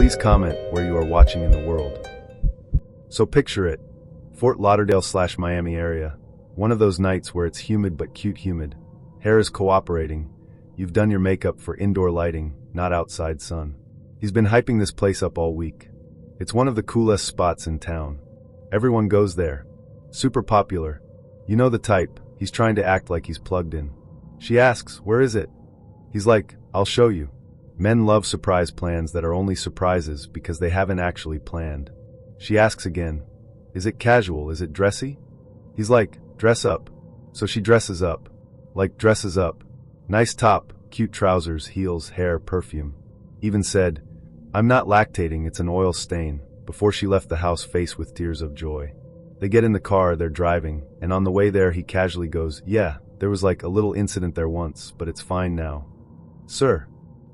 Please comment where you are watching in the world. So picture it, Fort Lauderdale/Miami area. One of those nights where it's humid but cute humid. Hair is cooperating. You've done your makeup for indoor lighting, not outside sun. He's been hyping this place up all week. It's one of the coolest spots in town. Everyone goes there. Super popular. You know the type, he's trying to act like he's plugged in. She asks, "Where is it?" He's like, "I'll show you." Men love surprise plans that are only surprises because they haven't actually planned. She asks again, "Is it casual? Is it dressy?" He's like, "Dress up." So she dresses up. Like dresses up. Nice top, cute trousers, heels, hair, perfume. Even said, "I'm not lactating, it's an oil stain," before she left the house faced with tears of joy. They get in the car, they're driving, and on the way there he casually goes, "Yeah, there was like a little incident there once, but it's fine now." Sir,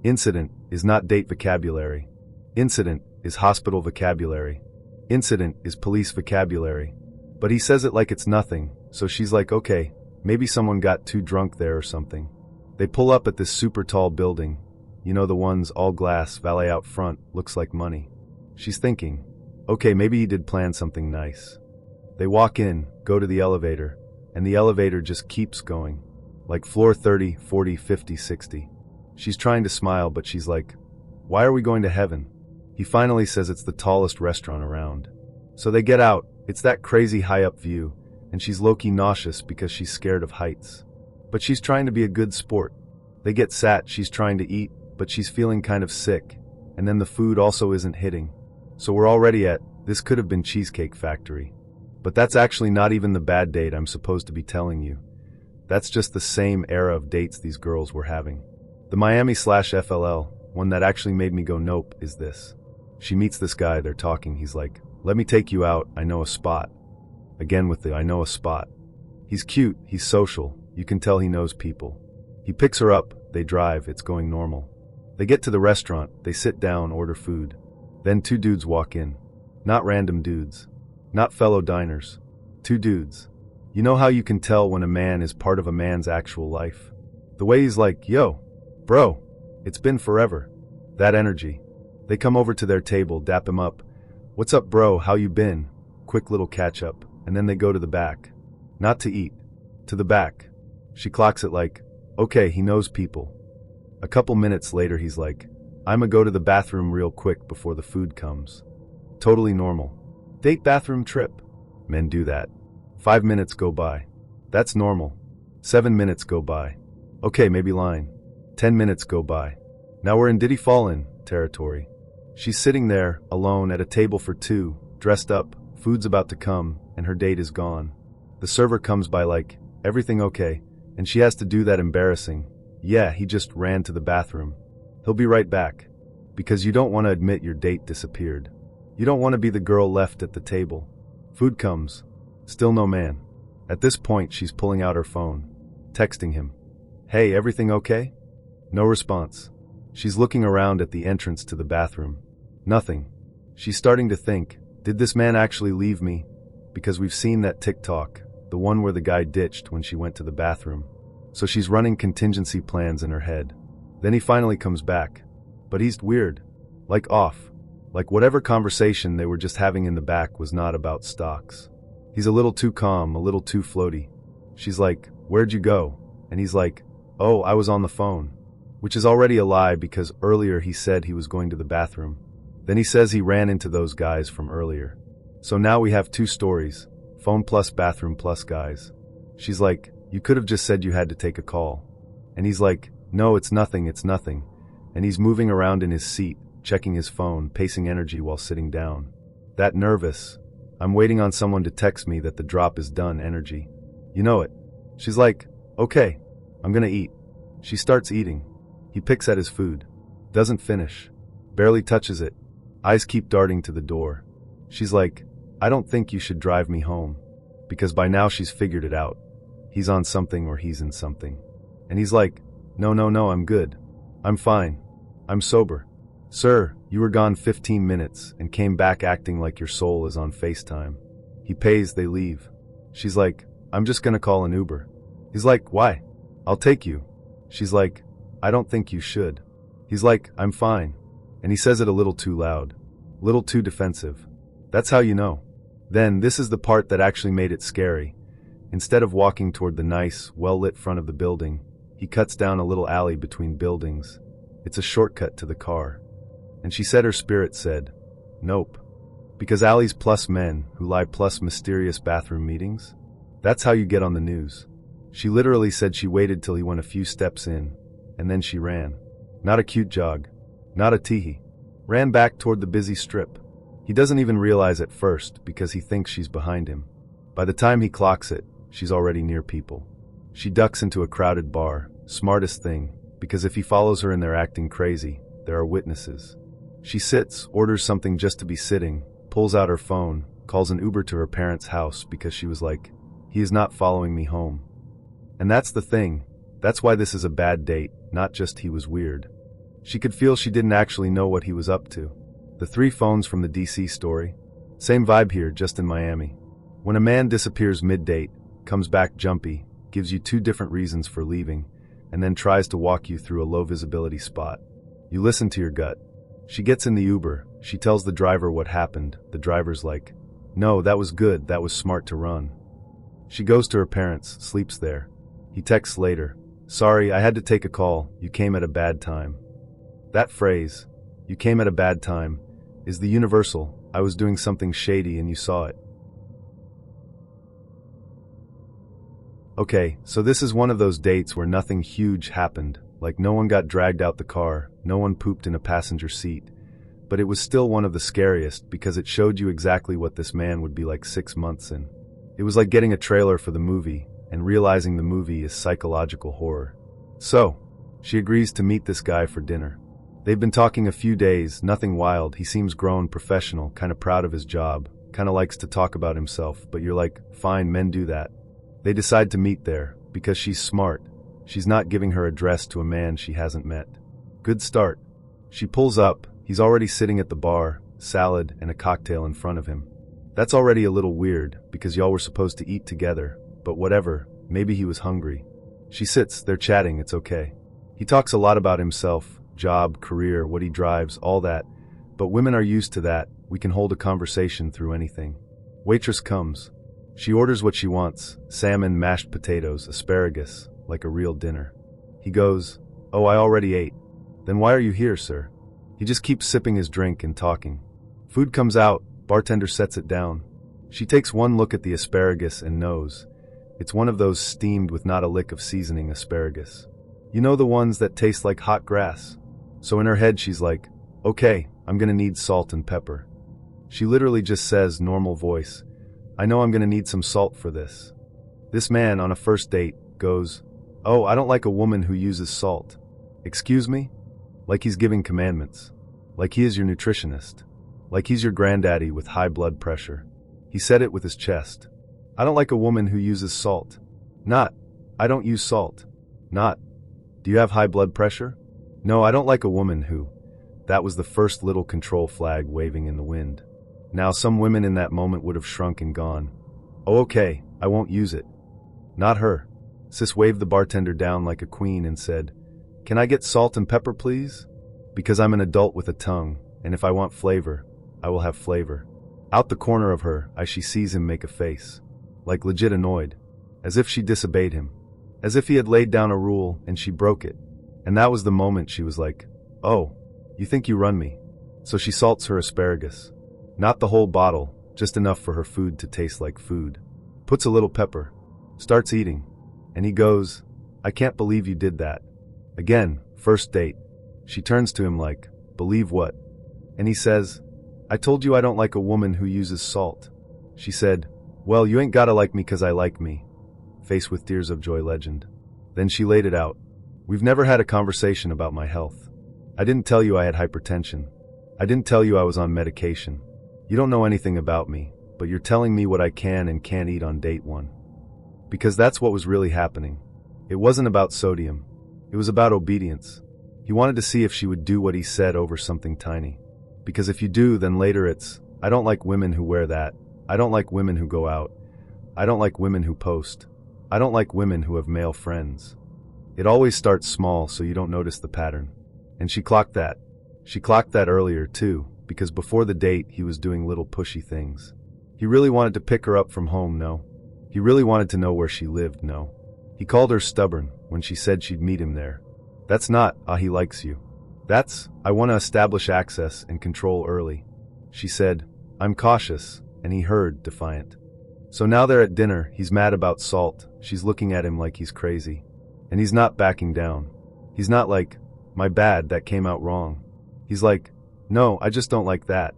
incident is not date vocabulary. Incident is hospital vocabulary. Incident is police vocabulary. But he says it like it's nothing, so she's like, okay, maybe someone got too drunk there or something. They pull up at this super tall building. You know, the ones all glass, valet out front, looks like money. She's thinking, okay, maybe he did plan something nice. They walk in, go to the elevator, and the elevator just keeps going. Like floor 30, 40, 50, 60. She's trying to smile, but she's like, why are we going to heaven? He finally says it's the tallest restaurant around. So they get out, it's that crazy high up view, and she's low-key nauseous because she's scared of heights. But she's trying to be a good sport. They get sat, she's trying to eat, but she's feeling kind of sick, and then the food also isn't hitting. So we're already at, this could have been Cheesecake Factory. But that's actually not even the bad date I'm supposed to be telling you. That's just the same era of dates these girls were having. The Miami/FLL, one that actually made me go nope, is this. She meets this guy, they're talking, he's like, "Let me take you out, I know a spot." Again with the I know a spot. He's cute, he's social, you can tell he knows people. He picks her up, they drive, it's going normal. They get to the restaurant, they sit down, order food. Then two dudes walk in. Not random dudes. Not fellow diners. Two dudes. You know how you can tell when a man is part of a man's actual life? The way he's like, "Yo, bro, it's been forever." That energy. They come over to their table, dap him up. "What's up, bro? How you been?" Quick little catch up, and then they go to the back. Not to eat. To the back. She clocks it like, okay, he knows people. A couple minutes later he's like, "I'ma go to the bathroom real quick before the food comes." Totally normal. Date bathroom trip. Men do that. 5 minutes go by. That's normal. 7 minutes go by. Okay, maybe line. 10 minutes go by. Now we're in Did He Fall In territory. She's sitting there, alone, at a table for two, dressed up, food's about to come, and her date is gone. The server comes by like, "Everything okay?" And she has to do that embarrassing, "Yeah, he just ran to the bathroom. He'll be right back." Because you don't want to admit your date disappeared. You don't want to be the girl left at the table. Food comes. Still no man. At this point, she's pulling out her phone. Texting him. "Hey, everything okay?" No response. She's looking around at the entrance to the bathroom. Nothing. She's starting to think, did this man actually leave me? Because we've seen that TikTok, the one where the guy ditched when she went to the bathroom. So she's running contingency plans in her head. Then he finally comes back. But he's weird. Like off. Like whatever conversation they were just having in the back was not about stocks. He's a little too calm, a little too floaty. She's like, "Where'd you go?" And he's like, "Oh, I was on the phone." Which is already a lie because earlier he said he was going to the bathroom. Then he says he ran into those guys from earlier. So now we have two stories. Phone plus bathroom plus guys. She's like, "You could have just said you had to take a call." And he's like, "No, it's nothing, it's nothing." And he's moving around in his seat, checking his phone, pacing energy while sitting down. That nervous, "I'm waiting on someone to text me that the drop is done" energy. You know it. She's like, "Okay, I'm gonna eat." She starts eating. He picks at his food. Doesn't finish. Barely touches it. Eyes keep darting to the door. She's like, "I don't think you should drive me home." Because by now she's figured it out. He's on something or he's in something. And he's like, No, I'm good. I'm fine. I'm sober." "Sir, you were gone 15 minutes and came back acting like your soul is on FaceTime." He pays, they leave. She's like, "I'm just gonna call an Uber." He's like, "Why? I'll take you." She's like, "I don't think you should." He's like, "I'm fine." And he says it a little too loud. Little too defensive. That's how you know. Then, this is the part that actually made it scary. Instead of walking toward the nice, well-lit front of the building, he cuts down a little alley between buildings. It's a shortcut to the car. And she said her spirit said, nope. Because alleys plus men who lie plus mysterious bathroom meetings? That's how you get on the news. She literally said she waited till he went a few steps in, and then she ran. Not a cute jog. Not a teehee. Ran back toward the busy strip. He doesn't even realize at first because he thinks she's behind him. By the time he clocks it, she's already near people. She ducks into a crowded bar, smartest thing, because if he follows her and they're acting crazy, there are witnesses. She sits, orders something just to be sitting, pulls out her phone, calls an Uber to her parents' house because she was like, he is not following me home. And that's the thing. That's why this is a bad date, not just he was weird. She could feel she didn't actually know what he was up to. The 3 phones from the DC story. Same vibe here, just in Miami. When a man disappears mid-date, comes back jumpy, gives you 2 different reasons for leaving, and then tries to walk you through a low-visibility spot. You listen to your gut. She gets in the Uber. She tells the driver what happened. The driver's like, no, that was good, that was smart to run. She goes to her parents, sleeps there. He texts later, sorry, I had to take a call, you came at a bad time. That phrase, you came at a bad time, is the universal, I was doing something shady and you saw it. Okay, so this is one of those dates where nothing huge happened, like no one got dragged out the car, no one pooped in a passenger seat, but it was still one of the scariest because it showed you exactly what this man would be like 6 months in. It was like getting a trailer for the movie and realizing the movie is psychological horror. So, she agrees to meet this guy for dinner. They've been talking a few days, nothing wild, he seems grown, professional, kinda proud of his job, kinda likes to talk about himself, but you're like, fine, men do that. They decide to meet there, because she's smart. She's not giving her address to a man she hasn't met. Good start. She pulls up, he's already sitting at the bar, salad and a cocktail in front of him. That's already a little weird, because y'all were supposed to eat together, but whatever, maybe he was hungry. She sits, they're chatting, it's okay. He talks a lot about himself, job, career, what he drives, all that, but women are used to that, we can hold a conversation through anything. Waitress comes. She orders what she wants, salmon, mashed potatoes, asparagus, like a real dinner. He goes, oh, I already ate. Then why are you here, sir? He just keeps sipping his drink and talking. Food comes out, bartender sets it down. She takes one look at the asparagus and knows. It's one of those steamed with not a lick of seasoning asparagus. You know, the ones that taste like hot grass? So in her head she's like, okay, I'm gonna need salt and pepper. She literally just says, normal voice, I know I'm gonna need some salt for this. This man, on a first date, goes, oh, I don't like a woman who uses salt. Excuse me? Like he's giving commandments. Like he is your nutritionist. Like he's your granddaddy with high blood pressure. He said it with his chest. I don't like a woman who uses salt. Not, I don't use salt. Not, do you have high blood pressure? No, I don't like a woman who. That was the first little control flag waving in the wind. Now some women in that moment would have shrunk and gone. Oh, okay, I won't use it. Not her. Sis waved the bartender down like a queen and said, can I get salt and pepper, please? Because I'm an adult with a tongue, and if I want flavor, I will have flavor. Out the corner of her eye she sees him make a face. Like legit annoyed. As if she disobeyed him. As if he had laid down a rule and she broke it. And that was the moment she was like, oh, you think you run me. So she salts her asparagus. Not the whole bottle, just enough for her food to taste like food. Puts a little pepper. Starts eating. And he goes, I can't believe you did that. Again, first date. She turns to him like, believe what? And he says, I told you I don't like a woman who uses salt. She said, well, you ain't gotta like me 'cause I like me. Face with tears of joy legend. Then she laid it out. We've never had a conversation about my health. I didn't tell you I had hypertension. I didn't tell you I was on medication. You don't know anything about me, but you're telling me what I can and can't eat on date 1. Because that's what was really happening. It wasn't about sodium. It was about obedience. He wanted to see if she would do what he said over something tiny. Because if you do, then later it's, I don't like women who wear that. I don't like women who go out. I don't like women who post. I don't like women who have male friends. It always starts small so you don't notice the pattern. And she clocked that. She clocked that earlier too, because before the date he was doing little pushy things. He really wanted to pick her up from home, no. He really wanted to know where she lived, no. He called her stubborn when she said she'd meet him there. That's not, he likes you. That's, I want to establish access and control early. She said, I'm cautious, and he heard, defiant. So now they're at dinner, he's mad about Salt, she's looking at him like he's crazy. And he's not backing down. He's not like, my bad, that came out wrong. He's like, no, I just don't like that.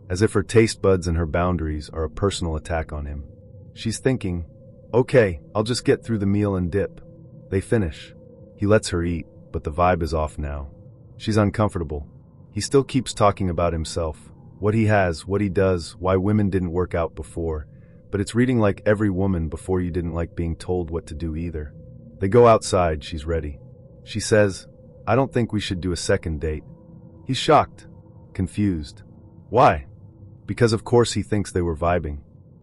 As if her taste buds and her boundaries are a personal attack on him. She's thinking, okay, I'll just get through the meal and dip. They finish. He lets her eat, but the vibe is off now. She's uncomfortable. He still keeps talking about himself, what he has, what he does, why women didn't work out before, but it's reading like every woman before you didn't like being told what to do either. They go outside, she's ready. She says, I don't think we should do a second date. He's shocked, confused. Why? Because of course he thinks they were vibing.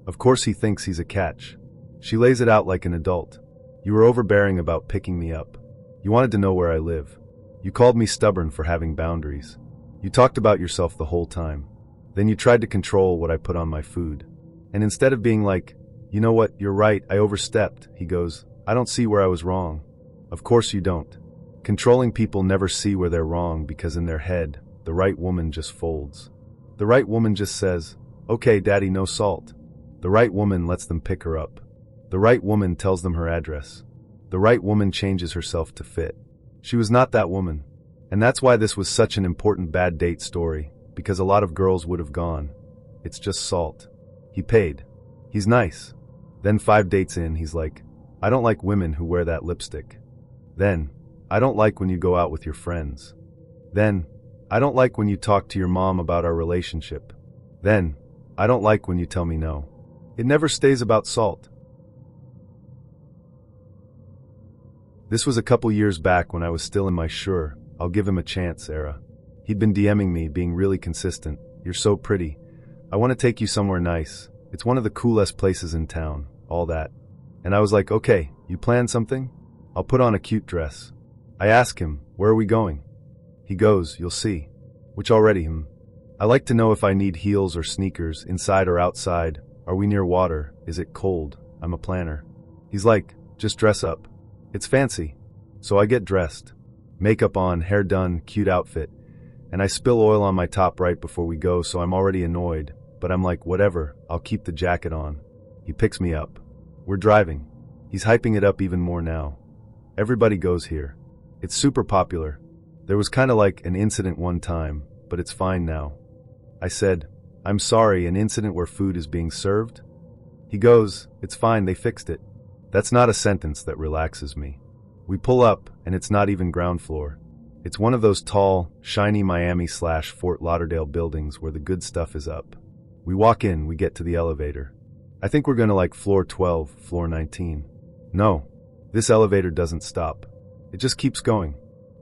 Of course he thinks he's a catch. She lays it out like an adult. You were overbearing about picking me up. You wanted to know where I live. You called me stubborn for having boundaries. You talked about yourself the whole time. Then you tried to control what I put on my food. And instead of being like, you know what, you're right, I overstepped, he goes, I don't see where I was wrong. Of course you don't. Controlling people never see where they're wrong because in their head, the right woman just folds. The right woman just says, okay, daddy, no salt. The right woman lets them pick her up. The right woman tells them her address. The right woman changes herself to fit. She was not that woman. And that's why this was such an important bad date story, because a lot of girls would have gone. It's just Salt. He paid. He's nice. Then 5 dates in, he's like, I don't like women who wear that lipstick. Then, I don't like when you go out with your friends. Then, I don't like when you talk to your mom about our relationship. Then, I don't like when you tell me no. It never stays about Salt. This was a couple years back when I was still in my sure, I'll give him a chance era. He'd been DMing me, being really consistent. You're so pretty. I want to take you somewhere nice. It's one of the coolest places in town, all that. And I was like, okay, you plan something? I'll put on a cute dress. I ask him, where are we going? He goes, you'll see. Which already, I like to know if I need heels or sneakers, inside or outside. Are we near water? Is it cold? I'm a planner. He's like, just dress up. It's fancy. So I get dressed. Makeup on, hair done, cute outfit. And I spill oil on my top right before we go, so I'm already annoyed. But I'm like, whatever, I'll keep the jacket on. He picks me up. We're driving. He's hyping it up even more now. Everybody goes here. It's super popular. There was kinda like an incident one time, but it's fine now. I said, I'm sorry, an incident where food is being served? He goes, it's fine, they fixed it. That's not a sentence that relaxes me. We pull up, and it's not even ground floor. It's one of those tall, shiny Miami/Fort Lauderdale buildings where the good stuff is up. We walk in, we get to the elevator. I think we're gonna like floor 12, floor 19. No, this elevator doesn't stop. It just keeps going.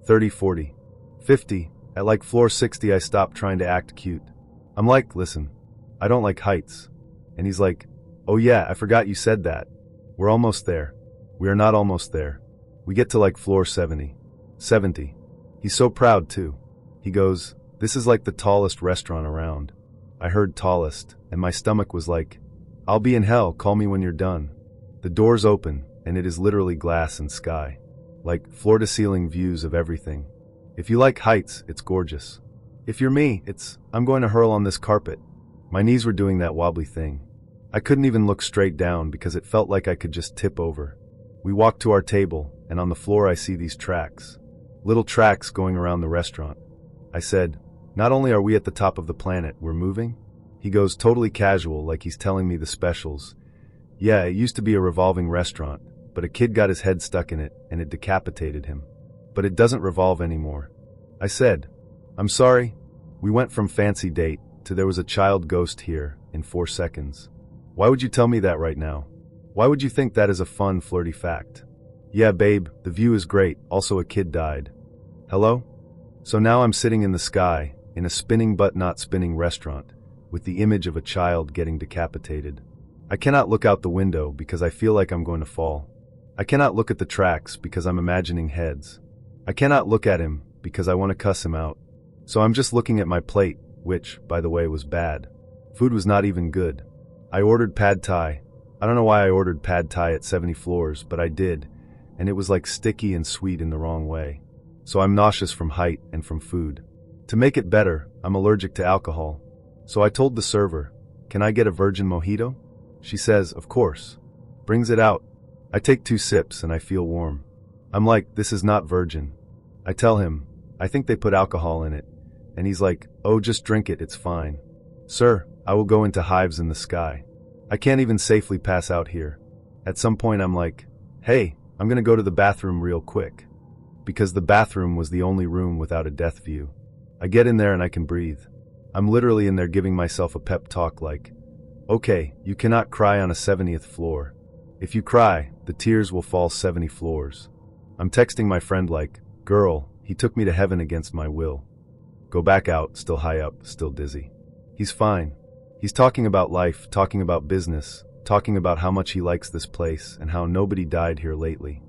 30, 40, 50. At like floor 60 I stop trying to act cute. I'm like, listen, I don't like heights. And he's like, oh yeah, I forgot you said that. We're almost there. We are not almost there. We get to like floor 70. 70. He's so proud too. He goes, this is like the tallest restaurant around. I heard tallest, and my stomach was like, I'll be in hell, call me when you're done. The doors open, and it is literally glass and sky. Like floor-to-ceiling views of everything. If you like heights, it's gorgeous. If you're me, it's, I'm going to hurl on this carpet. My knees were doing that wobbly thing. I couldn't even look straight down because it felt like I could just tip over. We walk to our table, and on the floor I see these tracks. Little tracks going around the restaurant. I said, not only are we at the top of the planet, we're moving? He goes totally casual, like he's telling me the specials. Yeah, it used to be a revolving restaurant, but a kid got his head stuck in it, and it decapitated him. But it doesn't revolve anymore. I said, I'm sorry. We went from fancy date to there was a child ghost here in 4 seconds. Why would you tell me that right now? Why would you think that is a fun, flirty fact? Yeah, babe, the view is great, also a kid died. Hello? So now I'm sitting in the sky, in a spinning but not spinning restaurant, with the image of a child getting decapitated. I cannot look out the window because I feel like I'm going to fall. I cannot look at the tracks because I'm imagining heads. I cannot look at him because I want to cuss him out. So I'm just looking at my plate, which, by the way, was bad. Food was not even good. I ordered pad thai. I don't know why I ordered pad thai at 70 floors, but I did, and it was like sticky and sweet in the wrong way. So I'm nauseous from height and from food. To make it better, I'm allergic to alcohol. So I told the server, "Can I get a virgin mojito?" She says, "Of course." Brings it out. I take 2 sips and I feel warm. I'm like, "This is not virgin." I tell him, "I think they put alcohol in it." And he's like, "Oh, just drink it, it's fine." Sir, I will go into hives in the sky. I can't even safely pass out here. At some point I'm like, "Hey, I'm gonna go to the bathroom real quick." Because the bathroom was the only room without a death view. I get in there and I can breathe. I'm literally in there giving myself a pep talk like, "Okay, you cannot cry on a 70th floor. If you cry, the tears will fall 70 floors." I'm texting my friend like, "Girl, he took me to heaven against my will." Go back out, still high up, still dizzy. He's fine. He's talking about life, talking about business, talking about how much he likes this place and how nobody died here lately.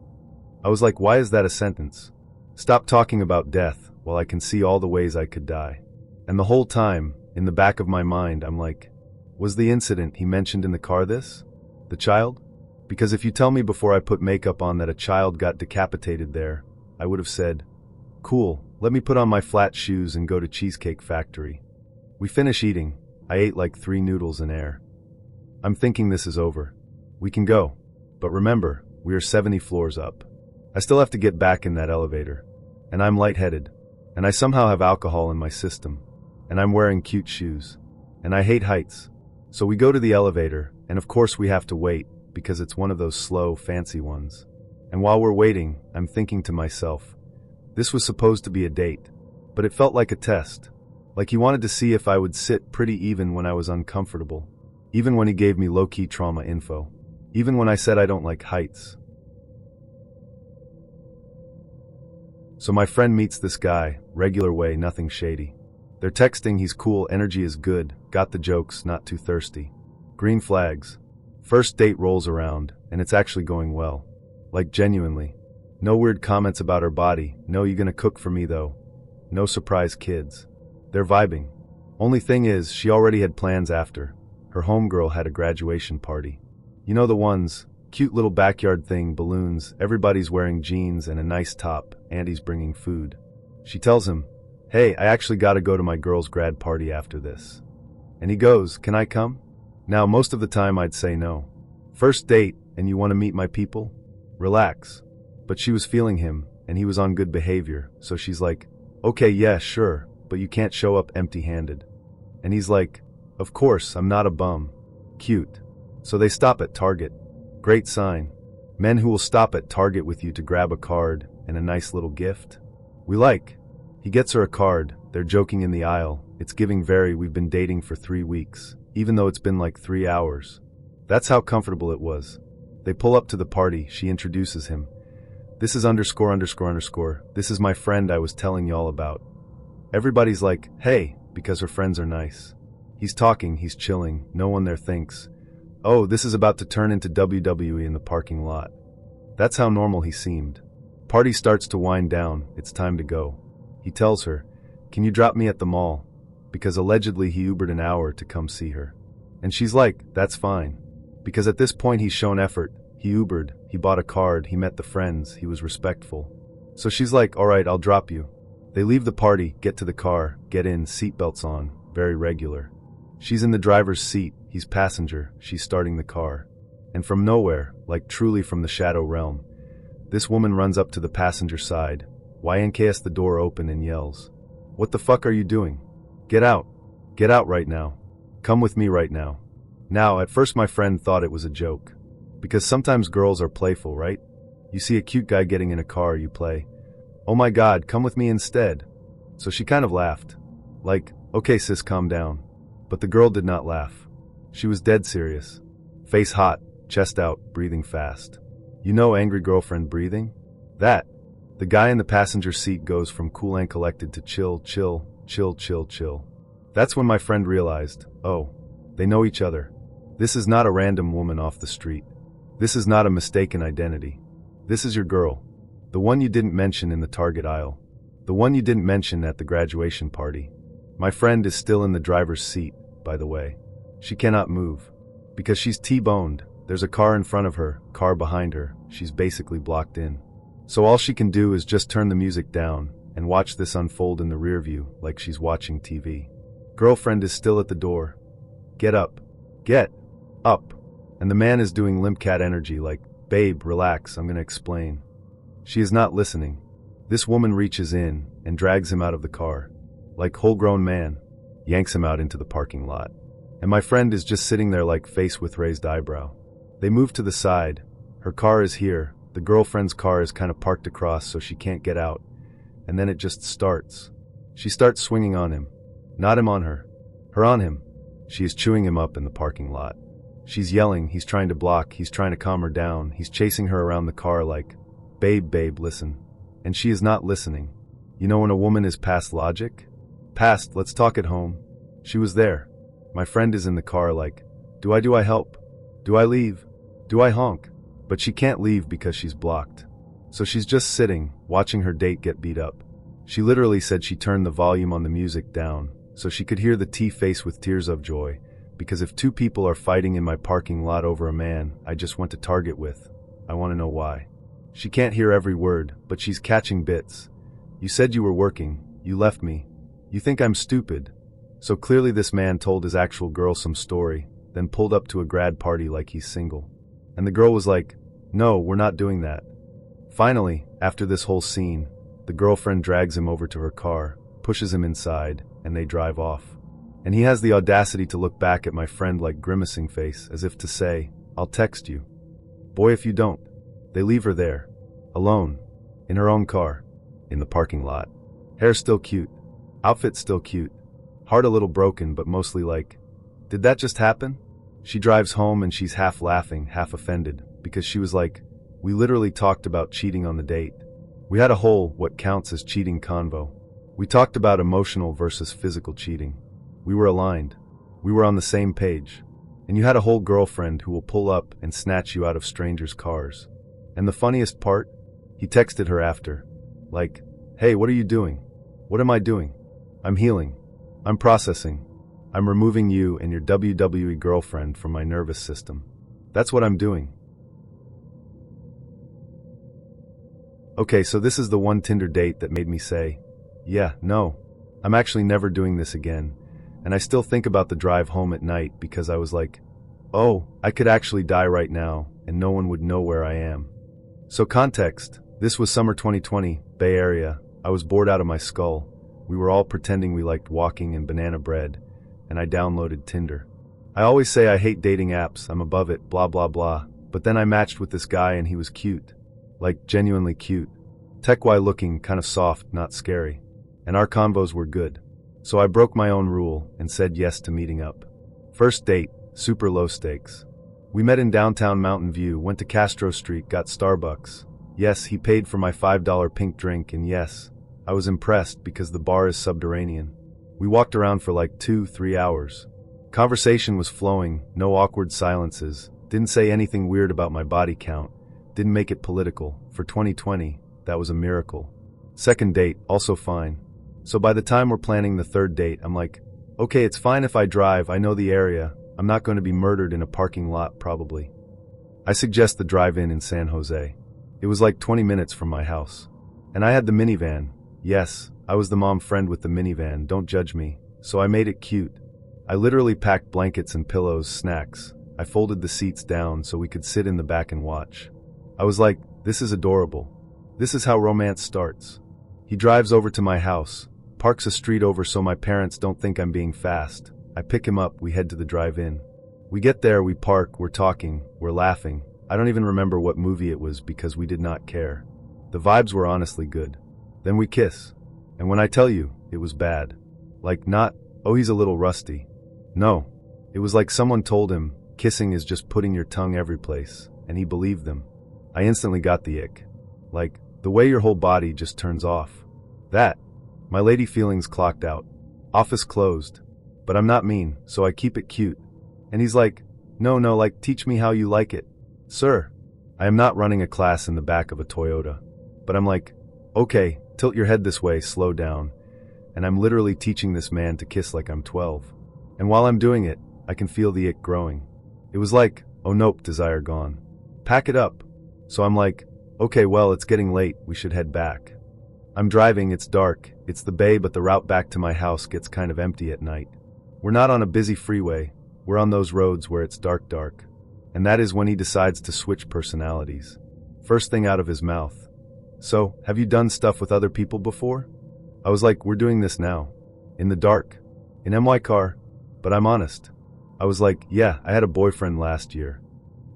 I was like, why is that a sentence? Stop talking about death while I can see all the ways I could die. And the whole time, in the back of my mind, I'm like, was the incident he mentioned in the car this? The child? Because if you tell me before I put makeup on that a child got decapitated there, I would have said, "Cool, let me put on my flat shoes and go to Cheesecake Factory." We finish eating. I ate like 3 noodles in air. I'm thinking this is over. We can go. But remember, we are 70 floors up. I still have to get back in that elevator. And I'm lightheaded. And I somehow have alcohol in my system. And I'm wearing cute shoes. And I hate heights. So we go to the elevator, and of course we have to wait, because it's one of those slow, fancy ones. And while we're waiting, I'm thinking to myself, this was supposed to be a date. But it felt like a test. Like he wanted to see if I would sit pretty even when I was uncomfortable. Even when he gave me low-key trauma info. Even when I said I don't like heights. So my friend meets this guy, regular way, nothing shady. They're texting, he's cool, energy is good, got the jokes, not too thirsty. Green flags. First date rolls around, and it's actually going well. Like genuinely. No weird comments about her body, no you gonna cook for me though. No surprise kids. They're vibing. Only thing is, she already had plans after. Her homegirl had a graduation party. You know the ones, cute little backyard thing, balloons, everybody's wearing jeans and a nice top, Andy's bringing food. She tells him, "Hey, I actually gotta go to my girl's grad party after this." And he goes, "Can I come?" Now, most of the time I'd say no. First date, and you want to meet my people? Relax. But she was feeling him, and he was on good behavior, so she's like, "Okay, yeah, sure, but you can't show up empty-handed." And he's like, "Of course, I'm not a bum." Cute. So they stop at Target. Great sign. Men who will stop at Target with you to grab a card and a nice little gift. We like. He gets her a card, they're joking in the aisle, it's giving very we've been dating for 3 weeks, even though it's been like 3 hours. That's how comfortable it was. They pull up to the party, she introduces him. "This is underscore underscore underscore, this is my friend I was telling y'all about." Everybody's like, "Hey," because her friends are nice. He's talking, he's chilling, no one there thinks, "Oh, this is about to turn into WWE in the parking lot." That's how normal he seemed. Party starts to wind down, it's time to go. He tells her, "Can you drop me at the mall?" Because allegedly he Ubered an hour to come see her. And she's like, "That's fine." Because at this point he's shown effort, he Ubered, he bought a card, he met the friends, he was respectful. So she's like, "Alright, I'll drop you." They leave the party, get to the car, get in, seatbelts on, very regular. She's in the driver's seat, he's passenger, she's starting the car. And from nowhere, like truly from the shadow realm, this woman runs up to the passenger side, YNKS the door open and yells, "What the fuck are you doing? Get out. Get out right now. Come with me right now." Now, at first my friend thought it was a joke. Because sometimes girls are playful, right? You see a cute guy getting in a car, you play, "Oh my god, come with me instead." So she kind of laughed. Like, "Okay sis, calm down." But the girl did not laugh. She was dead serious. Face hot, chest out, breathing fast. You know angry girlfriend breathing? That. The guy in the passenger seat goes from cool and collected to chill, chill, chill, chill, chill. That's when my friend realized, oh, they know each other. This is not a random woman off the street. This is not a mistaken identity. This is your girl. The one you didn't mention in the Target aisle. The one you didn't mention at the graduation party. My friend is still in the driver's seat, by the way. She cannot move. Because she's T-boned. There's a car in front of her, car behind her. She's basically blocked in. So all she can do is just turn the music down and watch this unfold in the rear view like she's watching TV. Girlfriend is still at the door. Get up. Get up. And the man is doing limp cat energy like, babe, relax, I'm gonna explain. She is not listening. This woman reaches in and drags him out of the car. Like whole grown man, yanks him out into the parking lot. And my friend is just sitting there like face with raised eyebrow. They move to the side. Her car is here. The girlfriend's car is kind of parked across so she can't get out. And then it just starts. She starts swinging on him. Not him on her. Her on him. She is chewing him up in the parking lot. She's yelling, he's trying to block, he's trying to calm her down, he's chasing her around the car like, babe, listen. And she is not listening. You know when a woman is past logic? Past, let's talk at home. She was there. My friend is in the car like, do I help? Do I leave? Do I honk? But she can't leave because she's blocked. So she's just sitting, watching her date get beat up. She literally said she turned the volume on the music down, so she could hear the T-face with tears of joy, because if two people are fighting in my parking lot over a man I just went to Target with, I want to know why. She can't hear every word, but she's catching bits. You said you were working, you left me. You think I'm stupid. So clearly this man told his actual girl some story, then pulled up to a grad party like he's single. And the girl was like, no, we're not doing that. Finally, after this whole scene, the girlfriend drags him over to her car, pushes him inside, and they drive off. And he has the audacity to look back at my friend like grimacing face, as if to say, I'll text you. Boy, if you don't. They leave her there, alone, in her own car, in the parking lot. Hair still cute, outfit still cute, heart a little broken but mostly like, did that just happen? She drives home and she's half laughing, half offended, because she was like, we literally talked about cheating on the date. We had a whole, what counts as cheating convo. We talked about emotional versus physical cheating. We were aligned. We were on the same page. And you had a whole girlfriend who will pull up and snatch you out of strangers' cars. And the funniest part? He texted her after. Like, hey, what are you doing? What am I doing? I'm healing. I'm processing. I'm removing you and your WWE girlfriend from my nervous system. That's what I'm doing. Okay, so this is the one Tinder date that made me say, yeah, no, I'm actually never doing this again. And I still think about the drive home at night because I was like, oh, I could actually die right now and no one would know where I am. So context, this was summer 2020, Bay Area. I was bored out of my skull. We were all pretending we liked walking and banana bread, and I downloaded Tinder. I always say I hate dating apps, I'm above it, blah blah blah, but then I matched with this guy and he was cute. Like, genuinely cute. Tech-y looking, kind of soft, not scary. And our convos were good. So I broke my own rule and said yes to meeting up. First date, super low stakes. We met in downtown Mountain View, went to Castro Street, got Starbucks. Yes, he paid for my $5 pink drink, and yes, I was impressed because the bar is subterranean. We walked around for like 2-3 hours. Conversation was flowing, no awkward silences, didn't say anything weird about my body count, didn't make it political. For 2020, that was a miracle. Second date, also fine. So by the time we're planning the third date, I'm like, okay, it's fine if I drive, I know the area, I'm not going to be murdered in a parking lot probably. I suggest the drive-in in San Jose. It was like 20 minutes from my house. And I had the minivan. Yes, I was the mom friend with the minivan, don't judge me. So I made it cute. I literally packed blankets and pillows, snacks. I folded the seats down so we could sit in the back and watch. I was like, this is adorable. This is how romance starts. He drives over to my house, parks a street over so my parents don't think I'm being fast. I pick him up, we head to the drive-in. We get there, we park, we're talking, we're laughing. I don't even remember what movie it was because we did not care. The vibes were honestly good. Then we kiss. And when I tell you, it was bad. Like not, oh he's a little rusty. No. It was like someone told him, kissing is just putting your tongue every place, and he believed them. I instantly got the ick. Like, the way your whole body just turns off. That. My lady feelings clocked out. Office closed. But I'm not mean, so I keep it cute. And he's like, no, like, teach me how you like it. Sir, I am not running a class in the back of a Toyota. But I'm like, okay, Tilt your head this way, slow down. And I'm literally teaching this man to kiss like I'm 12. And while I'm doing it, I can feel the ick growing. It was like, oh nope, desire gone. Pack it up. So I'm like, okay, well, it's getting late, we should head back. I'm driving, it's dark, it's the bay, but the route back to my house gets kind of empty at night. We're not on a busy freeway, we're on those roads where it's dark. And that is when he decides to switch personalities. First thing out of his mouth. So, have you done stuff with other people before? I was like, we're doing this now. In the dark. In my car. But I'm honest. I was like, yeah, I had a boyfriend last year.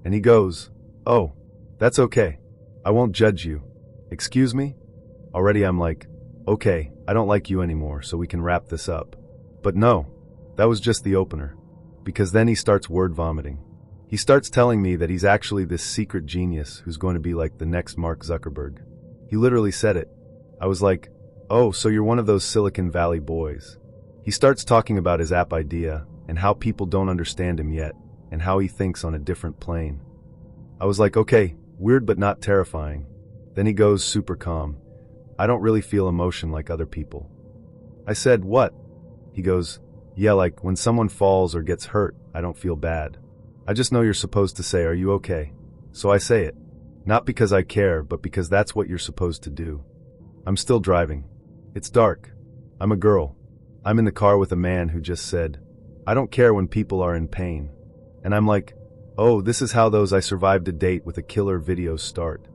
And he goes, oh, that's okay. I won't judge you. Excuse me? Already I'm like, okay, I don't like you anymore, so we can wrap this up. But no, that was just the opener. Because then he starts word vomiting. He starts telling me that he's actually this secret genius who's going to be like the next Mark Zuckerberg. He literally said it. I was like, oh, so you're one of those Silicon Valley boys. He starts talking about his app idea and how people don't understand him yet and how he thinks on a different plane. I was like, okay, weird but not terrifying. Then he goes super calm. I don't really feel emotion like other people. I said, what? He goes, yeah, like when someone falls or gets hurt, I don't feel bad. I just know you're supposed to say, are you okay? So I say it. Not because I care, but because that's what you're supposed to do. I'm still driving. It's dark. I'm a girl. I'm in the car with a man who just said, I don't care when people are in pain. And I'm like, oh, this is how those I survived a date with a killer videos start.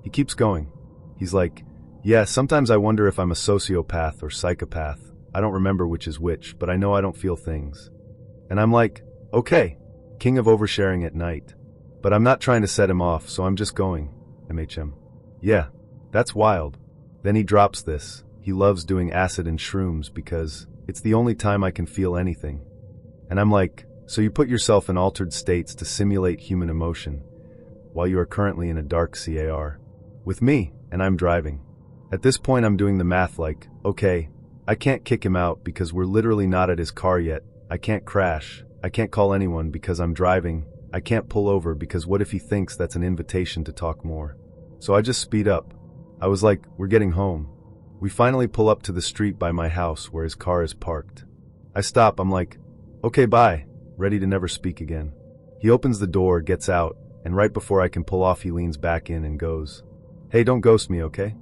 He keeps going. He's like, yeah, sometimes I wonder if I'm a sociopath or psychopath. I don't remember which is which, but I know I don't feel things. And I'm like, okay, king of oversharing at night. But I'm not trying to set him off, so I'm just going, MHM. Yeah, that's wild. Then he drops this. He loves doing acid and shrooms because it's the only time I can feel anything. And I'm like, so you put yourself in altered states to simulate human emotion while you are currently in a dark CAR. With me, and I'm driving. At this point I'm doing the math like, okay, I can't kick him out because we're literally not at his car yet. I can't crash. I can't call anyone because I'm driving. I can't pull over because what if he thinks that's an invitation to talk more? So I just speed up. I was like, we're getting home. We finally pull up to the street by my house where his car is parked. I stop, I'm like, okay, bye, ready to never speak again. He opens the door, gets out, and right before I can pull off he leans back in and goes, hey, don't ghost me, okay?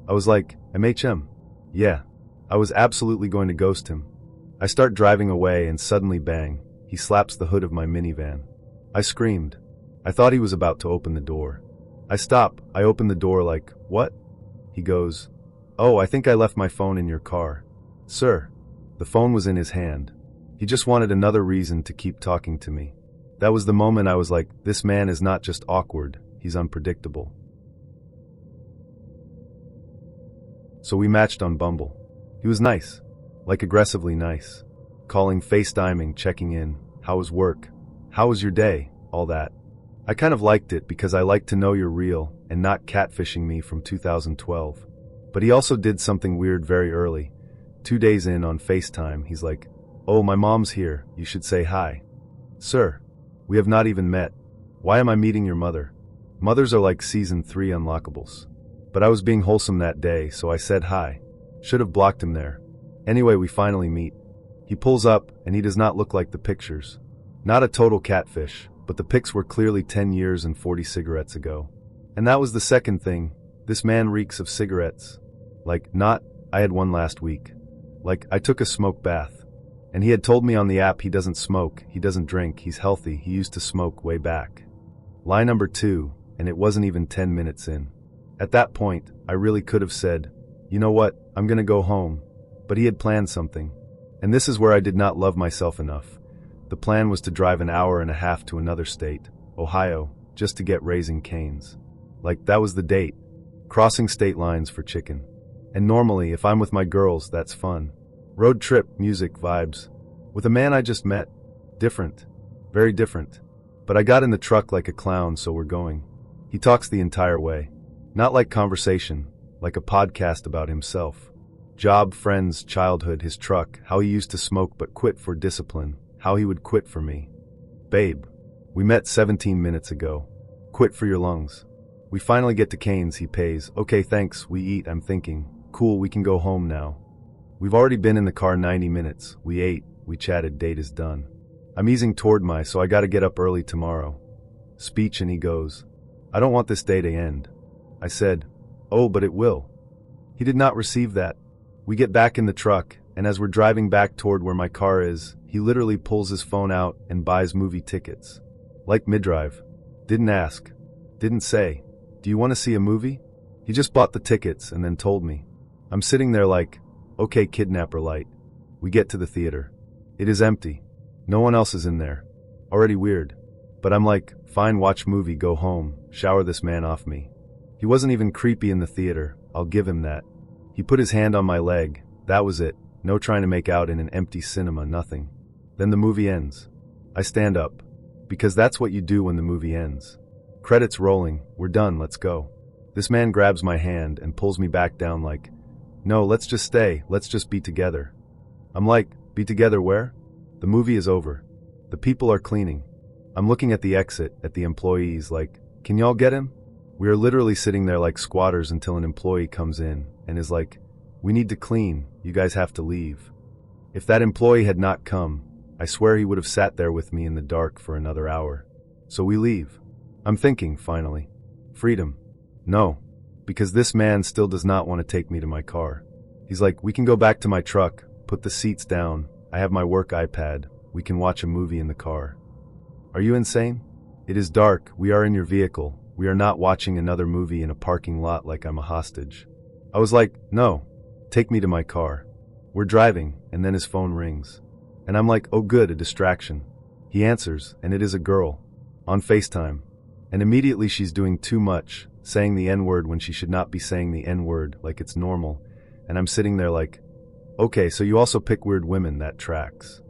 I was like, MHM. Yeah, I was absolutely going to ghost him. I start driving away and suddenly bang, he slaps the hood of my minivan. I screamed. I thought he was about to open the door. I stop, I open the door like, what? He goes, oh, I think I left my phone in your car. Sir. The phone was in his hand. He just wanted another reason to keep talking to me. That was the moment I was like, this man is not just awkward, he's unpredictable. So we matched on Bumble. He was nice. Like aggressively nice. Calling, FaceTiming, checking in. How was work? How was your day? All that. I kind of liked it because I like to know you're real and not catfishing me from 2012. But he also did something weird very early. 2 days in on FaceTime, he's like, oh, my mom's here. You should say hi. Sir, we have not even met. Why am I meeting your mother? Mothers are like season 3 unlockables. But I was being wholesome that day, so I said hi. Should have blocked him there. Anyway, we finally meet. He pulls up, and he does not look like the pictures. Not a total catfish, but the pics were clearly 10 years and 40 cigarettes ago. And that was the second thing. This man reeks of cigarettes. Like, not, I had one last week. Like, I took a smoke bath. And he had told me on the app he doesn't smoke, he doesn't drink, he's healthy, he used to smoke way back. Lie number 2, and it wasn't even 10 minutes in. At that point, I really could have said, you know what, I'm gonna go home. But he had planned something. And this is where I did not love myself enough. The plan was to drive an hour and a half to another state, Ohio, just to get Raising Cane's. Like, that was the date. Crossing state lines for chicken. And normally, if I'm with my girls, that's fun. Road trip, music, vibes. With a man I just met. Different. Very different. But I got in the truck like a clown, so we're going. He talks the entire way. Not like conversation, like a podcast about himself. Job, friends, childhood, his truck, how he used to smoke but quit for discipline, how he would quit for me. Babe, we met 17 minutes ago. Quit for your lungs. We finally get to Cane's, he pays. Okay, thanks, we eat, I'm thinking. Cool, we can go home now. We've already been in the car 90 minutes. We ate, we chatted, date is done. I'm easing toward so I gotta get up early tomorrow. Speech, and he goes, I don't want this day to end. I said, oh, but it will. He did not receive that. We get back in the truck, and as we're driving back toward where my car is, he literally pulls his phone out and buys movie tickets. Like mid-drive. Didn't ask. Didn't say, do you want to see a movie? He just bought the tickets and then told me. I'm sitting there like, okay, kidnapper light. We get to the theater. It is empty. No one else is in there. Already weird. But I'm like, fine, watch movie, go home, shower this man off me. He wasn't even creepy in the theater, I'll give him that. He put his hand on my leg, that was it, no trying to make out in an empty cinema, nothing. Then the movie ends. I stand up. Because that's what you do when the movie ends. Credits rolling, we're done, let's go. This man grabs my hand and pulls me back down like, no, let's just stay, let's just be together. I'm like, be together where? The movie is over. The people are cleaning. I'm looking at the exit, at the employees like, can y'all get him? We are literally sitting there like squatters until an employee comes in and is like, we need to clean, you guys have to leave. If that employee had not come, I swear he would have sat there with me in the dark for another hour. So we leave. I'm thinking, finally. Freedom. No. Because this man still does not want to take me to my car. He's like, we can go back to my truck, put the seats down, I have my work iPad, we can watch a movie in the car. Are you insane? It is dark, we are in your vehicle, we are not watching another movie in a parking lot like I'm a hostage. I was like, no, take me to my car. We're driving, and then his phone rings. And I'm like, oh good, a distraction. He answers, and it is a girl. On FaceTime. And immediately she's doing too much, saying the N-word when she should not be saying the N-word like it's normal. And I'm sitting there like, okay, so you also pick weird women, that tracks.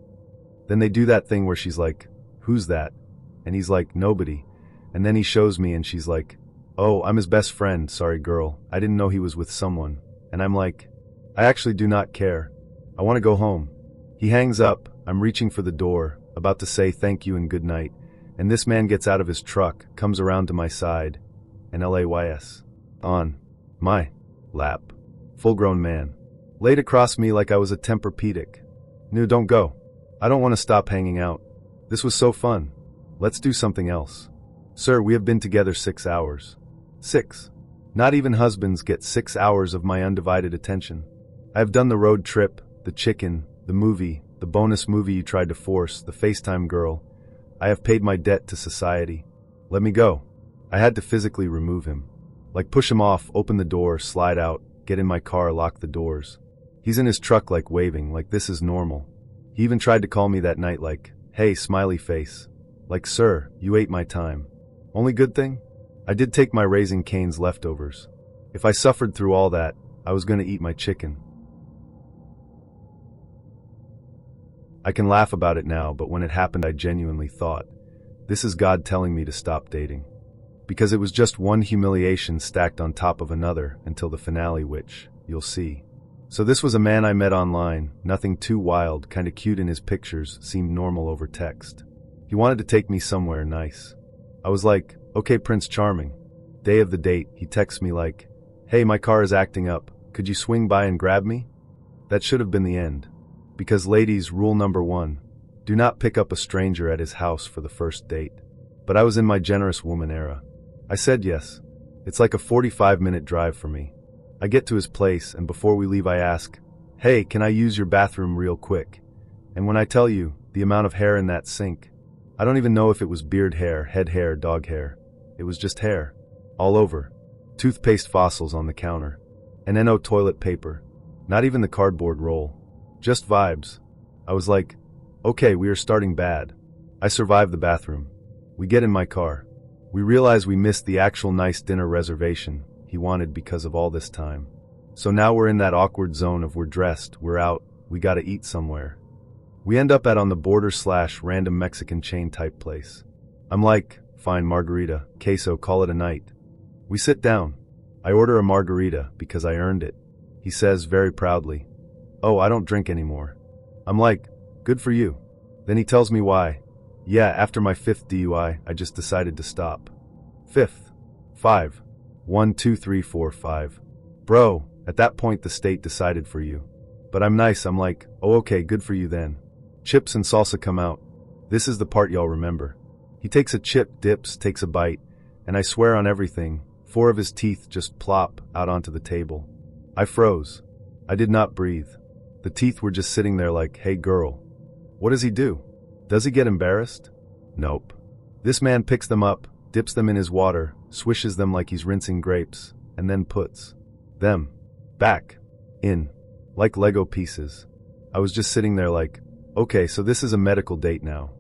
Then they do that thing where she's like, who's that? And he's like, nobody. And then he shows me and she's like, oh, I'm his best friend, sorry girl, I didn't know he was with someone. And I'm like, I actually do not care. I want to go home. He hangs up, I'm reaching for the door, about to say thank you and good night, and this man gets out of his truck, comes around to my side, and LAYS. On. My. Lap. Full-grown man. Laid across me like I was a Tempur-Pedic. No, don't go. I don't want to stop hanging out. This was so fun. Let's do something else. Sir, we have been together 6 hours. 6. Not even husbands get 6 hours of my undivided attention. I have done the road trip, the chicken, the movie, the bonus movie you tried to force, the FaceTime girl. I have paid my debt to society. Let me go. I had to physically remove him. Like push him off, open the door, slide out, get in my car, lock the doors. He's in his truck like waving, like this is normal. He even tried to call me that night like, hey, smiley face. Like, sir, you ate my time. Only good thing? I did take my Raising Cane's leftovers. If I suffered through all that, I was gonna eat my chicken. I can laugh about it now, but when it happened I genuinely thought, this is God telling me to stop dating. Because it was just one humiliation stacked on top of another until the finale, which, you'll see. So this was a man I met online, nothing too wild, kinda cute in his pictures, seemed normal over text. He wanted to take me somewhere nice. I was like, okay, Prince Charming. Day of the date, he texts me like, hey, my car is acting up, could you swing by and grab me? That should have been the end. Because ladies, rule number 1, do not pick up a stranger at his house for the first date. But I was in my generous woman era. I said yes. It's like a 45-minute drive for me. I get to his place, and before we leave I ask, hey, can I use your bathroom real quick? And when I tell you, the amount of hair in that sink, I don't even know if it was beard hair, head hair, dog hair. It was just hair. All over. Toothpaste fossils on the counter. And NO toilet paper. Not even the cardboard roll. Just vibes. I was like, okay, we are starting bad. I survived the bathroom. We get in my car. We realize we missed the actual nice dinner reservation he wanted because of all this time. So now we're in that awkward zone of we're dressed, we're out, we gotta eat somewhere. We end up at on the border / random Mexican chain type place. I'm like, fine, margarita, queso, call it a night. We sit down. I order a margarita because I earned it. He says very proudly, oh, I don't drink anymore. I'm like, good for you. Then he tells me why. Yeah, after my 5th DUI, I just decided to stop. 5th. 5. 1, 2, 3, 4, 5. Bro, At that point the state decided for you. But I'm nice, I'm like, oh okay, good for you then. Chips and salsa come out. This is the part y'all remember. He takes a chip, dips, takes a bite, and I swear on everything, 4 of his teeth just plop out onto the table. I froze. I did not breathe. The teeth were just sitting there like, hey girl. What does he do? Does he get embarrassed? Nope. This man picks them up, dips them in his water, swishes them like he's rinsing grapes, and then puts them back in, like Lego pieces. I was just sitting there like, okay, so this is a medical date now.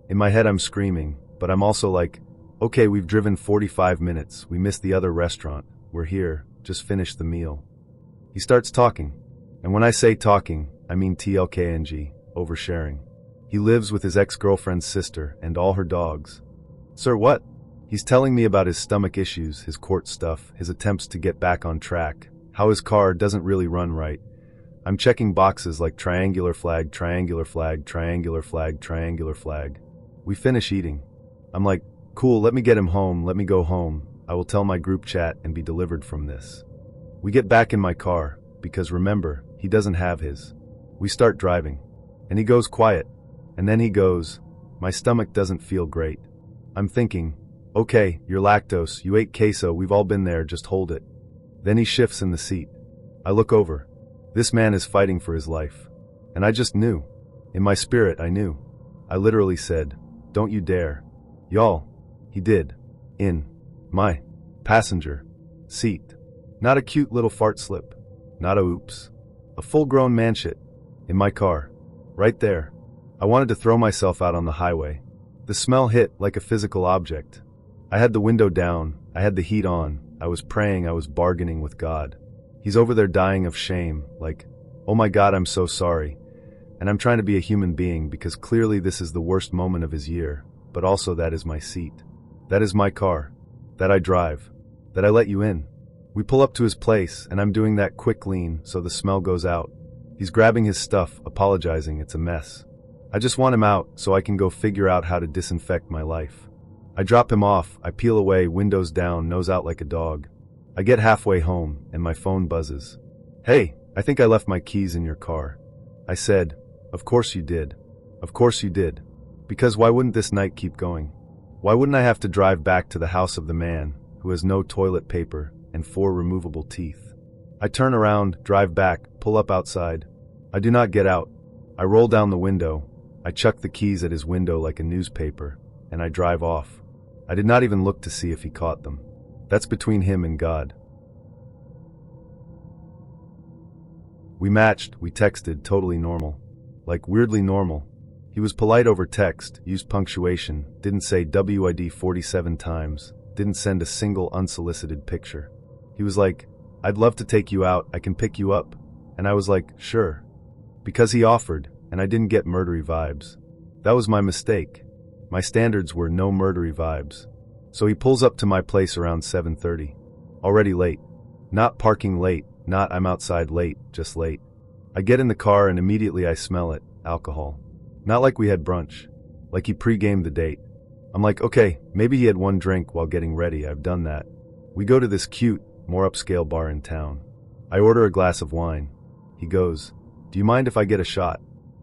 In my head I'm screaming, but I'm also like, okay, we've driven 45 minutes, we missed the other restaurant, we're here, just finish the meal. He starts talking, and when I say talking, I mean TLKNG, oversharing. He lives with his ex-girlfriend's sister and all her dogs. Sir, what? He's telling me about his stomach issues, his court stuff, his attempts to get back on track, how his car doesn't really run right. I'm checking boxes like triangular flag, triangular flag, triangular flag, triangular flag. We finish eating. I'm like, cool, let me get him home, let me go home. I will tell my group chat and be delivered from this. We get back in my car, because remember, he doesn't have his. We start driving. And he goes quiet. And then he goes, my stomach doesn't feel great. I'm thinking, okay, you're lactose, you ate queso, we've all been there, just hold it. Then he shifts in the seat. I look over. This man is fighting for his life. And I just knew. In my spirit, I knew. I literally said, don't you dare. Y'all. He did. In my passenger seat. Not a cute little fart slip. Not a oops. A full-grown man shit. In my car. Right there. I wanted to throw myself out on the highway. The smell hit like a physical object. I had the window down. I had the heat on. I was praying. I was bargaining with God. He's over there dying of shame, like, oh my God, I'm so sorry. And I'm trying to be a human being because clearly this is the worst moment of his year, but also that is my seat. That is my car. That I drive. That I let you in. We pull up to his place, and I'm doing that quick lean so the smell goes out. He's grabbing his stuff, apologizing, it's a mess. I just want him out so I can go figure out how to disinfect my life. I drop him off, I peel away, windows down, nose out like a dog. I get halfway home, and my phone buzzes. Hey, I think I left my keys in your car. I said, of course you did. Of course you did. Because why wouldn't this night keep going? Why wouldn't I have to drive back to the house of the man who has no toilet paper and 4 removable teeth? I turn around, drive back, pull up outside. I do not get out. I roll down the window. I chuck the keys at his window like a newspaper, and I drive off. I did not even look to see if he caught them. That's between him and God. We matched, we texted, totally normal. Like weirdly normal. He was polite over text, used punctuation, didn't say WID 47 times, didn't send a single unsolicited picture. He was like, I'd love to take you out, I can pick you up. And I was like, sure. Because he offered, and I didn't get murdery vibes. That was my mistake. My standards were no murdery vibes. So he pulls up to my place around 7:30. Already late. Not parking late, not I'm outside late, just late. I get in the car and immediately I smell it, alcohol. Not like we had brunch. Like he pre-gamed the date. I'm like, okay, maybe he had 1 drink while getting ready, I've done that. We go to this cute, more upscale bar in town. I order a glass of wine. He goes, do you mind if I get a shot?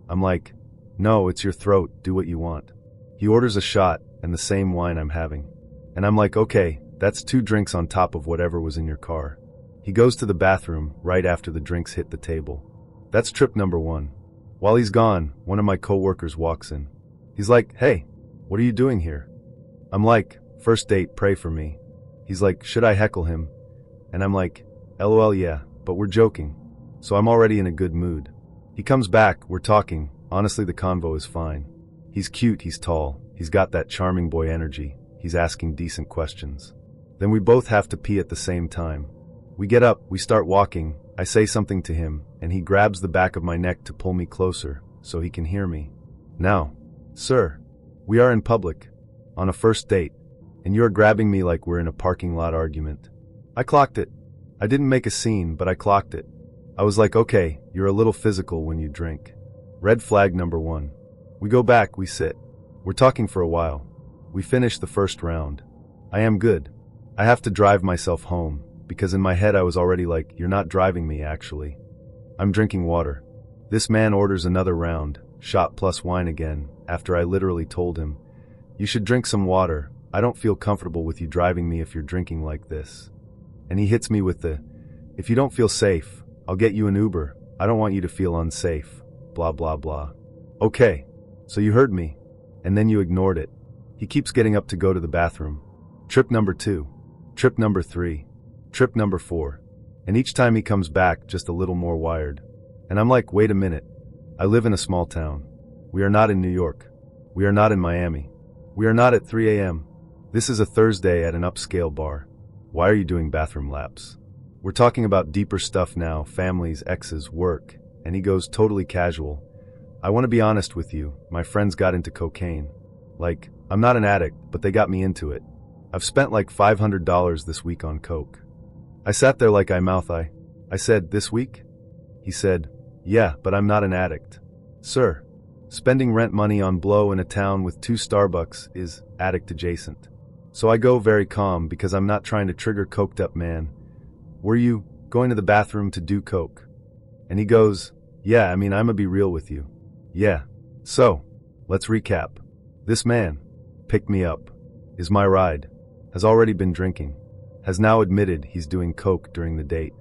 I'm like, no, it's your throat, do what you want. He orders a shot and the same wine I'm having. And I'm like, okay, that's 2 drinks on top of whatever was in your car. He goes to the bathroom right after the drinks hit the table. That's trip number 1. While he's gone, one of my coworkers walks in. He's like, hey, what are you doing here? I'm like, first date, pray for me. He's like, should I heckle him? And I'm like, LOL yeah, but we're joking. So I'm already in a good mood. He comes back, we're talking, honestly the convo is fine. He's cute, he's tall, he's got that charming boy energy, he's asking decent questions. Then we both have to pee at the same time. We get up, we start walking, I say something to him, and he grabs the back of my neck to pull me closer, so he can hear me. Now, sir, we are in public, on a first date, and you're grabbing me like we're in a parking lot argument. I clocked it. I didn't make a scene, but I clocked it. I was like, okay, you're a little physical when you drink. Red flag number 1. We go back, we sit. We're talking for a while. We finish the first round. I am good. I have to drive myself home, because in my head I was already like, you're not driving me, actually. I'm drinking water. This man orders another round, shot plus wine again, after I literally told him, you should drink some water. I don't feel comfortable with you driving me if you're drinking like this. And he hits me with the, if you don't feel safe, I'll get you an Uber. I don't want you to feel unsafe. Blah, blah, blah. Okay, so you heard me, and then you ignored it. He keeps getting up to go to the bathroom. Trip number 2. Trip number 3. Trip number 4. And each time he comes back just a little more wired. And I'm like, wait a minute. I live in a small town. We are not in New York. We are not in Miami. We are not at 3 a.m. This is a Thursday at an upscale bar. Why are you doing bathroom laps? We're talking about deeper stuff now, families, exes, work. And he goes totally casual. I want to be honest with you, my friends got into cocaine. Like, I'm not an addict, but they got me into it. I've spent like $500 this week on coke. I sat there like I said, this week? He said, yeah, but I'm not an addict. Sir, spending rent money on blow in a town with 2 Starbucks is addict adjacent. So I go very calm because I'm not trying to trigger coked up man. Were you going to the bathroom to do coke? And he goes, yeah, I'm gonna be real with you. Yeah. So, let's recap. This man picked me up, is my ride, has already been drinking, has now admitted he's doing coke during the date,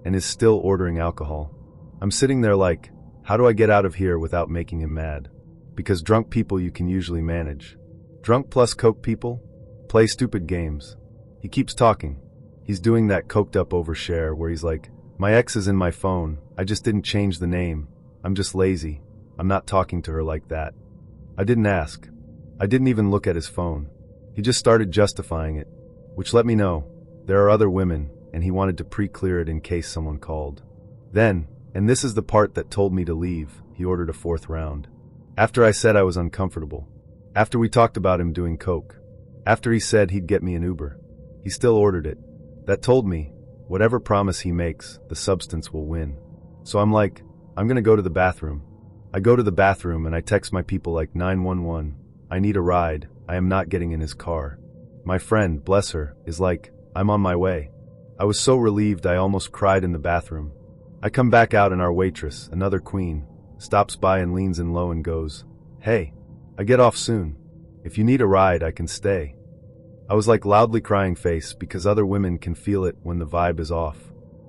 and is still ordering alcohol. I'm sitting there like, how do I get out of here without making him mad? Because drunk people you can usually manage. Drunk plus coke people? Play stupid games. He keeps talking. He's doing that coked up overshare where he's like, my ex is in my phone, I just didn't change the name. I'm just lazy. I'm not talking to her like that. I didn't ask. I didn't even look at his phone. He just started justifying it, which let me know there are other women, and he wanted to pre-clear it in case someone called. Then, and this is the part that told me to leave, he ordered a 4th round. After I said I was uncomfortable. After we talked about him doing coke. After he said he'd get me an Uber. He still ordered it. That told me, whatever promise he makes, the substance will win. So I'm like, I'm gonna go to the bathroom. I go to the bathroom and I text my people like 911. I need a ride. I am not getting in his car. My friend, bless her, is like, I'm on my way. I was so relieved I almost cried in the bathroom. I come back out and our waitress, another queen, stops by and leans in low and goes, hey, I get off soon. If you need a ride, I can stay. I was like loudly crying face because other women can feel it when the vibe is off.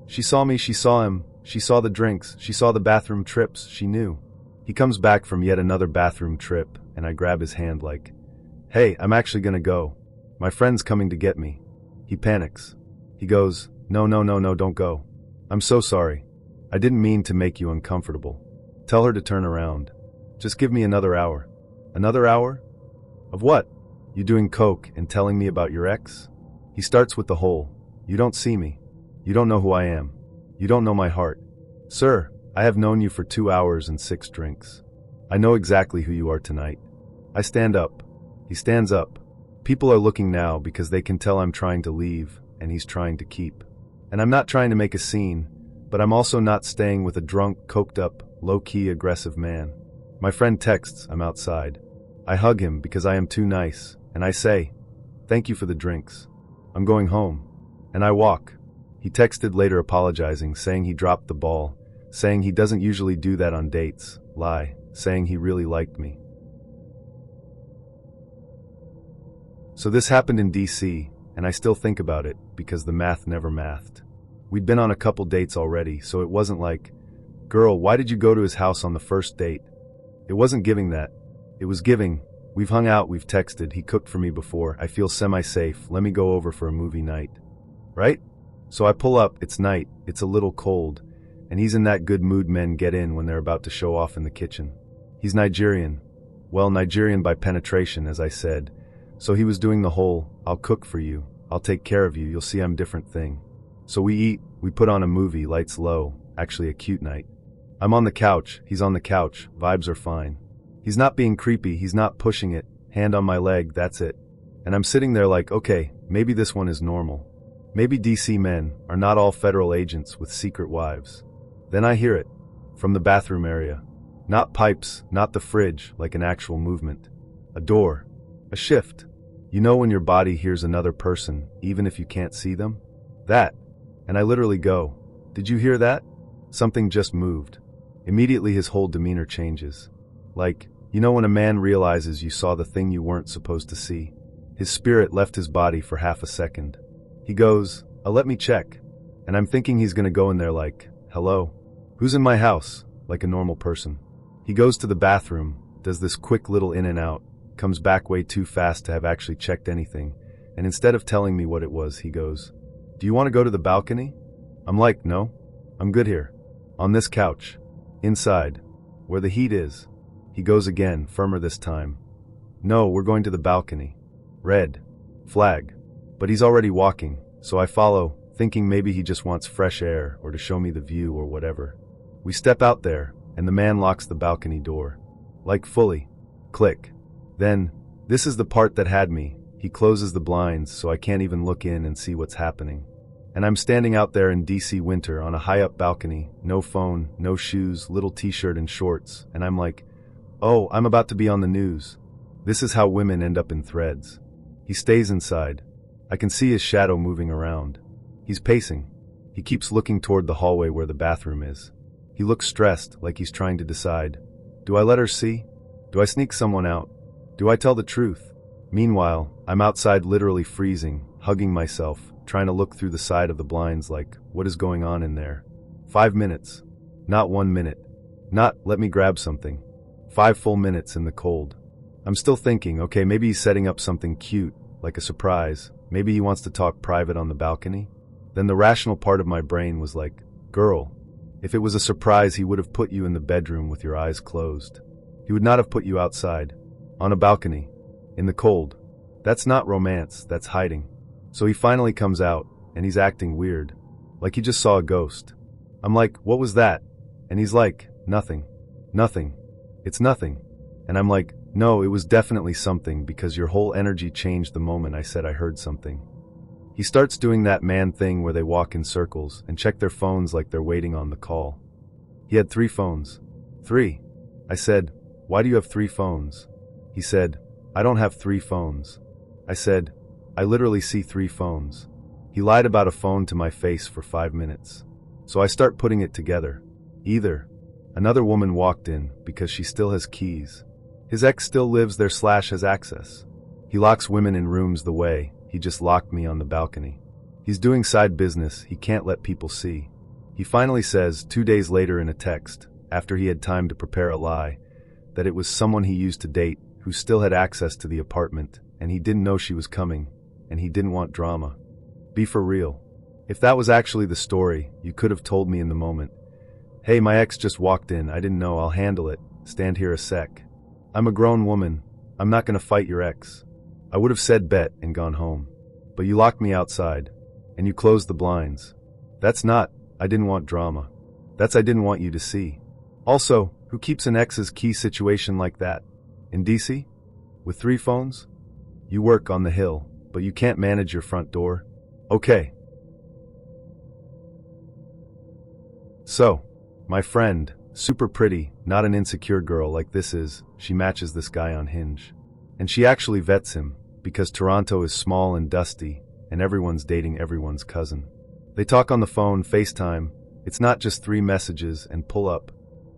She saw me, she saw him, she saw the drinks, she saw the bathroom trips, she knew. He comes back from yet another bathroom trip, and I grab his hand like, hey, I'm actually gonna go. My friend's coming to get me. He panics. He goes, no, don't go. I'm so sorry. I didn't mean to make you uncomfortable. Tell her to turn around. Just give me another hour. Another hour? Of what? You doing coke and telling me about your ex? He starts with the whole, you don't see me. You don't know who I am. You don't know my heart. Sir, I have known you for 2 hours and 6 drinks. I know exactly who you are tonight. I stand up. He stands up. People are looking now because they can tell I'm trying to leave, and he's trying to keep. And I'm not trying to make a scene, but I'm also not staying with a drunk, coked up, low-key aggressive man. My friend texts, I'm outside. I hug him because I am too nice, and I say, thank you for the drinks. I'm going home. And I walk. He texted later apologizing, saying he dropped the ball, saying he doesn't usually do that on dates, lie, saying he really liked me. So this happened in DC, and I still think about it because the math never mathed. We'd been on a couple dates already, so it wasn't like, girl, why did you go to his house on the first date? It wasn't giving that. It was giving, we've hung out, we've texted, he cooked for me before, I feel semi-safe, let me go over for a movie night. Right? So I pull up, it's night, it's a little cold, and he's in that good mood men get in when they're about to show off in the kitchen. He's Nigerian. Well, Nigerian by penetration, as I said. So he was doing the whole, I'll cook for you, I'll take care of you, you'll see I'm different thing. So we eat, we put on a movie, lights low, actually a cute night. I'm on the couch, he's on the couch, vibes are fine. He's not being creepy, he's not pushing it, hand on my leg, that's it. And I'm sitting there like, okay, maybe this one is normal. Maybe DC men are not all federal agents with secret wives. Then I hear it, from the bathroom area. Not pipes, not the fridge, like an actual movement. A door. A shift. You know when your body hears another person, even if you can't see them? That. And I literally go, "Did you hear that? Something just moved." Immediately his whole demeanor changes. Like, you know when a man realizes you saw the thing you weren't supposed to see? His spirit left his body for half a second. He goes, let me check." And I'm thinking he's gonna go in there like, "Hello? Who's in my house?" Like a normal person. He goes to the bathroom, does this quick little in and out, comes back way too fast to have actually checked anything, and instead of telling me what it was, he goes, "Do you want to go to the balcony?" I'm like, "No. I'm good here. On this couch. Inside. Where the heat is." He goes again, firmer this time. "No, we're going to the balcony." Red. Flag. But he's already walking, so I follow, thinking maybe he just wants fresh air or to show me the view or whatever. We step out there, and the man locks the balcony door. Like fully. Click. Then, this is the part that had me, he closes the blinds so I can't even look in and see what's happening. And I'm standing out there in DC winter on a high-up balcony, no phone, no shoes, little t-shirt and shorts, and I'm like, oh, I'm about to be on the news. This is how women end up in threads. He stays inside. I can see his shadow moving around. He's pacing. He keeps looking toward the hallway where the bathroom is. He looks stressed, like he's trying to decide. Do I let her see? Do I sneak someone out? Do I tell the truth? Meanwhile, I'm outside literally freezing, hugging myself, trying to look through the side of the blinds like, what is going on in there? 5 minutes. Not 1 minute. Not, let me grab something. 5 full minutes in the cold. I'm still thinking, okay, maybe he's setting up something cute, like a surprise. Maybe he wants to talk private on the balcony. Then the rational part of my brain was like, girl, if it was a surprise, he would have put you in the bedroom with your eyes closed. He would not have put you outside, on a balcony, in the cold. That's not romance, that's hiding. So he finally comes out, and he's acting weird, like he just saw a ghost. I'm like, what was that? And he's like, nothing. Nothing. It's nothing. And I'm like, no, it was definitely something because your whole energy changed the moment I said I heard something. He starts doing that man thing where they walk in circles and check their phones like they're waiting on the call. He had 3 phones. 3. I said, why do you have 3 phones? He said, I don't have 3 phones. I said, I literally see 3 phones. He lied about a phone to my face for 5 minutes. So I start putting it together. Either another woman walked in because she still has keys. His ex still lives there / has access. He locks women in rooms the way he just locked me on the balcony. He's doing side business he can't let people see. He finally says 2 days later in a text, after he had time to prepare a lie, that it was someone he used to date who still had access to the apartment and he didn't know she was coming and he didn't want drama. Be for real. If that was actually the story, you could have told me in the moment, hey, my ex just walked in, I didn't know, I'll handle it, stand here a sec. I'm a grown woman, I'm not gonna fight your ex. I would have said bet and gone home. But you locked me outside, and you closed the blinds. That's not, I didn't want drama. That's I didn't want you to see. Also, who keeps an ex's key situation like that? In DC? With 3 phones? You work on the hill, but you can't manage your front door? Okay. So, my friend, super pretty, not an insecure girl like this is, she matches this guy on Hinge. And she actually vets him, because Toronto is small and dusty, and everyone's dating everyone's cousin. They talk on the phone, FaceTime, it's not just 3 messages and pull up.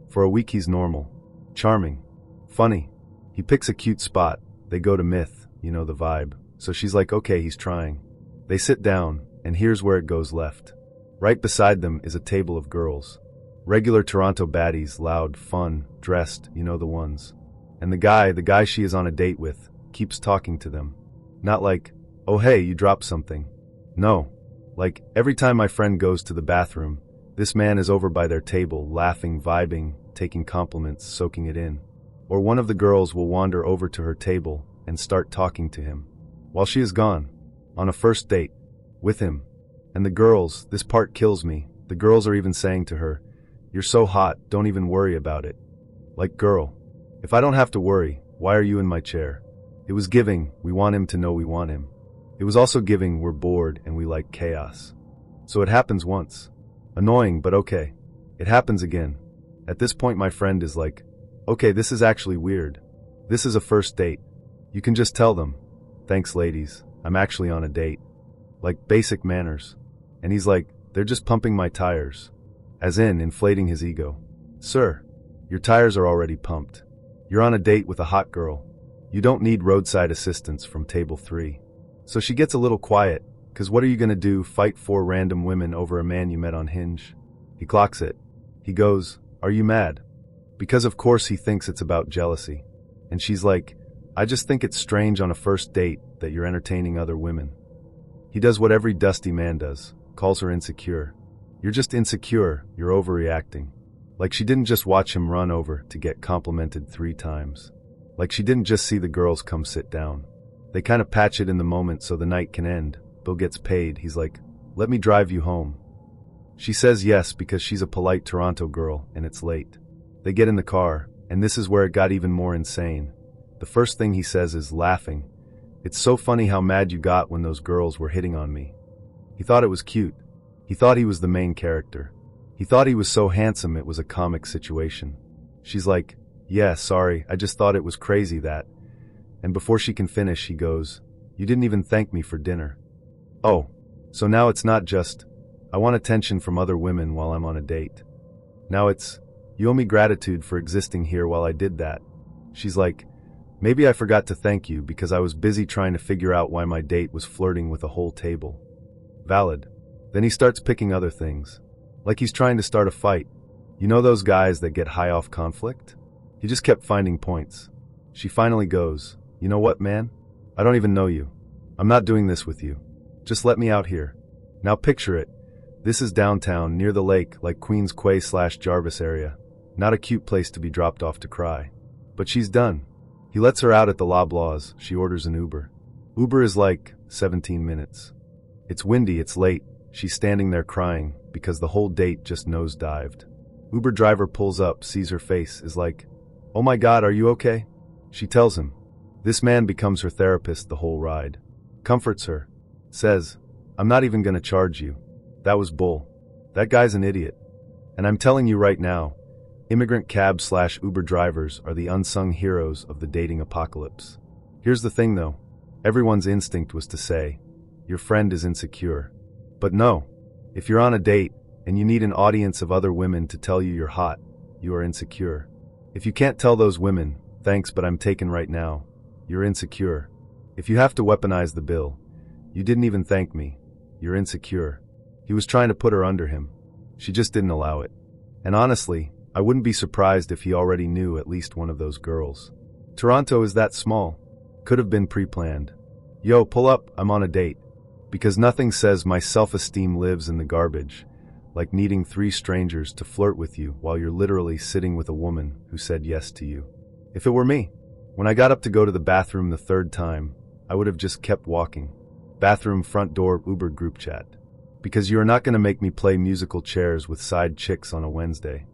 For a week he's normal. Charming. Funny. He picks a cute spot, they go to Myth, you know the vibe. So she's like, okay, he's trying. They sit down, and here's where it goes left. Right beside them is a table of girls. Regular Toronto baddies, loud, fun, dressed, you know the ones. And the guy she is on a date with, keeps talking to them. Not like, oh hey, you dropped something. No. Like, every time my friend goes to the bathroom, this man is over by their table, laughing, vibing, taking compliments, soaking it in. Or one of the girls will wander over to her table and start talking to him. While she is gone. On a first date. With him. And the girls, this part kills me, the girls are even saying to her, you're so hot, don't even worry about it. Like, girl, if I don't have to worry, why are you in my chair? It was giving, we want him to know we want him. It was also giving, we're bored and we like chaos. So it happens once. Annoying, but okay. It happens again. At this point my friend is like, okay, this is actually weird. This is a first date. You can just tell them, thanks ladies, I'm actually on a date. Like basic manners. And he's like, They're just pumping my tires. As in, inflating his ego. Sir, your tires are already pumped. You're on a date with a hot girl. You don't need roadside assistance from table 3. So she gets a little quiet, cause what are you gonna do, fight 4 random women over a man you met on Hinge? He clocks it. He goes, are you mad? Because of course he thinks it's about jealousy. And she's like, I just think it's strange on a first date that you're entertaining other women. He does what every dusty man does, calls her insecure. You're just insecure, you're overreacting. Like she didn't just watch him run over to get complimented 3 times. Like she didn't just see the girls come sit down. They kind of patch it in the moment so the night can end. Bill gets paid. He's like, let me drive you home. She says yes because she's a polite Toronto girl and it's late. They get in the car, and this is where it got even more insane. The first thing he says is laughing. It's so funny how mad you got when those girls were hitting on me. He thought it was cute. He thought he was the main character. He thought he was so handsome it was a comic situation. She's like, yeah, sorry, I just thought it was crazy that. And before she can finish, he goes, you didn't even thank me for dinner. Oh, so now it's not just, I want attention from other women while I'm on a date. Now it's, you owe me gratitude for existing here while I did that. She's like, maybe I forgot to thank you because I was busy trying to figure out why my date was flirting with a whole table. Valid. Then he starts picking other things. Like he's trying to start a fight. You know those guys that get high off conflict? He just kept finding points. She finally goes, you know what, man? I don't even know you. I'm not doing this with you. Just let me out here. Now picture it. This is downtown, near the lake, like Queens Quay/Jarvis area. Not a cute place to be dropped off to cry. But she's done. He lets her out at the Loblaws. She orders an Uber. Uber is like 17 minutes. It's windy, it's late. She's standing there crying because the whole date just nosedived. Uber driver pulls up, sees her face, is like, oh my God, are you okay? She tells him. This man becomes her therapist the whole ride. Comforts her. Says, I'm not even gonna charge you. That was bull. That guy's an idiot. And I'm telling you right now, immigrant cab/Uber drivers are the unsung heroes of the dating apocalypse. Here's the thing though. Everyone's instinct was to say, your friend is insecure. But no. If you're on a date and you need an audience of other women to tell you you're hot, you are insecure. If you can't tell those women, thanks but I'm taken right now, you're insecure. If you have to weaponize the bill, you didn't even thank me, you're insecure. He was trying to put her under him. She just didn't allow it. And honestly, I wouldn't be surprised if he already knew at least one of those girls. Toronto is that small. Could have been pre-planned. Yo, pull up, I'm on a date. Because nothing says my self-esteem lives in the garbage, like needing 3 strangers to flirt with you while you're literally sitting with a woman who said yes to you. If it were me, when I got up to go to the bathroom the 3rd time, I would have just kept walking. Bathroom, front door, Uber group chat. Because you are not going to make me play musical chairs with side chicks on a Wednesday.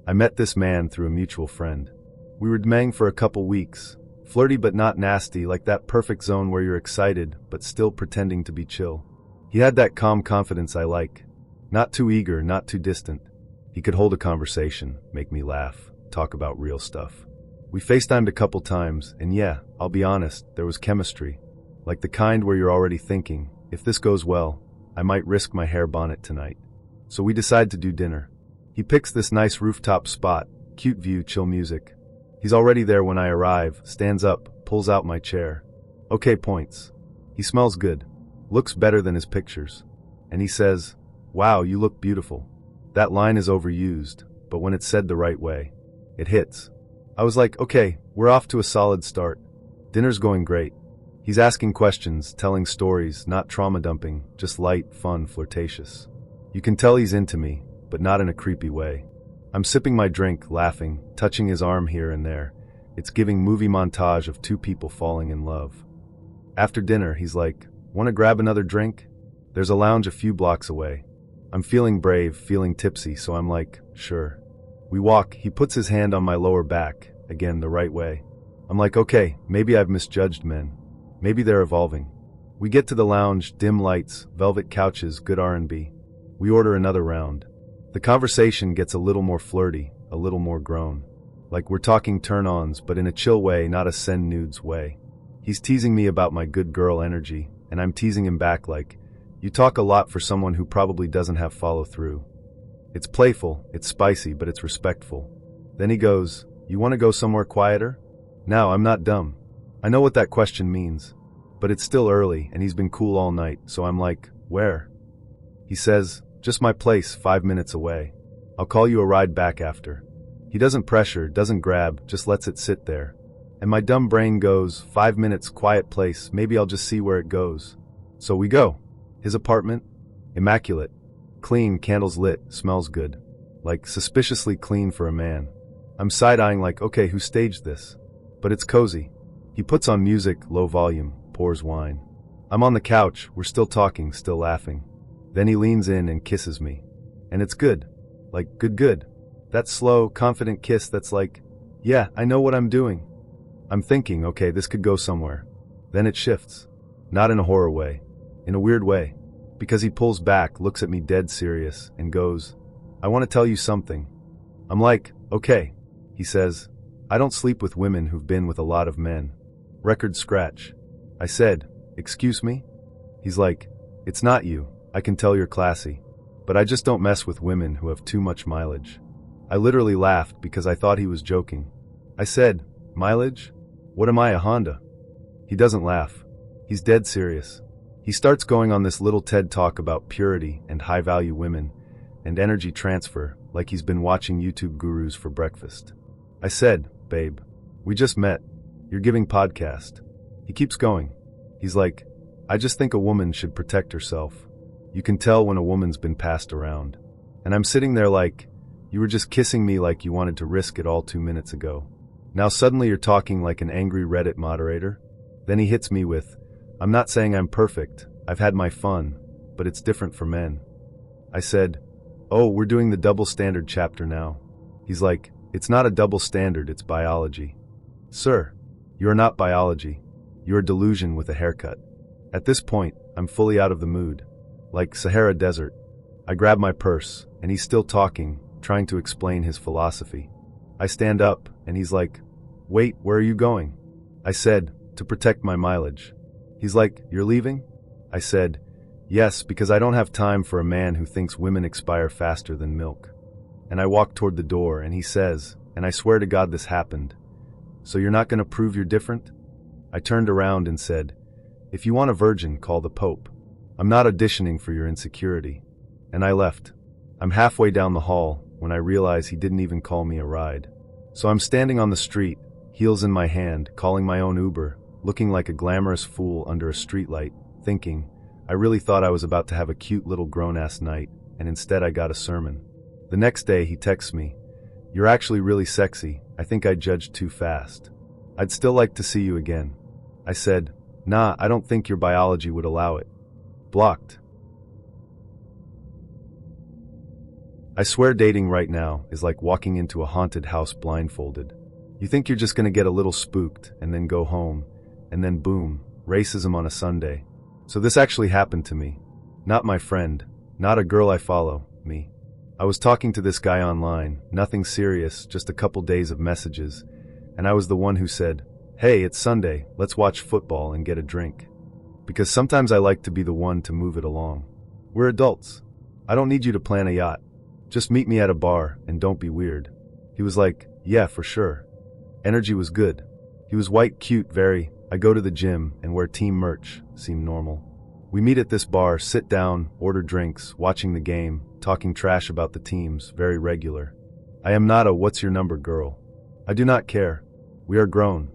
I met this man through a mutual friend. We were demang for a couple weeks. Flirty but not nasty, like that perfect zone where you're excited but still pretending to be chill. He had that calm confidence I like. Not too eager, not too distant. He could hold a conversation, make me laugh, talk about real stuff. We FaceTimed a couple times, and yeah, I'll be honest, there was chemistry. Like the kind where you're already thinking, if this goes well, I might risk my hair bonnet tonight. So we decide to do dinner. He picks this nice rooftop spot, cute view, chill music. He's already there when I arrive, stands up, pulls out my chair. Okay, points. He smells good. Looks better than his pictures. And he says, wow, you look beautiful. That line is overused, but when it's said the right way, it hits. I was like, okay, we're off to a solid start. Dinner's going great. He's asking questions, telling stories, not trauma dumping, just light, fun, flirtatious. You can tell he's into me, but not in a creepy way. I'm sipping my drink, laughing, touching his arm here and there. It's giving movie montage of 2 people falling in love. After dinner, he's like, wanna grab another drink? There's a lounge a few blocks away. I'm feeling brave, feeling tipsy, so I'm like, sure. We walk, he puts his hand on my lower back, again the right way. I'm like, okay, maybe I've misjudged men. Maybe they're evolving. We get to the lounge, dim lights, velvet couches, good R&B. We order another round. The conversation gets a little more flirty, a little more grown. Like we're talking turn-ons, but in a chill way, not a send nudes way. He's teasing me about my good girl energy, and I'm teasing him back like, you talk a lot for someone who probably doesn't have follow through. It's playful, it's spicy, but it's respectful. Then he goes, you want to go somewhere quieter? Now, I'm not dumb. I know what that question means. But it's still early, and he's been cool all night, so I'm like, where? He says, just my place, 5 minutes away. I'll call you a ride back after. He doesn't pressure, doesn't grab, just lets it sit there. And my dumb brain goes, 5 minutes, quiet place, maybe I'll just see where it goes. So we go. His apartment? Immaculate. Clean, candles lit, smells good. Like, suspiciously clean for a man. I'm side-eyeing like, okay, who staged this? But it's cozy. He puts on music, low volume, pours wine. I'm on the couch, we're still talking, still laughing. Then he leans in and kisses me. And it's good. Like, good. That slow, confident kiss that's like, yeah, I know what I'm doing. I'm thinking, okay, this could go somewhere. Then it shifts. Not in a horror way. In a weird way. Because he pulls back, looks at me dead serious, and goes, I want to tell you something. I'm like, okay. He says, I don't sleep with women who've been with a lot of men. Record scratch. I said, excuse me? He's like, it's not you. I can tell you're classy. But I just don't mess with women who have too much mileage. I literally laughed because I thought he was joking. I said, mileage? What am I, a Honda? He doesn't laugh. He's dead serious. He starts going on this little TED talk about purity and high-value women and energy transfer like he's been watching YouTube gurus for breakfast. I said, babe, we just met. You're giving podcast. He keeps going. He's like, I just think a woman should protect herself. You can tell when a woman's been passed around. And I'm sitting there like, you were just kissing me like you wanted to risk it all 2 minutes ago. Now suddenly you're talking like an angry Reddit moderator? Then he hits me with, I'm not saying I'm perfect. I've had my fun, but it's different for men. I said, oh, we're doing the double standard chapter now. He's like, it's not a double standard, it's biology. Sir, you are not biology. You're a delusion with a haircut. At this point, I'm fully out of the mood. Like Sahara Desert. I grab my purse, and he's still talking, trying to explain his philosophy. I stand up, and he's like, wait, where are you going? I said, to protect my mileage. He's like, you're leaving? I said, yes, because I don't have time for a man who thinks women expire faster than milk. And I walk toward the door, and he says, and I swear to God this happened, so you're not going to prove you're different? I turned around and said, if you want a virgin, call the Pope. I'm not auditioning for your insecurity. And I left. I'm halfway down the hall when I realize he didn't even call me a ride. So I'm standing on the street, heels in my hand, calling my own Uber, looking like a glamorous fool under a streetlight, thinking, I really thought I was about to have a cute little grown-ass night, and instead I got a sermon. The next day he texts me, you're actually really sexy, I think I judged too fast. I'd still like to see you again. I said, nah, I don't think your biology would allow it. Blocked. I swear dating right now is like walking into a haunted house blindfolded. You think you're just gonna get a little spooked and then go home, and then boom, racism on a Sunday. So this actually happened to me. Not my friend, not a girl I follow, me. I was talking to this guy online, nothing serious, just a couple days of messages, and I was the one who said, hey, it's Sunday, let's watch football and get a drink. Because sometimes I like to be the one to move it along. We're adults. I don't need you to plan a yacht. Just meet me at a bar and don't be weird. He was like, yeah, for sure. Energy was good. He was white, cute, very, I go to the gym and wear team merch, seemed normal. We meet at this bar, sit down, order drinks, watching the game, talking trash about the teams, very regular. I am not a what's your number girl. I do not care. We are grown.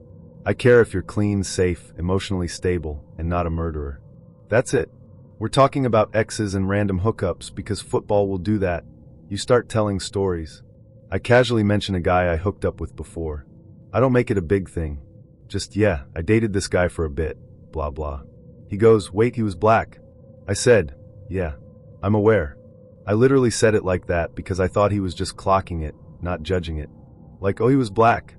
I care if you're clean, safe, emotionally stable, and not a murderer. That's it. We're talking about exes and random hookups because football will do that. You start telling stories. I casually mention a guy I hooked up with before. I don't make it a big thing. Just, yeah, I dated this guy for a bit, blah blah. He goes, wait, he was black. I said, yeah, I'm aware. I literally said it like that because I thought he was just clocking it, not judging it. Like, oh, he was black.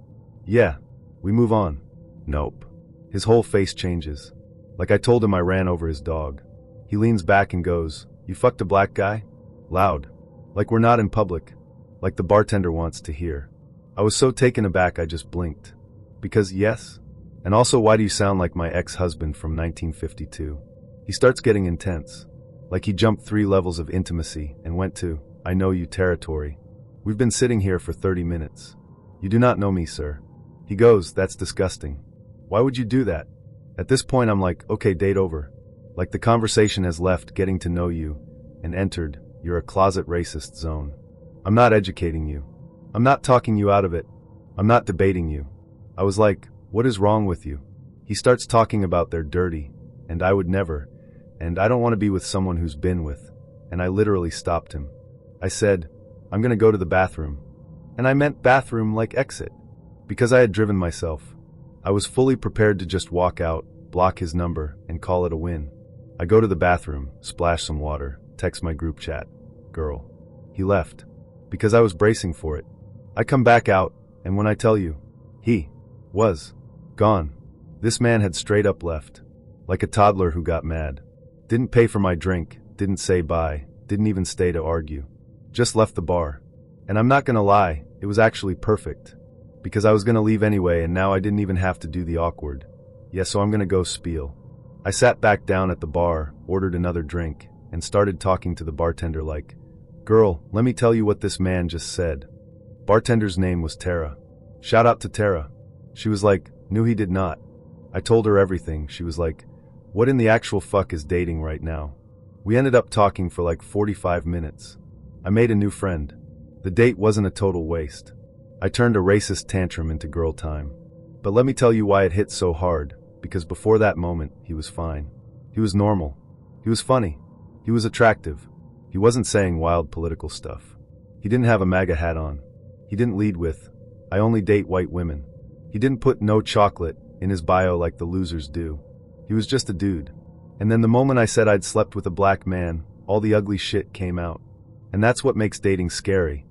Yeah, we move on. Nope. His whole face changes. Like I told him I ran over his dog. He leans back and goes, you fucked a black guy? Loud. Like we're not in public. Like the bartender wants to hear. I was so taken aback I just blinked. Because yes. And also, why do you sound like my ex-husband from 1952? He starts getting intense. Like he jumped 3 levels of intimacy and went to, I know you territory. We've been sitting here for 30 minutes. You do not know me, sir. He goes, that's disgusting. Why would you do that? At this point I'm like, okay, date over. Like the conversation has left getting to know you and entered, you're a closet racist zone. I'm not educating you. I'm not talking you out of it. I'm not debating you. I was like, what is wrong with you? He starts talking about they're dirty, and I would never, and I don't want to be with someone who's been with, and I literally stopped him. I said, I'm gonna go to the bathroom. And I meant bathroom like exit. Because I had driven myself. I was fully prepared to just walk out, block his number, and call it a win. I go to the bathroom, splash some water, text my group chat. Girl. He left. Because I was bracing for it. I come back out, and when I tell you, he was gone. This man had straight up left. Like a toddler who got mad. Didn't pay for my drink, didn't say bye, didn't even stay to argue. Just left the bar. And I'm not gonna lie, it was actually perfect. Because I was gonna leave anyway and now I didn't even have to do the awkward. Yeah, so I'm gonna go spiel. I sat back down at the bar, ordered another drink, and started talking to the bartender like, girl, let me tell you what this man just said. Bartender's name was Tara. Shout out to Tara. She was like, knew he did not. I told her everything. She was like, what in the actual fuck is dating right now? We ended up talking for like 45 minutes. I made a new friend. The date wasn't a total waste. I turned a racist tantrum into girl time. But let me tell you why it hit so hard, because before that moment, he was fine. He was normal. He was funny. He was attractive. He wasn't saying wild political stuff. He didn't have a MAGA hat on. He didn't lead with, I only date white women. He didn't put no chocolate in his bio like the losers do. He was just a dude. And then the moment I said I'd slept with a black man, all the ugly shit came out. And that's what makes dating scary.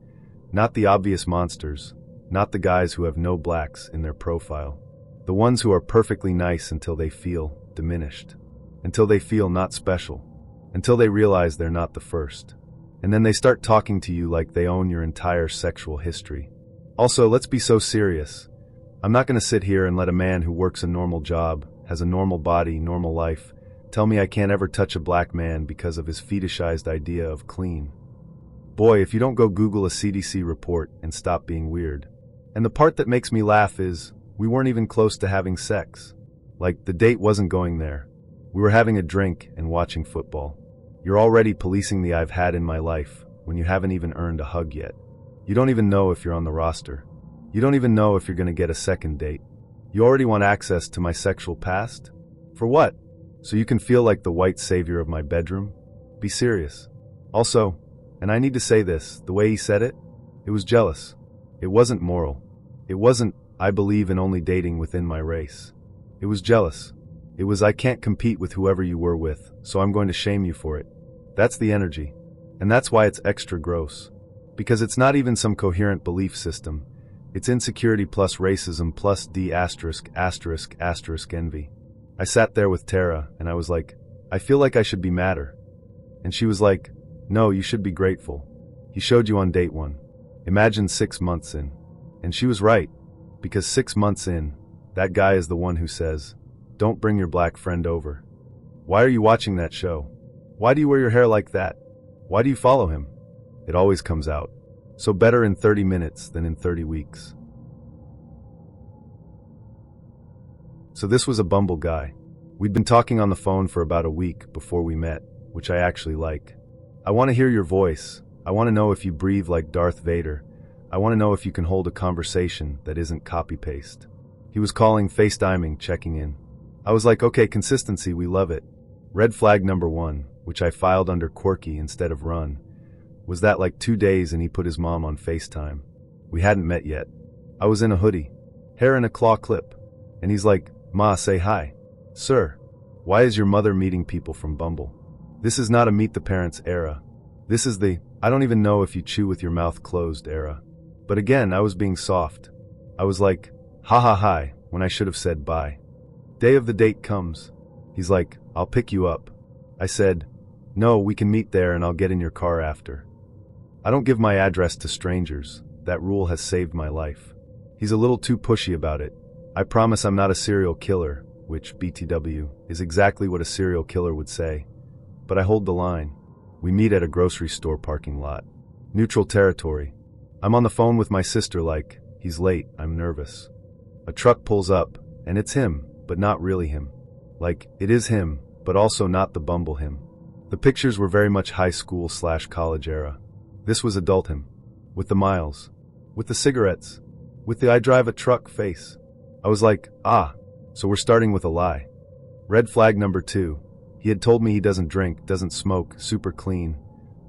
Not the obvious monsters. Not the guys who have no blacks in their profile. The ones who are perfectly nice until they feel diminished. Until they feel not special. Until they realize they're not the first. And then they start talking to you like they own your entire sexual history. Also, let's be so serious. I'm not going to sit here and let a man who works a normal job, has a normal body, normal life, tell me I can't ever touch a black man because of his fetishized idea of clean. Boy, if you don't go Google a CDC report and stop being weird. And the part that makes me laugh is, we weren't even close to having sex. Like, the date wasn't going there. We were having a drink and watching football. You're already policing the I've had in my life when you haven't even earned a hug yet. You don't even know if you're on the roster. You don't even know if you're going to get a second date. You already want access to my sexual past? For what? So you can feel like the white savior of my bedroom? Be serious. Also, and I need to say this, the way he said it was jealous. It wasn't moral. It wasn't, I believe in only dating within my race. It was jealous. It was, I can't compete with whoever you were with, so I'm going to shame you for it. That's the energy. And that's why it's extra gross. Because it's not even some coherent belief system. It's insecurity plus racism plus D***** envy. I sat there with Tara, and I was like, I feel like I should be madder. And she was like, no, you should be grateful. He showed you on date 1. Imagine 6 months in. And she was right. Because 6 months in, that guy is the one who says, don't bring your black friend over. Why are you watching that show? Why do you wear your hair like that? Why do you follow him? It always comes out. So better in 30 minutes than in 30 weeks. So this was a Bumble guy. We'd been talking on the phone for about a week before we met, which I actually like. I want to hear your voice. I want to know if you breathe like Darth Vader. I want to know if you can hold a conversation that isn't copy-paste. He was calling, FaceTiming, checking in. I was like, okay, consistency, we love it. Red flag number 1, which I filed under quirky instead of run, was that like 2 days and he put his mom on FaceTime. We hadn't met yet. I was in a hoodie, hair in a claw clip, and he's like, Ma, say hi. Sir, why is your mother meeting people from Bumble? This is not a meet the parents era. This is the, I don't even know if you chew with your mouth closed era. But again, I was being soft. I was like, ha ha hi, when I should have said bye. Day of the date comes. He's like, I'll pick you up. I said, no, we can meet there and I'll get in your car after. I don't give my address to strangers. That rule has saved my life. He's a little too pushy about it. I promise I'm not a serial killer. which, BTW, is exactly what a serial killer would say. But I hold the line. We meet at a grocery store parking lot. Neutral territory. I'm on the phone with my sister like, he's late, I'm nervous. A truck pulls up, and it's him, but not really him. Like, it is him, but also not the Bumble him. The pictures were very much high school/college era. This was adult him. With the miles. With the cigarettes. With the I drive a truck face. I was like, so we're starting with a lie. Red flag number 2. He had told me he doesn't drink, doesn't smoke, super clean.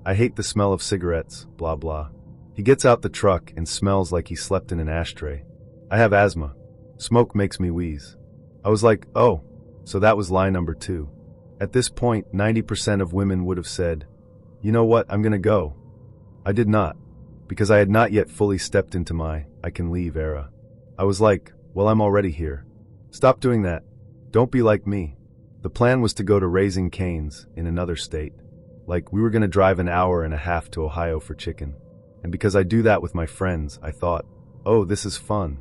I hate the smell of cigarettes, blah blah. He gets out the truck and smells like he slept in an ashtray. I have asthma. Smoke makes me wheeze. I was like, oh, so that was lie number 2. At this point, 90% of women would have said, you know what, I'm gonna go. I did not, because I had not yet fully stepped into my I can leave era. I was like, well, I'm already here. Stop doing that. Don't be like me. The plan was to go to Raising Cane's in another state. Like, we were gonna drive an hour and a half to Ohio for chicken. And because I do that with my friends, I thought, oh, this is fun.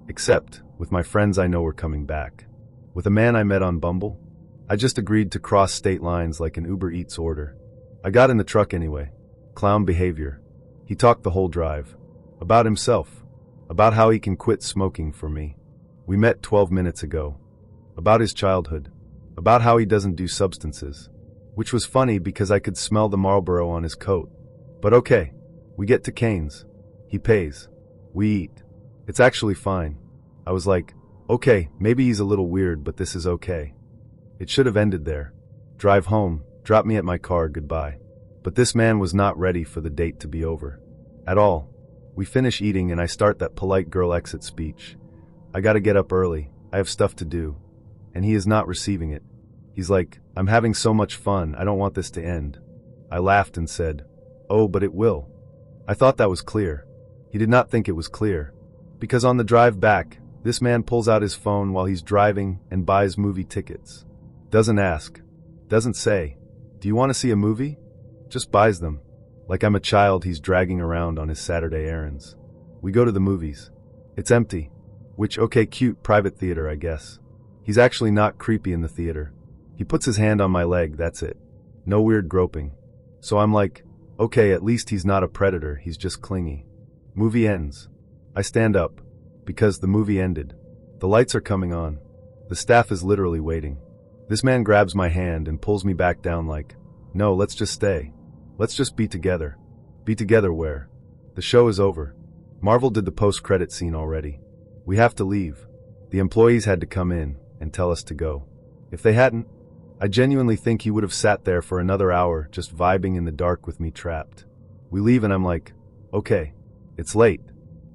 Except, with my friends I know we're coming back. With a man I met on Bumble, I just agreed to cross state lines like an Uber Eats order. I got in the truck anyway. Clown behavior. He talked the whole drive. About himself. About how he can quit smoking for me. We met 12 minutes ago. About his childhood. About how he doesn't do substances. Which was funny because I could smell the Marlboro on his coat. But okay. We get to Cane's. He pays. We eat. It's actually fine. I was like, okay, maybe he's a little weird, but this is okay. It should have ended there. Drive home, drop me at my car, goodbye. But this man was not ready for the date to be over. At all. We finish eating and I start that polite girl exit speech. I gotta get up early, I have stuff to do. And he is not receiving it. He's like, I'm having so much fun, I don't want this to end. I laughed and said, oh, but it will. I thought that was clear. He did not think it was clear. Because on the drive back, this man pulls out his phone while he's driving and buys movie tickets. Doesn't ask. Doesn't say, do you want to see a movie? Just buys them. Like I'm a child he's dragging around on his Saturday errands. We go to the movies. It's empty. Which, okay, cute, private theater, I guess. He's actually not creepy in the theater. He puts his hand on my leg, that's it. No weird groping. So I'm like, okay, at least he's not a predator, he's just clingy. Movie ends. I stand up. Because the movie ended. The lights are coming on. The staff is literally waiting. This man grabs my hand and pulls me back down like, no, let's just stay. Let's just be together. Be together where? The show is over. Marvel did the post-credit scene already. We have to leave. The employees had to come in and tell us to go. If they hadn't, I genuinely think he would have sat there for another hour just vibing in the dark with me trapped. We leave and I'm like, okay, it's late.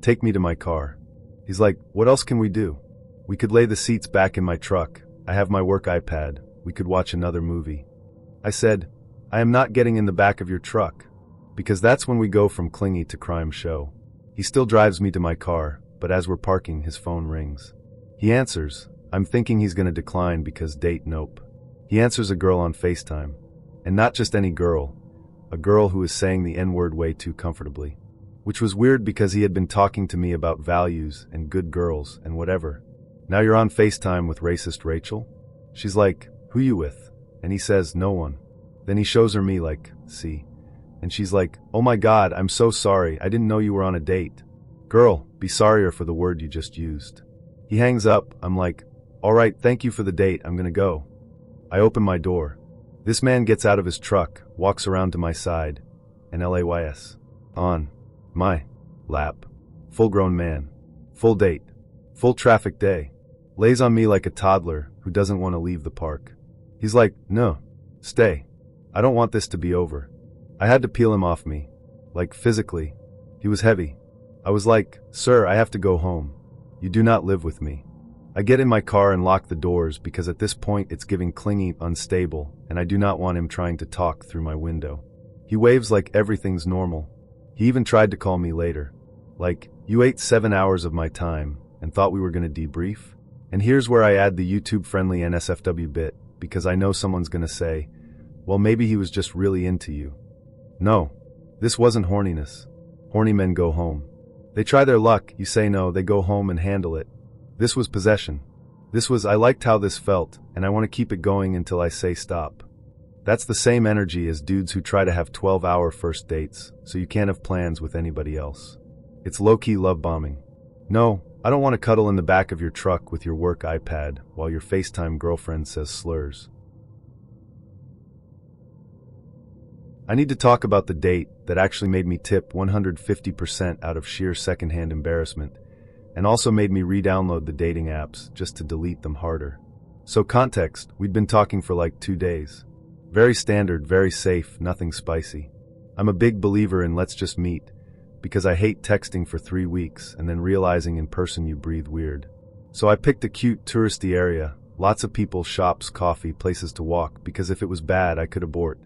Take me to my car. He's like, what else can we do? We could lay the seats back in my truck. I have my work iPad. We could watch another movie. I said, I am not getting in the back of your truck. Because that's when we go from clingy to crime show. He still drives me to my car, but as we're parking, his phone rings. He answers. I'm thinking he's gonna decline because date nope. He answers a girl on FaceTime. And not just any girl. A girl who is saying the N-word way too comfortably. Which was weird because he had been talking to me about values and good girls and whatever. Now you're on FaceTime with racist Rachel? She's like, who you with? And he says, no one. Then he shows her me like, see. And she's like, oh my God, I'm so sorry, I didn't know you were on a date. Girl, be sorrier for the word you just used. He hangs up, I'm like, alright, thank you for the date, I'm gonna go. I open my door. This man gets out of his truck, walks around to my side, and LAYS. On. My. Lap. Full-grown man. Full date. Full traffic day. Lays on me like a toddler who doesn't want to leave the park. He's like, no. Stay. I don't want this to be over. I had to peel him off me. Like, physically. He was heavy. I was like, sir, I have to go home. You do not live with me. I get in my car and lock the doors because at this point it's giving clingy, unstable, and I do not want him trying to talk through my window. He waves like everything's normal. He even tried to call me later. Like, you ate 7 hours of my time and thought we were gonna debrief? And here's where I add the YouTube-friendly NSFW bit, because I know someone's gonna say, well, maybe he was just really into you. No. This wasn't horniness. Horny men go home. They try their luck, you say no, they go home and handle it. This was possession. I liked how this felt, and I want to keep it going until I say stop. That's the same energy as dudes who try to have 12-hour first dates, so you can't have plans with anybody else. It's low-key love bombing. No, I don't want to cuddle in the back of your truck with your work iPad while your FaceTime girlfriend says slurs. I need to talk about the date that actually made me tip 150% out of sheer secondhand embarrassment, and also made me re-download the dating apps just to delete them harder. So context, we'd been talking for like 2 days. Very standard, very safe, nothing spicy. I'm a big believer in let's just meet, because I hate texting for 3 weeks and then realizing in person you breathe weird. So I picked a cute touristy area, lots of people, shops, coffee, places to walk, because if it was bad I could abort.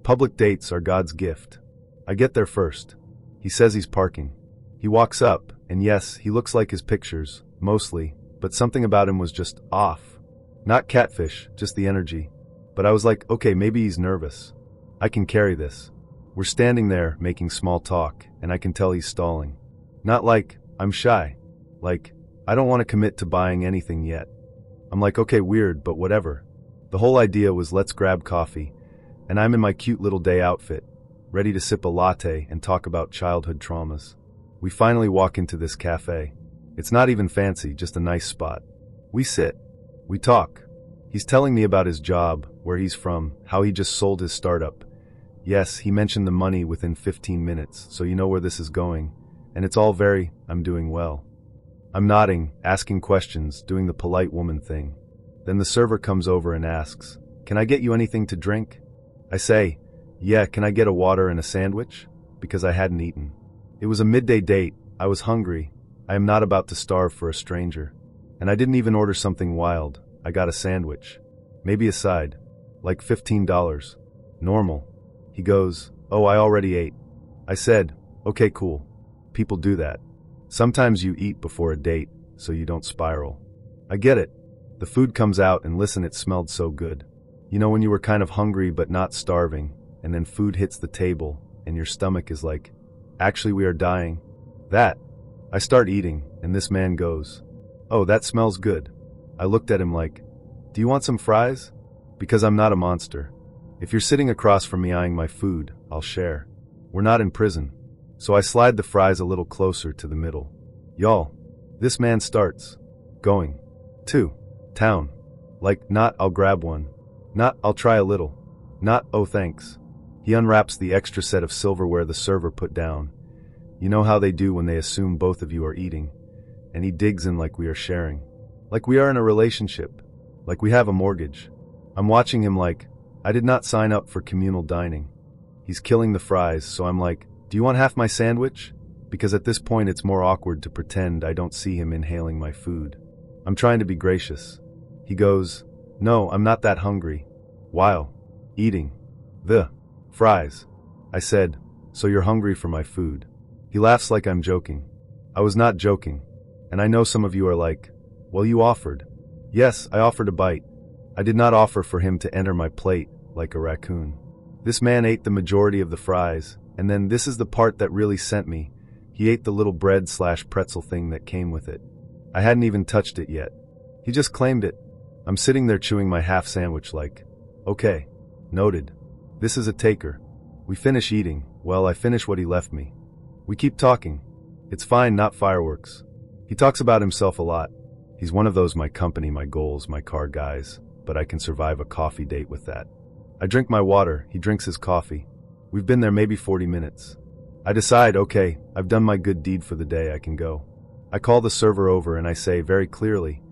Public dates are God's gift. I get there first. He says he's parking. He walks up, and yes, he looks like his pictures, mostly, but something about him was just off. Not catfish, just the energy. But I was like, okay, maybe he's nervous. I can carry this. We're standing there, making small talk, and I can tell he's stalling. Not like, I'm shy. Like, I don't want to commit to buying anything yet. I'm like, okay, weird, but whatever. The whole idea was let's grab coffee, and I'm in my cute little day outfit, ready to sip a latte and talk about childhood traumas. We finally walk into this cafe. It's not even fancy, just a nice spot. We sit. We talk. He's telling me about his job, where he's from, how he just sold his startup. Yes, he mentioned the money within 15 minutes, so you know where this is going. And it's all very, I'm doing well. I'm nodding, asking questions, doing the polite woman thing. Then the server comes over and asks, "Can I get you anything to drink?" I say, "Yeah, can I get a water and a sandwich?" Because I hadn't eaten. It was a midday date, I was hungry, I am not about to starve for a stranger. And I didn't even order something wild, I got a sandwich. Maybe a side. Like $15. Normal. He goes, "Oh, I already ate." I said, "Okay, cool. People do that. Sometimes you eat before a date, so you don't spiral." I get it. The food comes out and listen, it smelled so good. You know when you were kind of hungry but not starving, and then food hits the table, and your stomach is like, actually we are dying? That. I start eating, and this man goes, "Oh, that smells good." I looked at him like, "Do you want some fries?" Because I'm not a monster. If you're sitting across from me eyeing my food, I'll share. We're not in prison. So I slide the fries a little closer to the middle. Y'all. This man starts going to town. Like, not, "I'll grab one." Not, "I'll try a little." Not, "Oh thanks." He unwraps the extra set of silverware the server put down. You know how they do when they assume both of you are eating. And he digs in like we are sharing. Like we are in a relationship. Like we have a mortgage. I'm watching him like, I did not sign up for communal dining. He's killing the fries, so I'm like, "Do you want half my sandwich?" Because at this point it's more awkward to pretend I don't see him inhaling my food. I'm trying to be gracious. He goes, "No, I'm not that hungry." While eating the fries, I said, "So you're hungry for my food?" He laughs like I'm joking. I was not joking. And I know some of you are like, "Well, you offered." Yes, I offered a bite. I did not offer for him to enter my plate like a raccoon. This man ate the majority of the fries, and then this is the part that really sent me. He ate the little bread/pretzel thing that came with it. I hadn't even touched it yet. He just claimed it. I'm sitting there chewing my half sandwich like, okay, noted. This is a taker. We finish eating. Well, I finish what he left me. We keep talking. It's fine, not fireworks. He talks about himself a lot. He's one of those my company, my goals, my car guys, but I can survive a coffee date with that. I drink my water, he drinks his coffee. We've been there maybe 40 minutes. I decide, okay, I've done my good deed for the day, I can go. I call the server over and I say very clearly,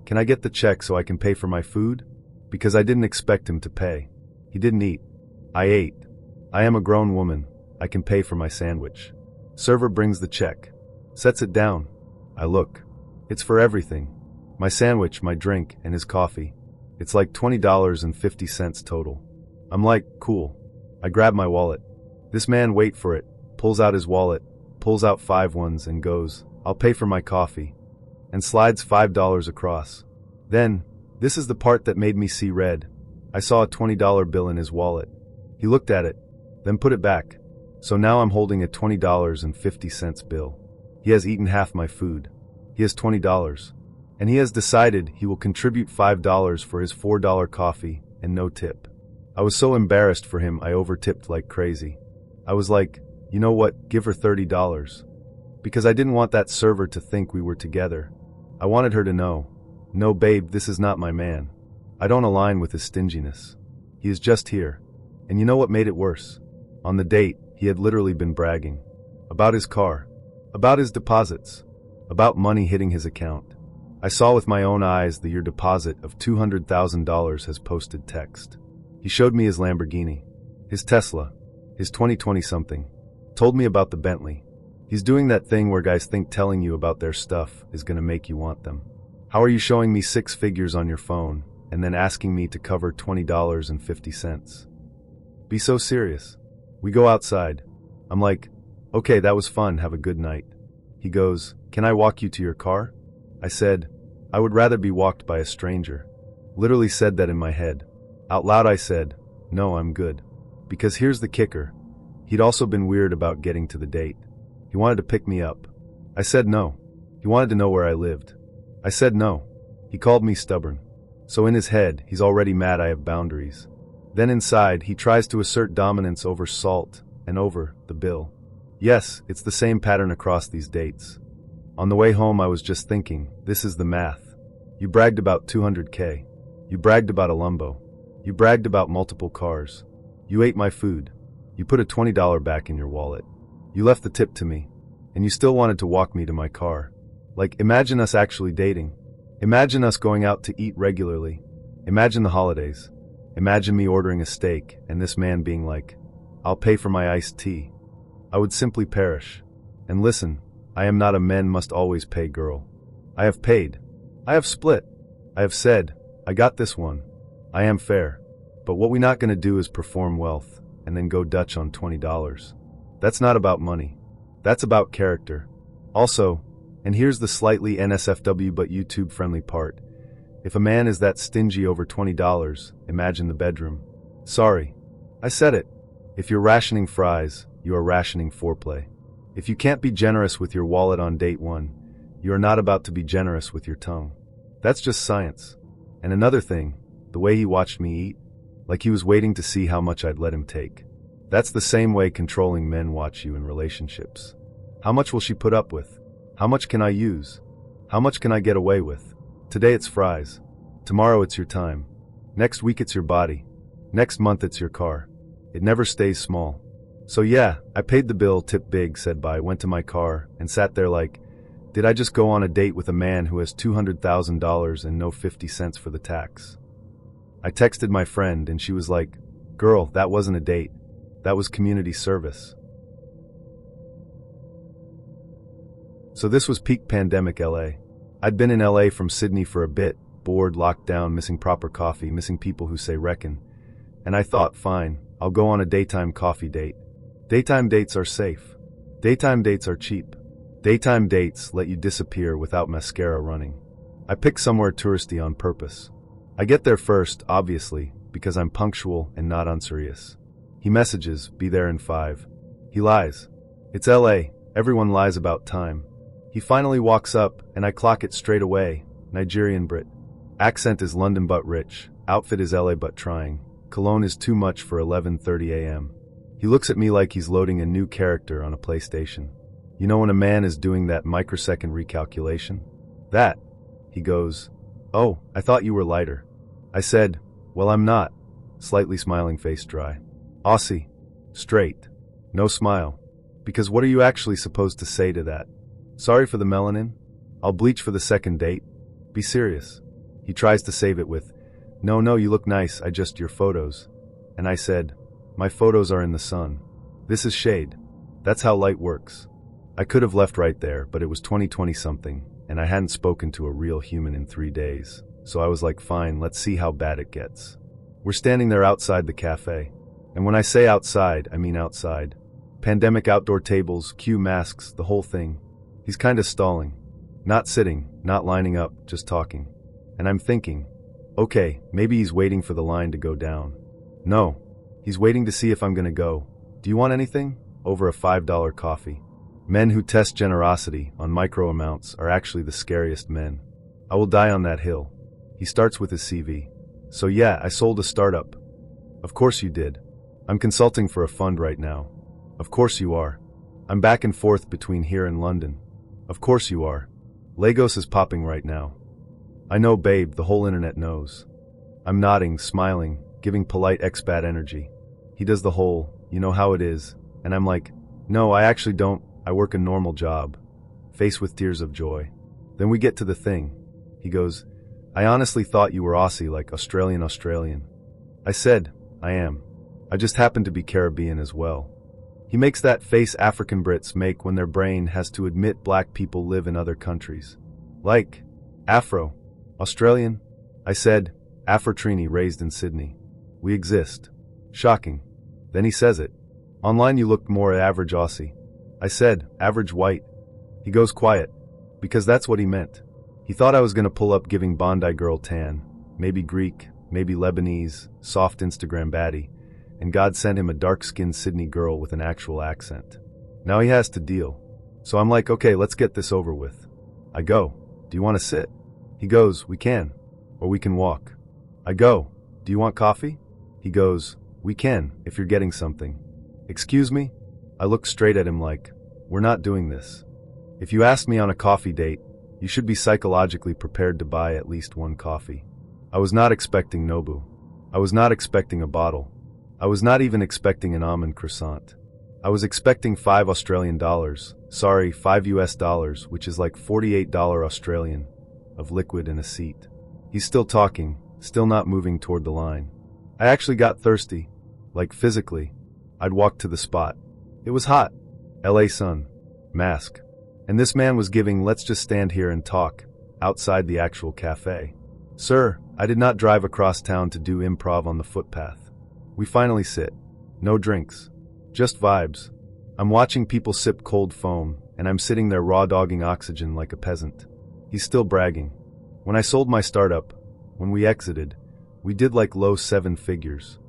"Can I get the check so I can pay for my food?" Because I didn't expect him to pay. He didn't eat. I ate. I am a grown woman. I can pay for my sandwich. Server brings the check. Sets it down. I look. It's for everything. My sandwich, my drink, and his coffee. It's like $20.50 total. I'm like, cool. I grab my wallet. This man, wait for it, pulls out his wallet, pulls out 5 ones and goes, "I'll pay for my coffee," and slides $5 across. Then, this is the part that made me see red. I saw a $20 bill in his wallet. He looked at it, then put it back. So now I'm holding a $20.50 bill. He has eaten half my food. He has $20. And he has decided he will contribute $5 for his $4 coffee and no tip. I was so embarrassed for him I overtipped like crazy. I was like, you know what, give her $30. Because I didn't want that server to think we were together. I wanted her to know, no babe, this is not my man. I don't align with his stinginess. He is just here. And you know what made it worse? On the date, he had literally been bragging. About his car. About his deposits. About money hitting his account. I saw with my own eyes the year deposit of $200,000 has posted text. He showed me his Lamborghini. His Tesla. His 2020-something. Told me about the Bentley. He's doing that thing where guys think telling you about their stuff is gonna make you want them. How are you showing me 6 figures on your phone and then asking me to cover $20.50? Be so serious. We go outside. I'm like, okay, that was fun, have a good night. He goes, can I walk you to your car? I said, I would rather be walked by a stranger. Literally said that in my head. Out loud I said, no, I'm good. Because here's the kicker. He'd also been weird about getting to the date. He wanted to pick me up. I said no. He wanted to know where I lived. I said no. He called me stubborn. So in his head, he's already mad I have boundaries. Then inside, he tries to assert dominance over salt and over the bill. Yes, it's the same pattern across these dates. On the way home, I was just thinking, this is the math. You bragged about 200K. You bragged about a Lumbo. You bragged about multiple cars. You ate my food. You put a $20 back in your wallet. You left the tip to me. And you still wanted to walk me to my car. Like, imagine us actually dating. Imagine us going out to eat regularly. Imagine the holidays. Imagine me ordering a steak and this man being like, I'll pay for my iced tea. I would simply perish. And listen, I am not a men must always pay girl. I have paid. I have split. I have said, I got this one. I am fair. But what we not gonna do is perform wealth and then go Dutch on $20. That's not about money. That's about character. Also, and here's the slightly NSFW but YouTube friendly part. If a man is that stingy over $20, imagine the bedroom. Sorry. I said it. If you're rationing fries, you are rationing foreplay. If you can't be generous with your wallet on date 1, you are not about to be generous with your tongue. That's just science. And another thing, the way he watched me eat, like he was waiting to see how much I'd let him take. That's the same way controlling men watch you in relationships. How much will she put up with? How much can I use? How much can I get away with? Today it's fries. Tomorrow it's your time. Next week it's your body. Next month it's your car. It never stays small. So yeah, I paid the bill, tipped big, said bye, went to my car, and sat there like, did I just go on a date with a man who has $200,000 and no 50 cents for the tax? I texted my friend and she was like, girl, that wasn't a date. That was community service. So this was peak pandemic LA. I'd been in LA from Sydney for a bit, bored, locked down, missing proper coffee, missing people who say reckon. And I thought, fine, I'll go on a daytime coffee date. Daytime dates are safe. Daytime dates are cheap. Daytime dates let you disappear without mascara running. I pick somewhere touristy on purpose. I get there first, obviously, because I'm punctual and not unserious. He messages, be there in 5. He lies. It's LA, everyone lies about time. He finally walks up, and I clock it straight away, Nigerian Brit. Accent is London but rich, outfit is LA but trying, cologne is too much for 11:30 a.m. He looks at me like he's loading a new character on a PlayStation. You know when a man is doing that microsecond recalculation? That. He goes, oh, I thought you were lighter. I said, well, I'm not. Slightly smiling face dry. Aussie. Straight. No smile. Because what are you actually supposed to say to that? Sorry for the melanin? I'll bleach for the second date. Be serious. He tries to save it with, no, you look nice, I just your photos. And I said, my photos are in the sun. This is shade. That's how light works. I could have left right there, but it was 2020-something, and I hadn't spoken to a real human in 3 days. So I was like, fine, let's see how bad it gets. We're standing there outside the cafe. And when I say outside, I mean outside. Pandemic outdoor tables, queue masks, the whole thing. He's kind of stalling. Not sitting, not lining up, just talking. And I'm thinking, okay, maybe he's waiting for the line to go down. No, he's waiting to see if I'm gonna go. Do you want anything? Over a $5 coffee. Men who test generosity on micro amounts are actually the scariest men. I will die on that hill. He starts with his CV. So yeah, I sold a startup. Of course you did. I'm consulting for a fund right now. Of course you are. I'm back and forth between here and London. Of course you are. Lagos is popping right now. I know, babe, the whole internet knows. I'm nodding, smiling, giving polite expat energy. He does the whole, you know how it is, and I'm like, no, I actually don't, I work a normal job. Face with tears of joy. Then we get to the thing. He goes, I honestly thought you were Aussie, like Australian. I said, I am. I just happen to be Caribbean as well. He makes that face African Brits make when their brain has to admit black people live in other countries. Like, Afro, Australian? I said, Afro-Trini raised in Sydney. We exist. Shocking. Then he says it. Online you looked more average Aussie. I said, average white. He goes quiet. Because that's what he meant. He thought I was gonna pull up giving Bondi girl tan. Maybe Greek, maybe Lebanese, soft Instagram baddie. And God sent him a dark-skinned Sydney girl with an actual accent. Now he has to deal. So I'm like, okay, let's get this over with. I go, do you want to sit? He goes, we can. Or we can walk. I go, do you want coffee? He goes, we can, if you're getting something. Excuse me? I look straight at him like, we're not doing this. If you ask me on a coffee date, you should be psychologically prepared to buy at least one coffee. I was not expecting Nobu. I was not expecting a bottle. I was not even expecting an almond croissant. I was expecting $5 Australian, $5 US, which is like $48 Australian, of liquid and a seat. He's still talking, still not moving toward the line. I actually got thirsty. Like physically. I'd walked to the spot. It was hot. LA sun. Mask. And this man was giving let's just stand here and talk, outside the actual cafe. Sir, I did not drive across town to do improv on the footpath. We finally sit. No drinks. Just vibes. I'm watching people sip cold foam, and I'm sitting there raw-dogging oxygen like a peasant. He's still bragging. When I sold my startup, when we exited, we did like low 7 figures.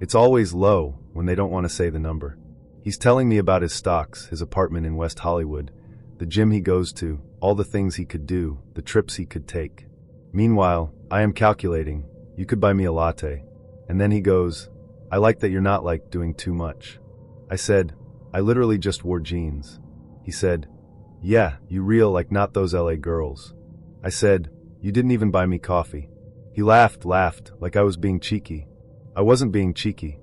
It's always low when they don't want to say the number. He's telling me about his stocks, his apartment in West Hollywood, the gym he goes to, all the things he could do, the trips he could take. Meanwhile, I am calculating, you could buy me a latte. And then he goes, I like that you're not like doing too much. I said, I literally just wore jeans. He said, yeah, you real like not those LA girls. I said, you didn't even buy me coffee. He laughed, like I was being cheeky. I wasn't being cheeky.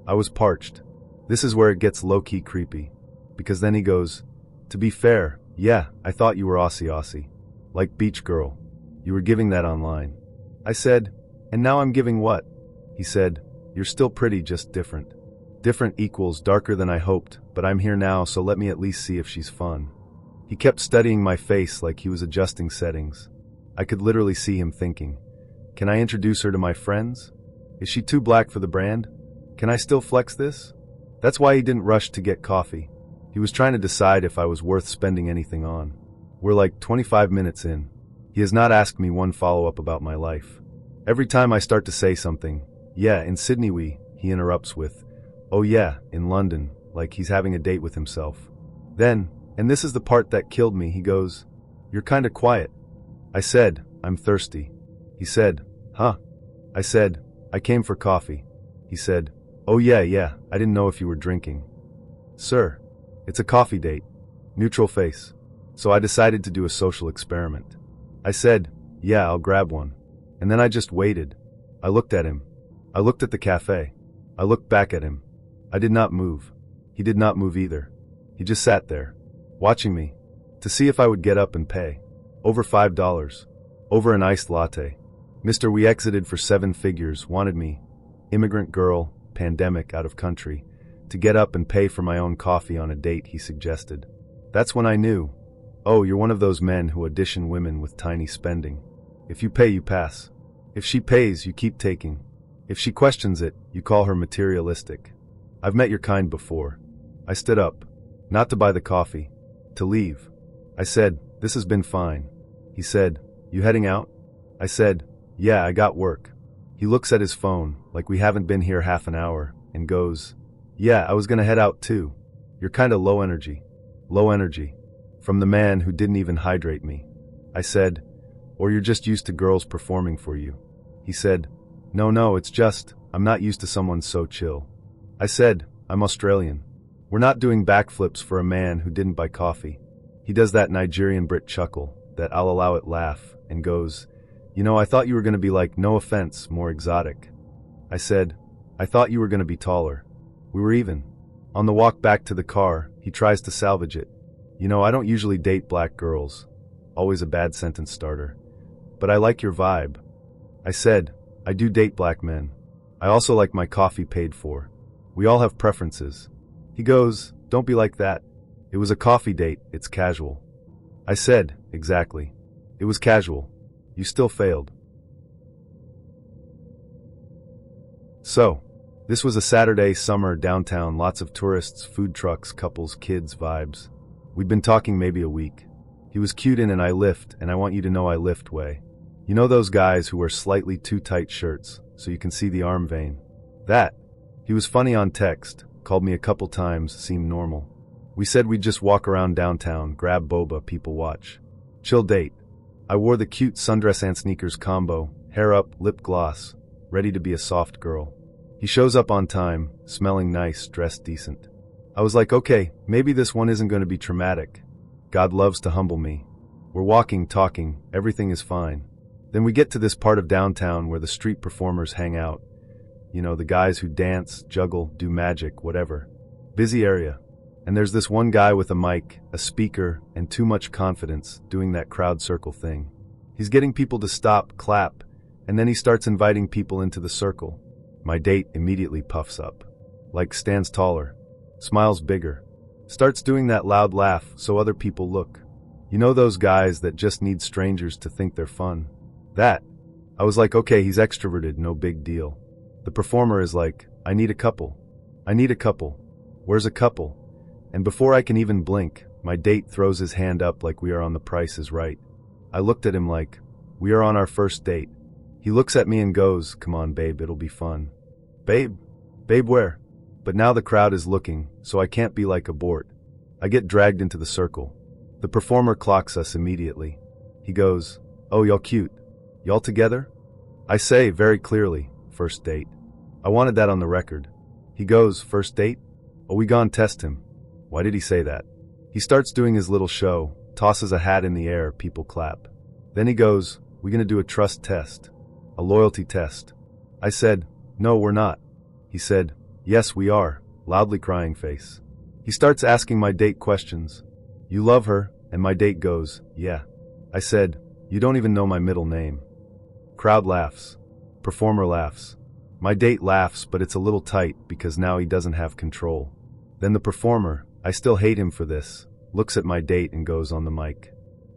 I was parched. This is where it gets low-key creepy. Because then he goes, to be fair, yeah, I thought you were Aussie. Like beach girl. You were giving that online. I said, and now I'm giving what? He said, you're still pretty, just different. Different equals darker than I hoped, but I'm here now, so let me at least see if she's fun. He kept studying my face like he was adjusting settings. I could literally see him thinking, can I introduce her to my friends? Is she too black for the brand? Can I still flex this? That's why he didn't rush to get coffee. He was trying to decide if I was worth spending anything on. We're like 25 minutes in. He has not asked me one follow-up about my life. Every time I start to say something, yeah, in Sydney he interrupts with, oh yeah, in London, like he's having a date with himself. Then, and this is the part that killed me, he goes, you're kinda quiet. I said, I'm thirsty. He said, huh? I said, I came for coffee. He said, oh yeah, I didn't know if you were drinking. Sir, it's a coffee date. Neutral face. So I decided to do a social experiment. I said, yeah, I'll grab one. And then I just waited. I looked at him. I looked at the cafe. I looked back at him. I did not move. He did not move either. He just sat there, watching me, to see if I would get up and pay. Over $5. Over an iced latte. Mr. We exited for 7 figures wanted me, immigrant girl, pandemic, out of country, to get up and pay for my own coffee on a date he suggested. That's when I knew, oh, you're one of those men who audition women with tiny spending. If you pay, you pass. If she pays, you keep taking. If she questions it, you call her materialistic. I've met your kind before. I stood up. Not to buy the coffee. To leave. I said, this has been fine. He said, you heading out? I said, yeah, I got work. He looks at his phone, like we haven't been here half an hour, and goes, yeah, I was gonna head out too. You're kinda low energy. Low energy. From the man who didn't even hydrate me. I said, Or you're just used to girls performing for you? He said, No, it's just, I'm not used to someone so chill. I said, I'm Australian. We're not doing backflips for a man who didn't buy coffee. He does that Nigerian Brit chuckle, that I'll allow it laugh, and goes, I thought you were going to be like, no offense, more exotic. I said, I thought you were going to be taller. We were even. On the walk back to the car, he tries to salvage it. I don't usually date black girls. Always a bad sentence starter. But I like your vibe. I said, I do date black men. I also like my coffee paid for. We all have preferences. He goes, don't be like that. It was a coffee date, it's casual. I said, exactly. It was casual. You still failed. So, this was a Saturday, summer, downtown, lots of tourists, food trucks, couples, kids, vibes. We'd been talking maybe a week. He was cute in an I lift, and I want you to know I lift way. You know those guys who wear slightly too tight shirts, so you can see the arm vein? That. He was funny on text, called me a couple times, seemed normal. We said we'd just walk around downtown, grab boba, people watch. Chill date. I wore the cute sundress and sneakers combo, hair up, lip gloss, ready to be a soft girl. He shows up on time, smelling nice, dressed decent. I was like, okay, maybe this one isn't going to be traumatic. God loves to humble me. We're walking, talking, everything is fine. Then we get to this part of downtown where the street performers hang out. The guys who dance, juggle, do magic, whatever. Busy area. And there's this one guy with a mic, a speaker, and too much confidence, doing that crowd circle thing. He's getting people to stop, clap, and then he starts inviting people into the circle. My date immediately puffs up. Stands taller. Smiles bigger. Starts doing that loud laugh so other people look. Those guys that just need strangers to think they're fun. That. I was like, okay, he's extroverted, no big deal. The performer is like, I need a couple. I need a couple. Where's a couple? And before I can even blink, my date throws his hand up like we are on The Price is Right. I looked at him like, we are on our first date. He looks at me and goes, come on babe, it'll be fun. Babe? Babe where? But now the crowd is looking, so I can't be like abort. I get dragged into the circle. The performer clocks us immediately. He goes, oh, y'all cute. Y'all together? I say very clearly, first date. I wanted that on the record. He goes, first date? Oh, we gone test him. Why did he say that? He starts doing his little show, tosses a hat in the air, people clap. Then he goes, we gonna do a trust test. A loyalty test. I said, no, we're not. He said, yes, we are, loudly crying face. He starts asking my date questions. You love her? And my date goes, yeah. I said, you don't even know my middle name. Crowd laughs. Performer laughs. My date laughs, but it's a little tight because now he doesn't have control. Then the performer, I still hate him for this, looks at my date and goes on the mic.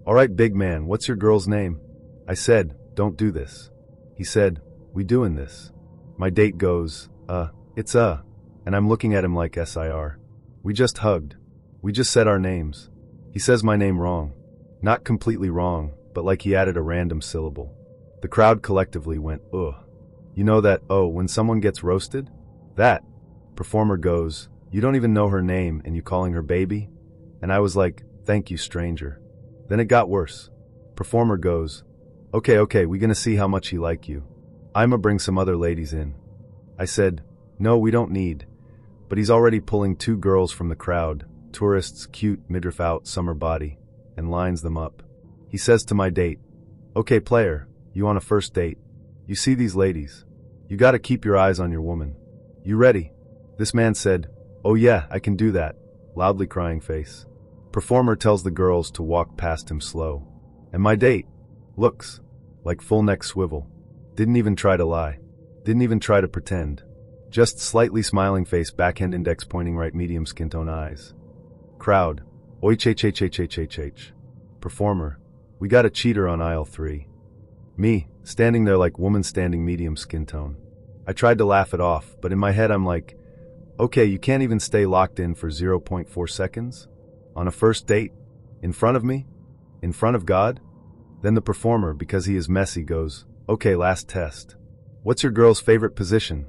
All right, big man, what's your girl's name? I said, don't do this. He said, we doing this. My date goes, it's and I'm looking at him like SIR. We just hugged. We just said our names. He says my name wrong. Not completely wrong, but like he added a random syllable. The crowd collectively went, ugh. You know that, when someone gets roasted? That. Performer goes, you don't even know her name and you calling her baby? And I was like, thank you, stranger. Then it got worse. Performer goes, okay, we gonna see how much he like you. I'ma bring some other ladies in. I said, no, we don't need. But he's already pulling two girls from the crowd, tourists, cute, midriff out, summer body, and lines them up. He says to my date, okay, player, you on a first date. You see these ladies. You gotta keep your eyes on your woman. You ready? This man said, oh yeah, I can do that, loudly crying face. Performer tells the girls to walk past him slow. And my date looks like full neck swivel. Didn't even try to lie. Didn't even try to pretend. Just slightly smiling face, backhand index pointing right, medium skin tone eyes. Crowd. Oi ch. Performer. We got a cheater on aisle 3. Me, standing there like woman standing, medium skin tone. I tried to laugh it off, but in my head I'm like, okay, you can't even stay locked in for 0.4 seconds? On a first date? In front of me? In front of God? Then the performer, because he is messy, goes, okay, last test. What's your girl's favorite position?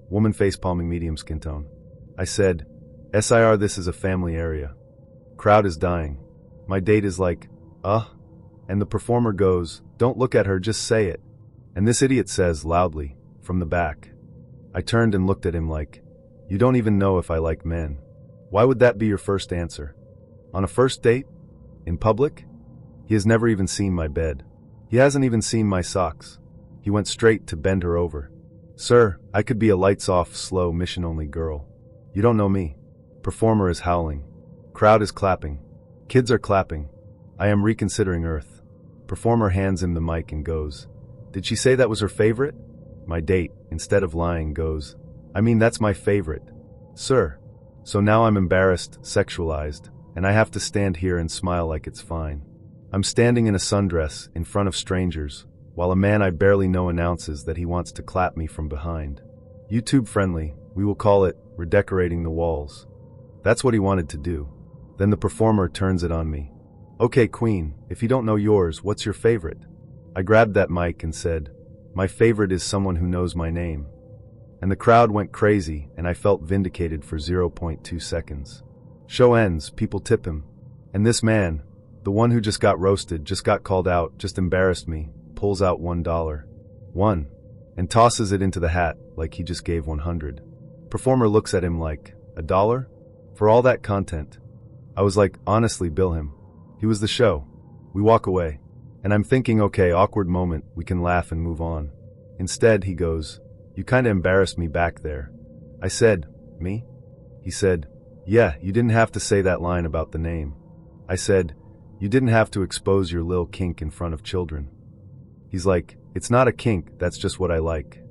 Woman face palming, medium skin tone. I said, SIR, this is a family area. Crowd is dying. My date is like, and And the performer goes, "Don't look at her, just say it." And this idiot says loudly, from the back. I turned and looked at him like, "You don't even know if I like men. Why would that be your first answer? On a first date? In public?" He has never even seen my bed. He hasn't even seen my socks. He went straight to bend her over. "Sir, I could be a lights-off, slow, mission-only girl. You don't know me." Performer is howling. Crowd is clapping. Kids are clapping. I am reconsidering Earth. Performer hands him the mic and goes, "Did she say that was her favorite?" My date, instead of lying, goes, "I mean, that's my favorite. Sir." So now I'm embarrassed, sexualized, and I have to stand here and smile like it's fine. I'm standing in a sundress in front of strangers, while a man I barely know announces that he wants to clap me from behind. YouTube friendly, we will call it redecorating the walls. That's what he wanted to do. Then the performer turns it on me. "Okay, Queen, if you don't know yours, what's your favorite?" I grabbed that mic and said, "My favorite is someone who knows my name." And the crowd went crazy, and I felt vindicated for 0.2 seconds. Show ends, people tip him. And this man, the one who just got roasted, just got called out, just embarrassed me, pulls out $1. One. And tosses it into the hat like he just gave 100. Performer looks at him like, $1? For all that content? I was like, honestly, bill him. He was the show. We walk away. And I'm thinking, okay, awkward moment, we can laugh and move on. Instead, he goes, "You kinda embarrassed me back there." I said, "Me?" He said, "Yeah, you didn't have to say that line about the name." I said, "You didn't have to expose your lil kink in front of children." He's like, "It's not a kink, that's just what I like."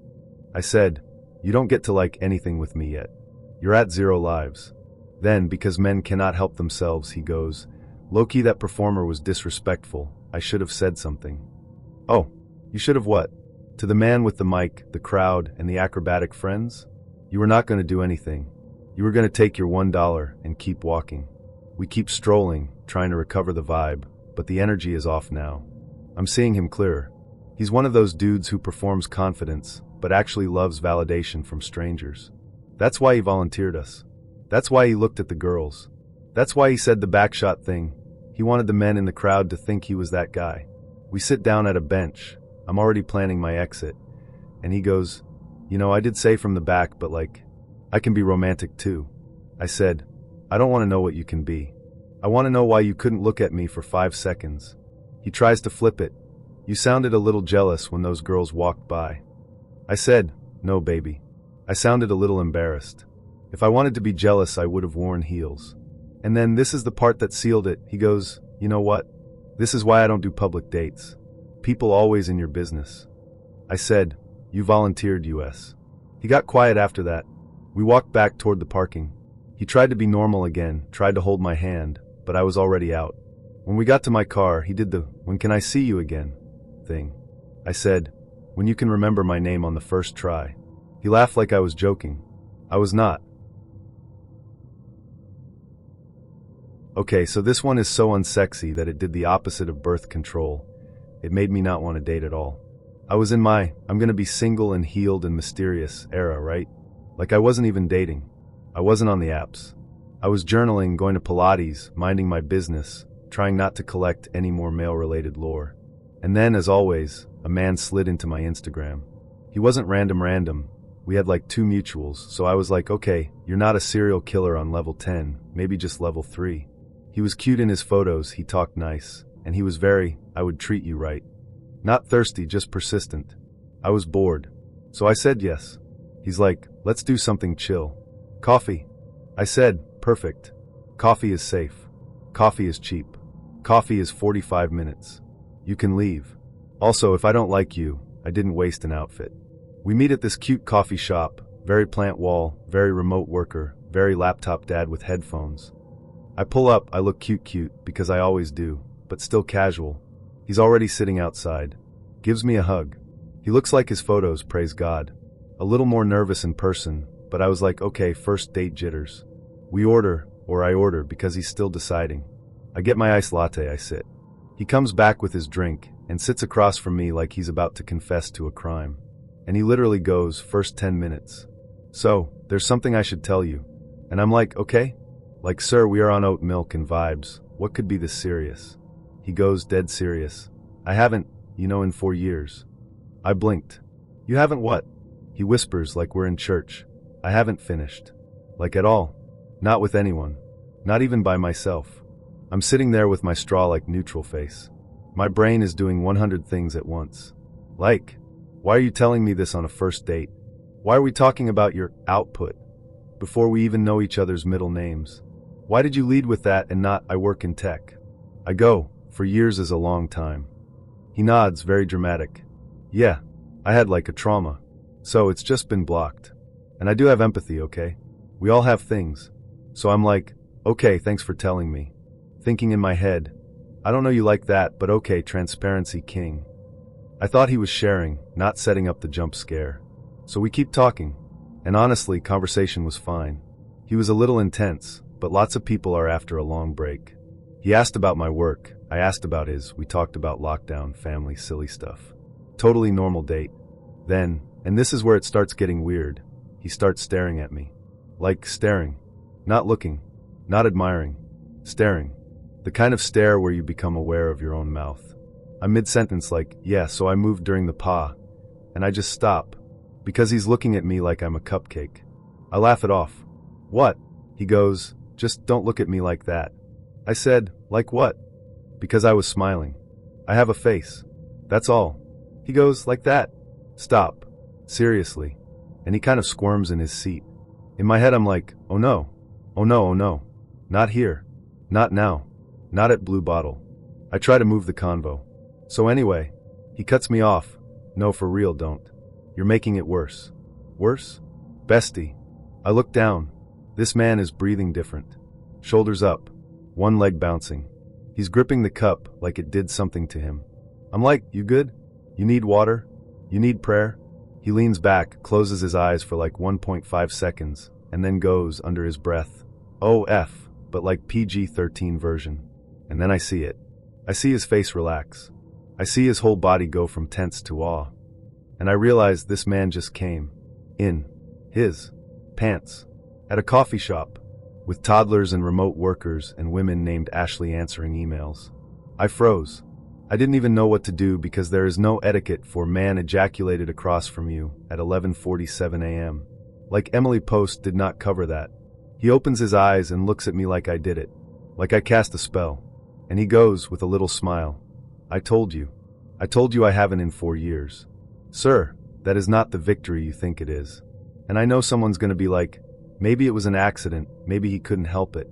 I said, "You don't get to like anything with me yet. You're at 0 lives." Then, because men cannot help themselves, he goes, "Low-key, that performer was disrespectful. I should have said something." "Oh, you should have what?" To the man with the mic, the crowd, and the acrobatic friends? "You were not going to do anything. You were going to take your $1 and keep walking." We keep strolling, trying to recover the vibe, but the energy is off now. I'm seeing him clearer. He's one of those dudes who performs confidence, but actually loves validation from strangers. That's why he volunteered us. That's why he looked at the girls. That's why he said the backshot thing. He wanted the men in the crowd to think he was that guy. We sit down at a bench. I'm already planning my exit. And he goes, "You know, I did say from the back, but like, I can be romantic too." I said, "I don't want to know what you can be. I want to know why you couldn't look at me for 5 seconds. He tries to flip it. "You sounded a little jealous when those girls walked by." I said, "No, baby." I sounded a little embarrassed. If I wanted to be jealous, I would have worn heels. And then this is the part that sealed it. He goes, "You know what? This is why I don't do public dates. People always in your business." I said, "You volunteered, US." He got quiet after that. We walked back toward the parking. He tried to be normal again, tried to hold my hand, but I was already out. When we got to my car, he did the "when can I see you again" thing. I said, "When you can remember my name on the first try." He laughed like I was joking. I was not. Okay, so this one is so unsexy that it did the opposite of birth control. It made me not want to date at all. I was in my, I'm gonna be single and healed and mysterious era, right? Like I wasn't even dating. I wasn't on the apps. I was journaling, going to Pilates, minding my business, trying not to collect any more male-related lore. And then, as always, a man slid into my Instagram. He wasn't random. We had like 2 mutuals, so I was like, okay, you're not a serial killer on level 10, maybe just level 3. He was cute in his photos, he talked nice, and he was very, I would treat you right. Not thirsty, just persistent. I was bored. So I said yes. He's like, let's do something chill. Coffee. I said, perfect. Coffee is safe. Coffee is cheap. Coffee is 45 minutes. You can leave. Also, if I don't like you, I didn't waste an outfit. We meet at this cute coffee shop, very plant wall, very remote worker, very laptop dad with headphones. I pull up, I look cute because I always do, but still casual. He's already sitting outside. Gives me a hug. He looks like his photos, praise God. A little more nervous in person, but I was like, okay, first date jitters. We order, or I order because he's still deciding. I get my iced latte, I sit. He comes back with his drink and sits across from me like he's about to confess to a crime. And he literally goes, first 10 minutes. "So, there's something I should tell you." And I'm like, okay? Like, sir, we are on oat milk and vibes. What could be this serious? He He goes dead serious. I haven't, in 4 years. I blinked. You haven't what? He whispers like we're in church. I haven't finished. Like at all. Not with anyone. Not even by myself. I'm sitting there with my straw-like neutral face. My brain is doing 100 things at once. Like, why are you telling me this on a first date? Why are we talking about your output before we even know each other's middle names? Why did you lead with that and not, I work in tech? I go, for years is a long time. He nods, very dramatic. Yeah, I had like a trauma. So it's just been blocked. And I do have empathy, okay? We all have things. So I'm like, okay, thanks for telling me. Thinking in my head, I don't know you like that, but okay, transparency king. I thought he was sharing, not setting up the jump scare. So we keep talking. And honestly, conversation was fine. He was a little intense, but lots of people are after a long break. He asked about my work. I asked about his. We talked about lockdown, family, silly stuff. Totally normal date. Then, and this is where it starts getting weird, he starts staring at me. Like staring. Not looking. Not admiring. Staring. The kind of stare where you become aware of your own mouth. I'm mid-sentence like, yeah, so I moved during the PA. And I just stop. Because he's looking at me like I'm a cupcake. I laugh it off. What? He goes, just don't look at me like that. I said, like what? Because I was smiling. I have a face. That's all. He goes, like that. Stop. Seriously. And he kind of squirms in his seat. In my head I'm like, oh no. Oh no, oh no. Not here. Not now. Not at Blue Bottle. I try to move the convo. So anyway, he cuts me off. No, for real, don't. You're making it worse. Worse? Bestie. I look down. This man is breathing different. Shoulders up. One leg bouncing. He's gripping the cup like it did something to him. I'm like, you good? You need water? You need prayer? He leans back, closes his eyes for like 1.5 seconds, and then goes, under his breath, oh F, but like PG-13 version. And then I see it. I see his face relax. I see his whole body go from tense to awe. And I realize this man just came. In. His. Pants. At a coffee shop. With toddlers and remote workers and women named Ashley answering emails. I froze. I didn't even know what to do because there is no etiquette for man ejaculated across from you at 11:47 a.m. Like Emily Post did not cover that. He opens his eyes and looks at me like I did it. Like I cast a spell. And he goes with a little smile. I told you. I told you I haven't in 4 years. Sir, that is not the victory you think it is. And I know someone's gonna be like, maybe it was an accident, maybe he couldn't help it.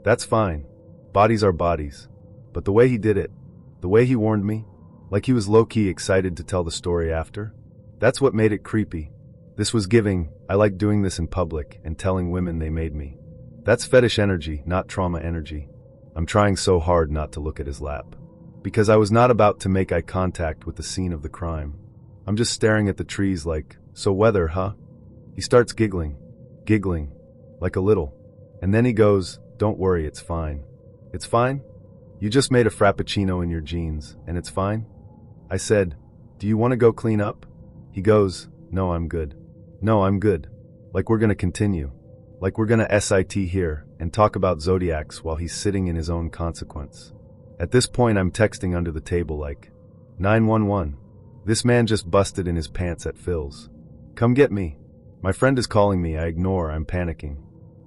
That's fine. Bodies are bodies. But the way he did it, the way he warned me, like he was low-key excited to tell the story after, that's what made it creepy. This was giving, I like doing this in public and telling women they made me. That's fetish energy, not trauma energy. I'm trying so hard not to look at his lap. Because I was not about to make eye contact with the scene of the crime. I'm just staring at the trees like, so weather, huh? He starts giggling. Giggling. Like a little. And then he goes, don't worry, it's fine. It's fine? You just made a frappuccino in your jeans, and it's fine? I said, do you want to go clean up? He goes, no, I'm good. No, I'm good. Like we're gonna continue. Like we're gonna SIT here and talk about zodiacs while he's sitting in his own consequence. At this point, I'm texting under the table like, 911. This man just busted in his pants at Phil's. Come get me. My friend is calling me. I ignore. I'm panicking.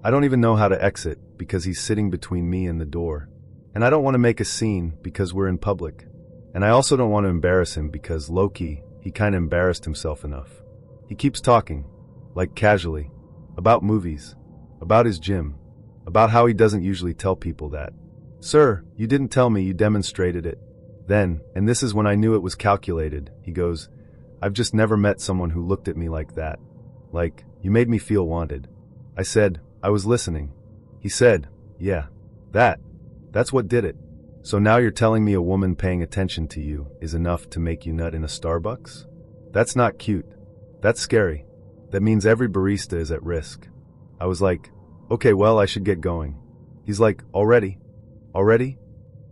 I don't even know how to exit because he's sitting between me and the door. And I don't want to make a scene because we're in public. And I also don't want to embarrass him because low-key, he kind of embarrassed himself enough. He keeps talking, like casually, about movies, about his gym, about how he doesn't usually tell people that. Sir, you didn't tell me, you demonstrated it. Then, and this is when I knew it was calculated, he goes, I've just never met someone who looked at me like that. Like, you made me feel wanted. I said, I was listening. He said, yeah, that's what did it. So now you're telling me a woman paying attention to you is enough to make you nut in a Starbucks? That's not cute. That's scary. That means every barista is at risk. I was like, okay, well, I should get going. He's like, already? Already?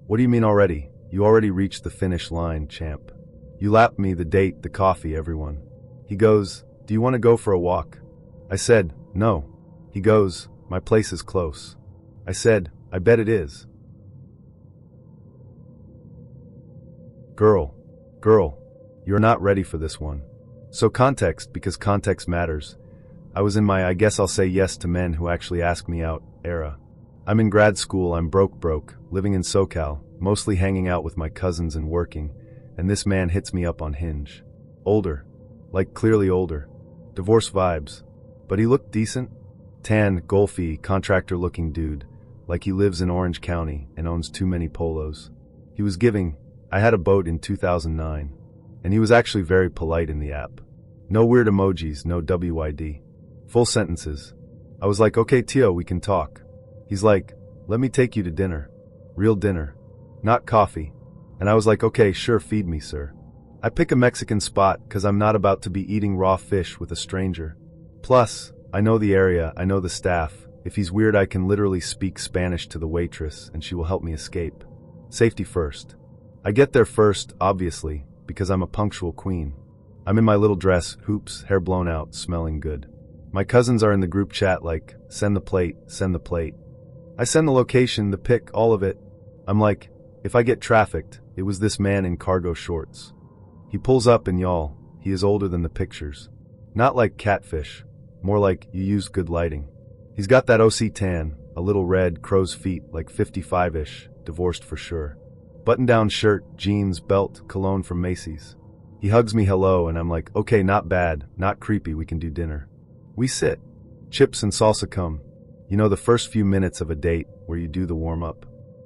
What do you mean already? You already reached the finish line, champ. You lapped me, the date, the coffee, everyone. He goes, do you want to go for a walk? I said, no. He goes, my place is close. I said, I bet it is. Girl, you're not ready for this one. So context, because context matters. I was in my I guess I'll say yes to men who actually ask me out era. I'm in grad school, I'm broke, living in SoCal, mostly hanging out with my cousins and working, and this man hits me up on Hinge. Older. Like clearly older. Divorce vibes. But he looked decent. Tan, golfy, contractor-looking dude, like he lives in Orange County and owns too many polos. He was giving. I had a boat in 2009, and he was actually very polite in the app. No weird emojis, no WYD. Full sentences. I was like, okay Tio, we can talk. He's like, let me take you to dinner. Real dinner. Not coffee. And I was like, okay, sure, feed me, sir. I pick a Mexican spot because I'm not about to be eating raw fish with a stranger. Plus, I know the area, I know the staff. If he's weird, I can literally speak Spanish to the waitress and she will help me escape. Safety first. I get there first, obviously, because I'm a punctual queen. I'm in my little dress, hoops, hair blown out, smelling good. My cousins are in the group chat like, send the plate, send the plate. I send the location, the pic, all of it. I'm like, if I get trafficked, it was this man in cargo shorts. He pulls up and y'all, he is older than the pictures. Not like catfish, more like you used good lighting. He's got that OC tan, a little red, crow's feet, like 55-ish, divorced for sure. Button-down shirt, jeans, belt, cologne from Macy's. He hugs me hello and I'm like, okay, not bad, not creepy, we can do dinner. We sit. Chips and salsa come. You know, the first few minutes of a date where you do the warm-up.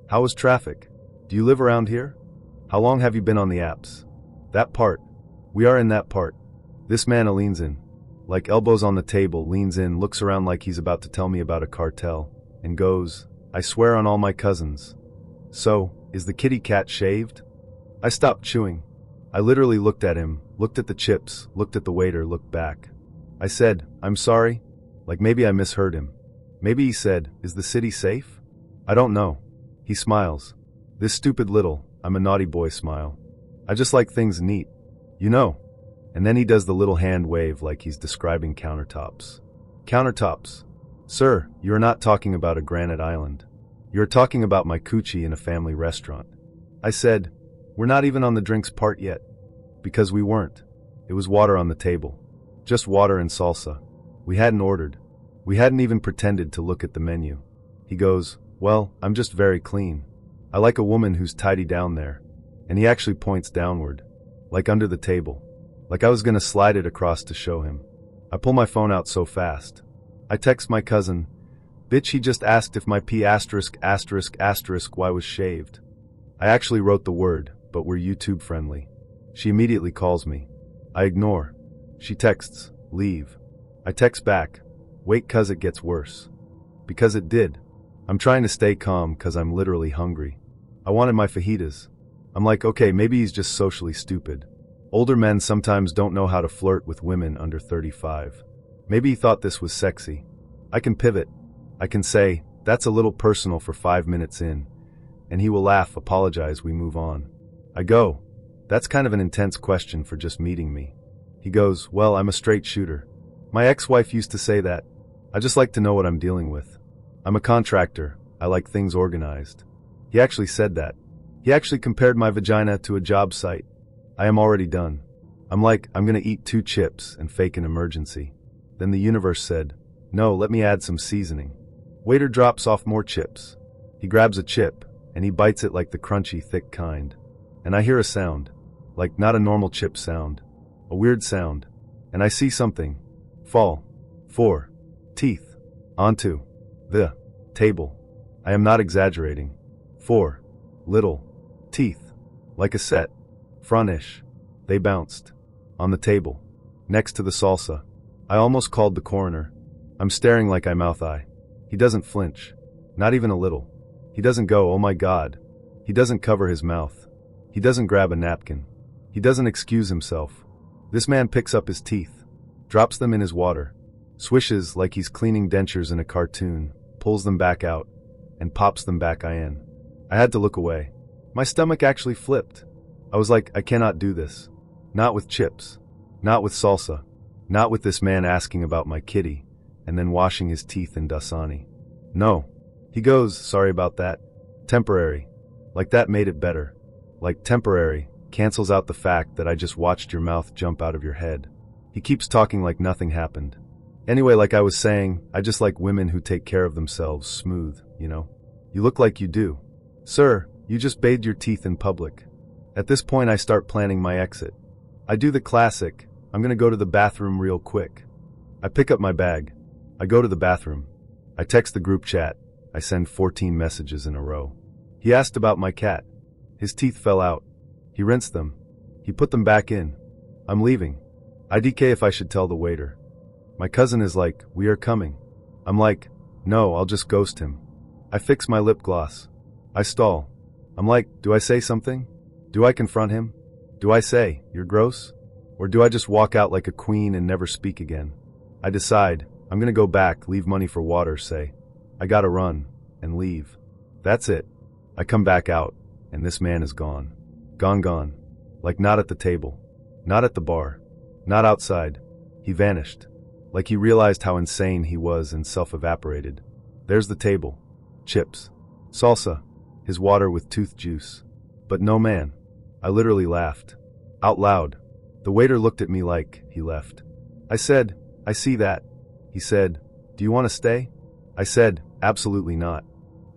How was traffic? Do you live around here? How long have you been on the apps? That part. We are in that part. This man leans in. Like elbows on the table, leans in, looks around like he's about to tell me about a cartel, and goes, I swear on all my cousins. So, is the kitty cat shaved? I stopped chewing. I literally looked at him, looked at the chips, looked at the waiter, looked back. I said, I'm sorry. Like maybe I misheard him. Maybe he said, is the city safe? I don't know. He smiles. This stupid little, I'm a naughty boy smile. I just like things neat. You know. And then he does the little hand wave like he's describing countertops. Countertops. Sir, you are not talking about a granite island. You are talking about my coochie in a family restaurant. I said, we're not even on the drinks part yet. Because we weren't. It was water on the table. Just water and salsa. We hadn't ordered. We hadn't even pretended to look at the menu. He goes, well, I'm just very clean. I like a woman who's tidy down there. And he actually points downward. Like under the table. Like I was gonna slide it across to show him. I pull my phone out so fast. I text my cousin, bitch, he just asked if my P*** Y was shaved. I actually wrote the word, but we're YouTube friendly. She immediately calls me. I ignore. She texts, leave. I text back, wait cuz it gets worse. Because it did. I'm trying to stay calm cuz I'm literally hungry. I wanted my fajitas. I'm like, okay, maybe he's just socially stupid. Older men sometimes don't know how to flirt with women under 35. Maybe he thought this was sexy. I can pivot. I can say, that's a little personal for 5 minutes in. And he will laugh, apologize, we move on. I go, that's kind of an intense question for just meeting me. He goes, well, I'm a straight shooter. My ex-wife used to say that. I just like to know what I'm dealing with. I'm a contractor. I like things organized. He actually said that. He actually compared my vagina to a job site. I am already done. I'm like, I'm gonna eat 2 chips and fake an emergency. Then the universe said, no, let me add some seasoning. Waiter drops off more chips. He grabs a chip, and he bites it like the crunchy, thick kind. And I hear a sound. Like not a normal chip sound. A weird sound. And I see something. Fall. 4 teeth. Onto the table. I am not exaggerating. 4 little teeth. Like a set. Front-ish. They bounced. On the table. Next to the salsa. I almost called the coroner. I'm staring like I mouth-eye. He doesn't flinch. Not even a little. He doesn't go, oh my god. He doesn't cover his mouth. He doesn't grab a napkin. He doesn't excuse himself. This man picks up his teeth. Drops them in his water. Swishes like he's cleaning dentures in a cartoon. Pulls them back out. And pops them back in. I had to look away. My stomach actually flipped. I was like, I cannot do this. Not with chips. Not with salsa. Not with this man asking about my kitty, and then washing his teeth in Dasani. No. He goes, sorry about that. Temporary. Like that made it better. Like temporary, cancels out the fact that I just watched your mouth jump out of your head. He keeps talking like nothing happened. Anyway, like I was saying, I just like women who take care of themselves smooth, you know? You look like you do. Sir, you just bathed your teeth in public. At this point I start planning my exit. I do the classic, I'm gonna go to the bathroom real quick. I pick up my bag. I go to the bathroom. I text the group chat. I send 14 messages in a row. He asked about my cat. His teeth fell out. He rinsed them. He put them back in. I'm leaving. I DK if I should tell the waiter. My cousin is like, we are coming. I'm like, no, I'll just ghost him. I fix my lip gloss. I stall. I'm like, do I say something? Do I confront him? Do I say, you're gross? Or do I just walk out like a queen and never speak again? I decide, I'm gonna go back, leave money for water, say, I gotta run, and leave. That's it. I come back out, and this man is gone. Gone. Like not at the table. Not at the bar. Not outside. He vanished. Like he realized how insane he was and self-evaporated. There's the table. Chips. Salsa. His water with tooth juice. But no man. I literally laughed. Out loud. The waiter looked at me like he left. I said, I see that. He said, do you want to stay? I said, absolutely not.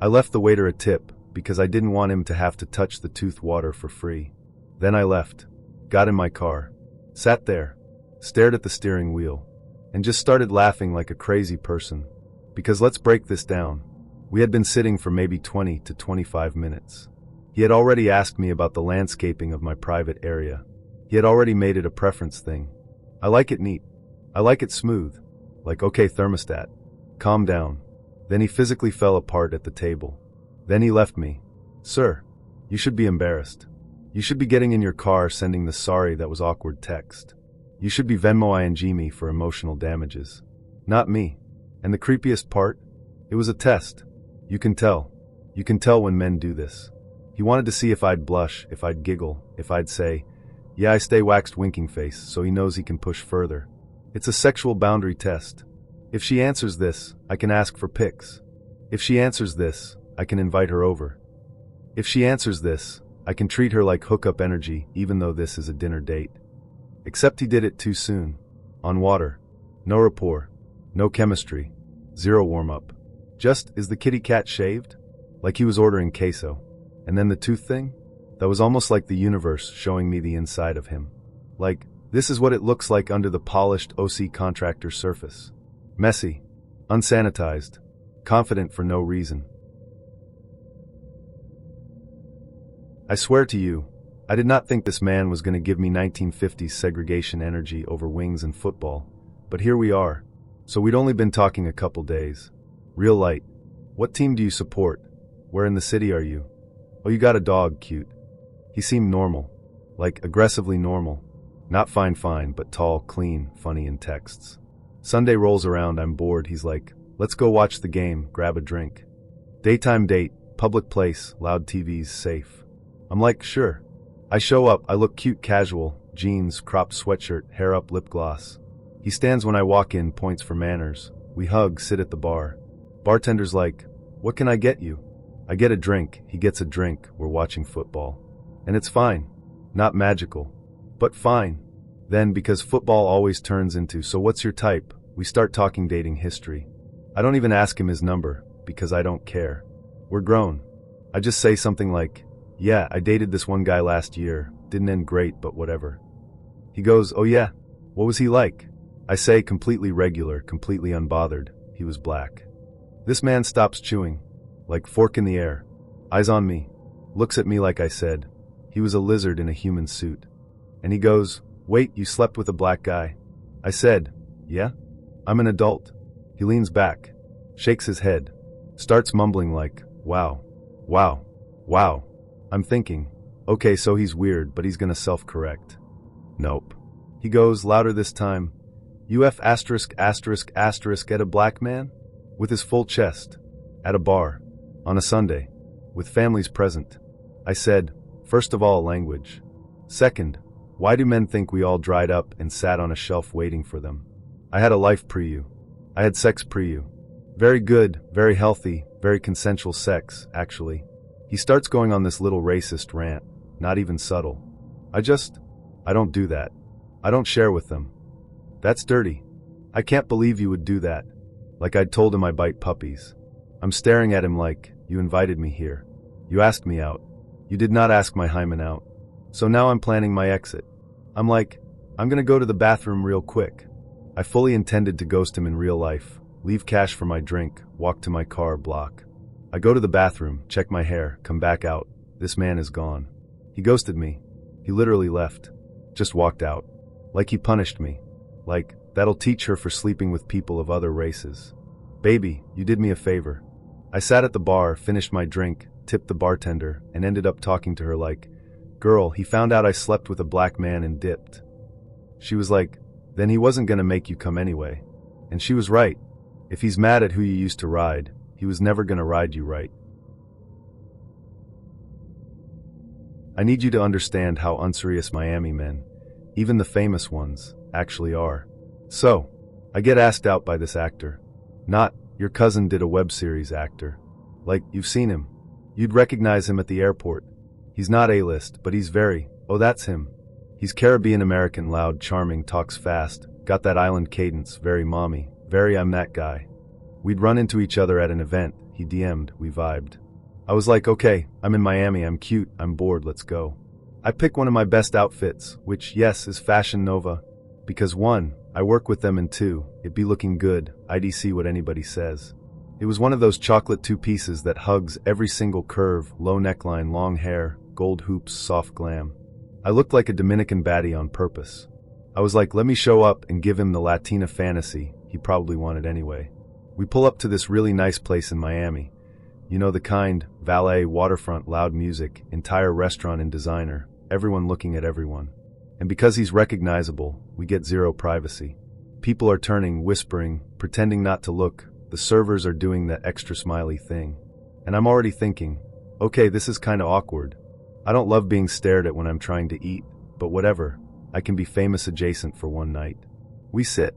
I left the waiter a tip because I didn't want him to have to touch the tooth water for free. Then I left. Got in my car. Sat there. Stared at the steering wheel. And just started laughing like a crazy person. Because let's break this down. We had been sitting for maybe 20 to 25 minutes. He had already asked me about the landscaping of my private area. He had already made it a preference thing. I like it neat. I like it smooth. Like, okay, thermostat. Calm down. Then he physically fell apart at the table. Then he left me. Sir, you should be embarrassed. You should be getting in your car sending the sorry that was awkward text. You should be Venmo ING me for emotional damages. Not me. And the creepiest part? It was a test. You can tell. You can tell when men do this. He wanted to see if I'd blush, if I'd giggle, if I'd say, yeah, I stay waxed winking face, so he knows he can push further. It's a sexual boundary test. If she answers this, I can ask for pics. If she answers this, I can invite her over. If she answers this, I can treat her like hookup energy even though this is a dinner date. Except he did it too soon. On water. No rapport. No chemistry. Zero warm-up. Just, is the kitty cat shaved? Like he was ordering queso. And then the tooth thing? That was almost like the universe showing me the inside of him. Like, this is what it looks like under the polished OC contractor surface. Messy. Unsanitized. Confident for no reason. I swear to you, I did not think this man was going to give me 1950s segregation energy over wings and football. But here we are. So we'd only been talking a couple days. Real light. What team do you support? Where in the city are you? Oh, you got a dog, cute. He seemed normal. Like, aggressively normal. Not fine, but tall, clean, funny in texts. Sunday rolls around, I'm bored, he's like, let's go watch the game, grab a drink. Daytime date, public place, loud TVs, safe. I'm like, sure. I show up, I look cute casual, jeans, cropped sweatshirt, hair up, lip gloss. He stands when I walk in, points for manners. We hug, sit at the bar. Bartender's like, what can I get you? I get a drink, he gets a drink, we're watching football. And it's fine. Not magical. But fine. Then, because football always turns into, so what's your type, we start talking dating history. I don't even ask him his number, because I don't care. We're grown. I just say something like, yeah, I dated this one guy last year, didn't end great, but whatever. He goes, oh yeah, what was he like? I say, completely regular, completely unbothered, he was black. This man stops chewing, like fork in the air, eyes on me, looks at me like I said, he was a lizard in a human suit. And he goes, wait, you slept with a black guy? I said, yeah? I'm an adult. He leans back, shakes his head, starts mumbling like, wow. I'm thinking, okay, so he's weird, but he's gonna self-correct. Nope. He goes, louder this time, UF asterisk at a black man? With his full chest. At a bar. On a Sunday. With families present. I said, first of all, language. Second, why do men think we all dried up and sat on a shelf waiting for them? I had a life pre-you. I had sex pre-you. Very good, very healthy, very consensual sex, actually. He starts going on this little racist rant, not even subtle. I don't do that. I don't share with them. That's dirty. I can't believe you would do that. Like I'd told him I bite puppies. I'm staring at him like, you invited me here. You asked me out. You did not ask my hymen out. So now I'm planning my exit. I'm like, I'm gonna go to the bathroom real quick. I fully intended to ghost him in real life, leave cash for my drink, walk to my car, block. I go to the bathroom, check my hair, come back out. This man is gone. He ghosted me. He literally left. Just walked out. Like he punished me. Like, that'll teach her for sleeping with people of other races. Baby, you did me a favor. I sat at the bar, finished my drink, tipped the bartender, and ended up talking to her like, girl, he found out I slept with a black man and dipped. She was like, then he wasn't gonna make you come anyway. And she was right. If he's mad at who you used to ride, he was never gonna ride you right. I need you to understand how unserious Miami men, even the famous ones, actually are. So, I get asked out by this actor. Not, your cousin did a web series actor. Like, you've seen him. You'd recognize him at the airport. He's not A-list, but he's very, oh that's him. He's Caribbean American, loud, charming, talks fast, got that island cadence, very mommy, very I'm that guy. We'd run into each other at an event, he DM'd, we vibed. I was like, okay, I'm in Miami, I'm cute, I'm bored, let's go. I pick one of my best outfits, which, yes, is Fashion Nova. Because 1, I work with them, and 2, it be looking good, IDC what anybody says. It was one of those chocolate 2-pieces that hugs every single curve, low neckline, long hair, gold hoops, soft glam. I looked like a Dominican baddie on purpose. I was like, let me show up and give him the Latina fantasy he probably wanted anyway. We pull up to this really nice place in Miami. You know the kind, valet, waterfront, loud music, entire restaurant and designer, everyone looking at everyone. And because he's recognizable, we get zero privacy. People are turning, whispering, pretending not to look. The servers are doing that extra smiley thing. And I'm already thinking, okay, this is kinda awkward. I don't love being stared at when I'm trying to eat, but whatever, I can be famous adjacent for one night. We sit.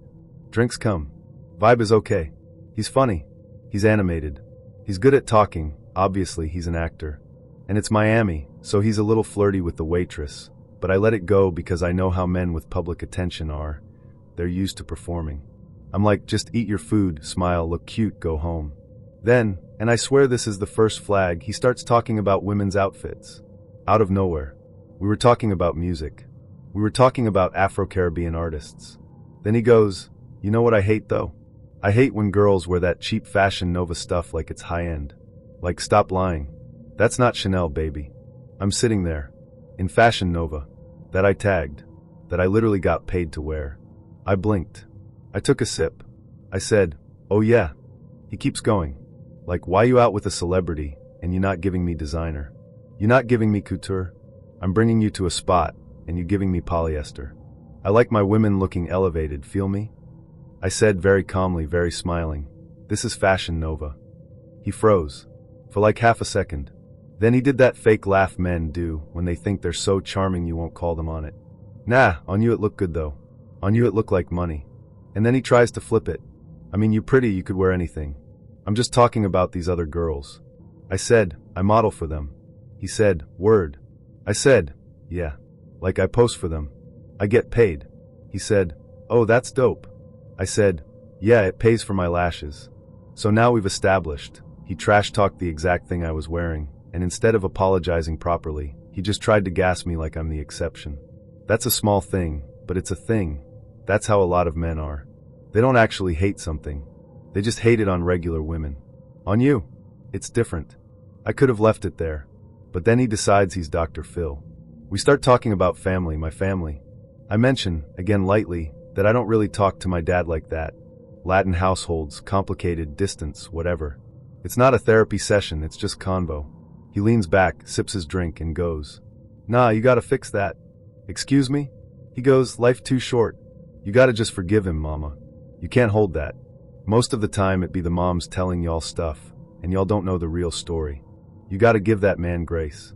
Drinks come. Vibe is okay. He's funny. He's animated. He's good at talking, obviously he's an actor. And it's Miami, so he's a little flirty with the waitress, but I let it go because I know how men with public attention are. They're used to performing. I'm like, just eat your food, smile, look cute, go home. Then, and I swear this is the first flag, he starts talking about women's outfits. Out of nowhere. We were talking about music. We were talking about Afro-Caribbean artists. Then he goes, you know what I hate though? I hate when girls wear that cheap Fashion Nova stuff like it's high-end. Like, stop lying. That's not Chanel, baby. I'm sitting there. In Fashion Nova. That I tagged. That I literally got paid to wear. I blinked. I took a sip. I said, oh yeah. He keeps going. Like, why you out with a celebrity, and you not giving me designer? You not giving me couture? I'm bringing you to a spot, and you giving me polyester. I like my women looking elevated, feel me? I said very calmly, very smiling, this is Fashion Nova. He froze. For like half a second. Then he did that fake laugh men do when they think they're so charming you won't call them on it. Nah, on you it looked good though. On you it looked like money. And then he tries to flip it. I mean, you pretty, you could wear anything. I'm just talking about these other girls. I said, I model for them. He said, word. I said, yeah. Like I post for them. I get paid. He said, oh, that's dope. I said, yeah, it pays for my lashes. So now we've established. He trash-talked the exact thing I was wearing, and instead of apologizing properly, he just tried to gas me like I'm the exception. That's a small thing, but it's a thing. That's how a lot of men are. They don't actually hate something. They just hate it on regular women. On you. It's different. I could have left it there. But then he decides he's Dr. Phil. We start talking about family, my family. I mention, again lightly, that I don't really talk to my dad like that. Latin households, complicated, distance, whatever. It's not a therapy session, it's just convo. He leans back, sips his drink, and goes, nah, you gotta fix that. Excuse me? He goes, life too short. You gotta just forgive him, mama. You can't hold that. Most of the time it be the moms telling y'all stuff, and y'all don't know the real story. You gotta give that man grace.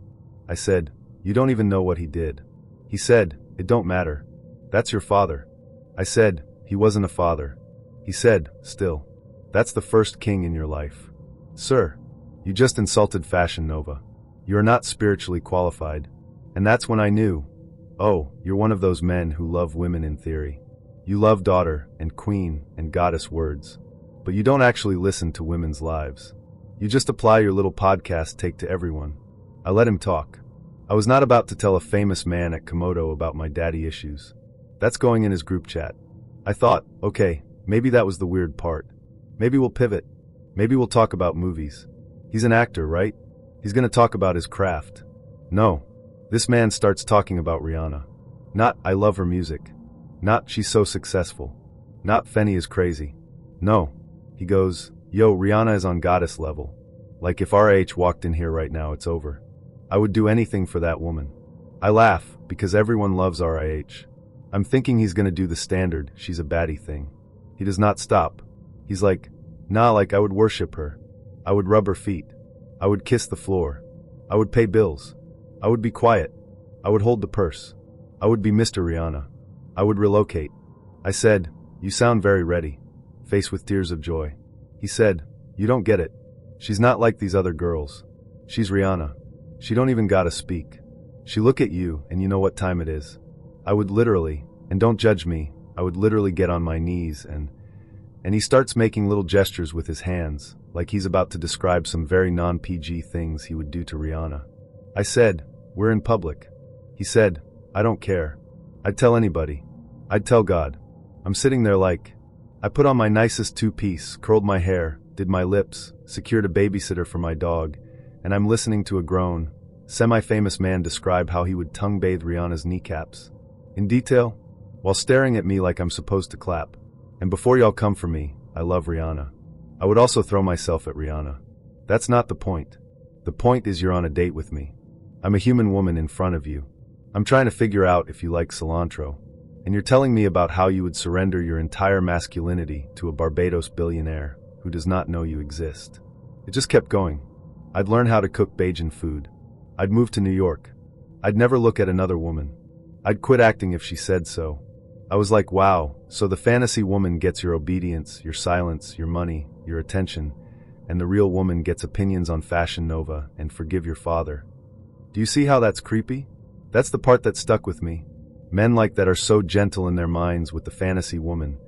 I said, you don't even know what he did. He said, it don't matter. That's your father. I said, he wasn't a father. He said, still. That's the first king in your life. Sir, you just insulted Fashion Nova. You are not spiritually qualified. And that's when I knew, Oh, you're one of those men who love women in theory. You love daughter and queen and goddess words. But you don't actually listen to women's lives. You just apply your little podcast take to everyone. I let him talk. I was not about to tell a famous man at Komodo about my daddy issues. That's going in his group chat. I thought, okay, maybe that was the weird part. Maybe we'll pivot. Maybe we'll talk about movies. He's an actor, right? He's gonna talk about his craft. No. This man starts talking about Rihanna. Not, I love her music. Not, she's so successful. Not, Fenny is crazy. No. He goes, yo, Rihanna is on goddess level. Like if RH walked in here right now, it's over. I would do anything for that woman. I laugh, because everyone loves RIH. I'm thinking he's gonna do the standard, she's a baddie thing. He does not stop. He's like, nah, like I would worship her. I would rub her feet. I would kiss the floor. I would pay bills. I would be quiet. I would hold the purse. I would be Mr. Rihanna. I would relocate. I said, you sound very ready. Face with tears of joy. He said, you don't get it. She's not like these other girls. She's Rihanna. She don't even gotta speak. She look at you and you know what time it is. I would literally, and don't judge me, I would literally get on my knees and he starts making little gestures with his hands, like he's about to describe some very non-PG things he would do to Rihanna. I said, we're in public. He said, I don't care. I'd tell anybody. I'd tell God. I'm sitting there like, I put on my nicest two-piece, curled my hair, did my lips, secured a babysitter for my dog, and I'm listening to a grown, semi-famous man describe how he would tongue-bathe Rihanna's kneecaps. In detail, while staring at me like I'm supposed to clap. And before y'all come for me, I love Rihanna. I would also throw myself at Rihanna. That's not the point. The point is you're on a date with me. I'm a human woman in front of you. I'm trying to figure out if you like cilantro. And you're telling me about how you would surrender your entire masculinity to a Barbados billionaire who does not know you exist. It just kept going. I'd learn how to cook Bajan food. I'd move to New York. I'd never look at another woman. I'd quit acting if she said so. I was like, wow, so the fantasy woman gets your obedience, your silence, your money, your attention, and the real woman gets opinions on Fashion Nova and Forgive Your Father. Do you see how that's creepy? That's the part that stuck with me. Men like that are so gentle in their minds with the fantasy woman,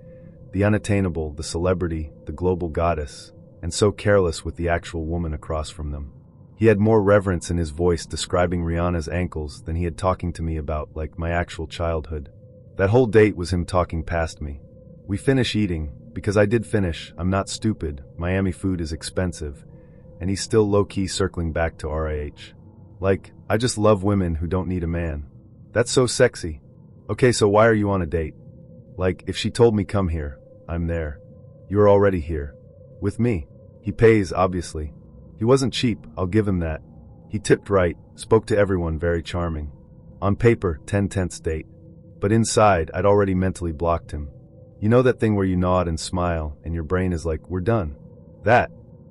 the unattainable, the celebrity, the global goddess, and so careless with the actual woman across from them. He had more reverence in his voice describing Rihanna's ankles than he had talking to me about, like, my actual childhood. That whole date was him talking past me. We finish eating, because I did finish, I'm not stupid, Miami food is expensive, and he's still low-key circling back to RIH. Like, I just love women who don't need a man. That's so sexy. Okay, so why are you on a date? Like, if she told me come here, I'm there. You're already here. With me. He pays, obviously. He wasn't cheap, I'll give him that. He tipped right, spoke to everyone very charming. On paper, 10/10 date. But inside, I'd already mentally blocked him. You know that thing where you nod and smile, and your brain is like, we're done. That.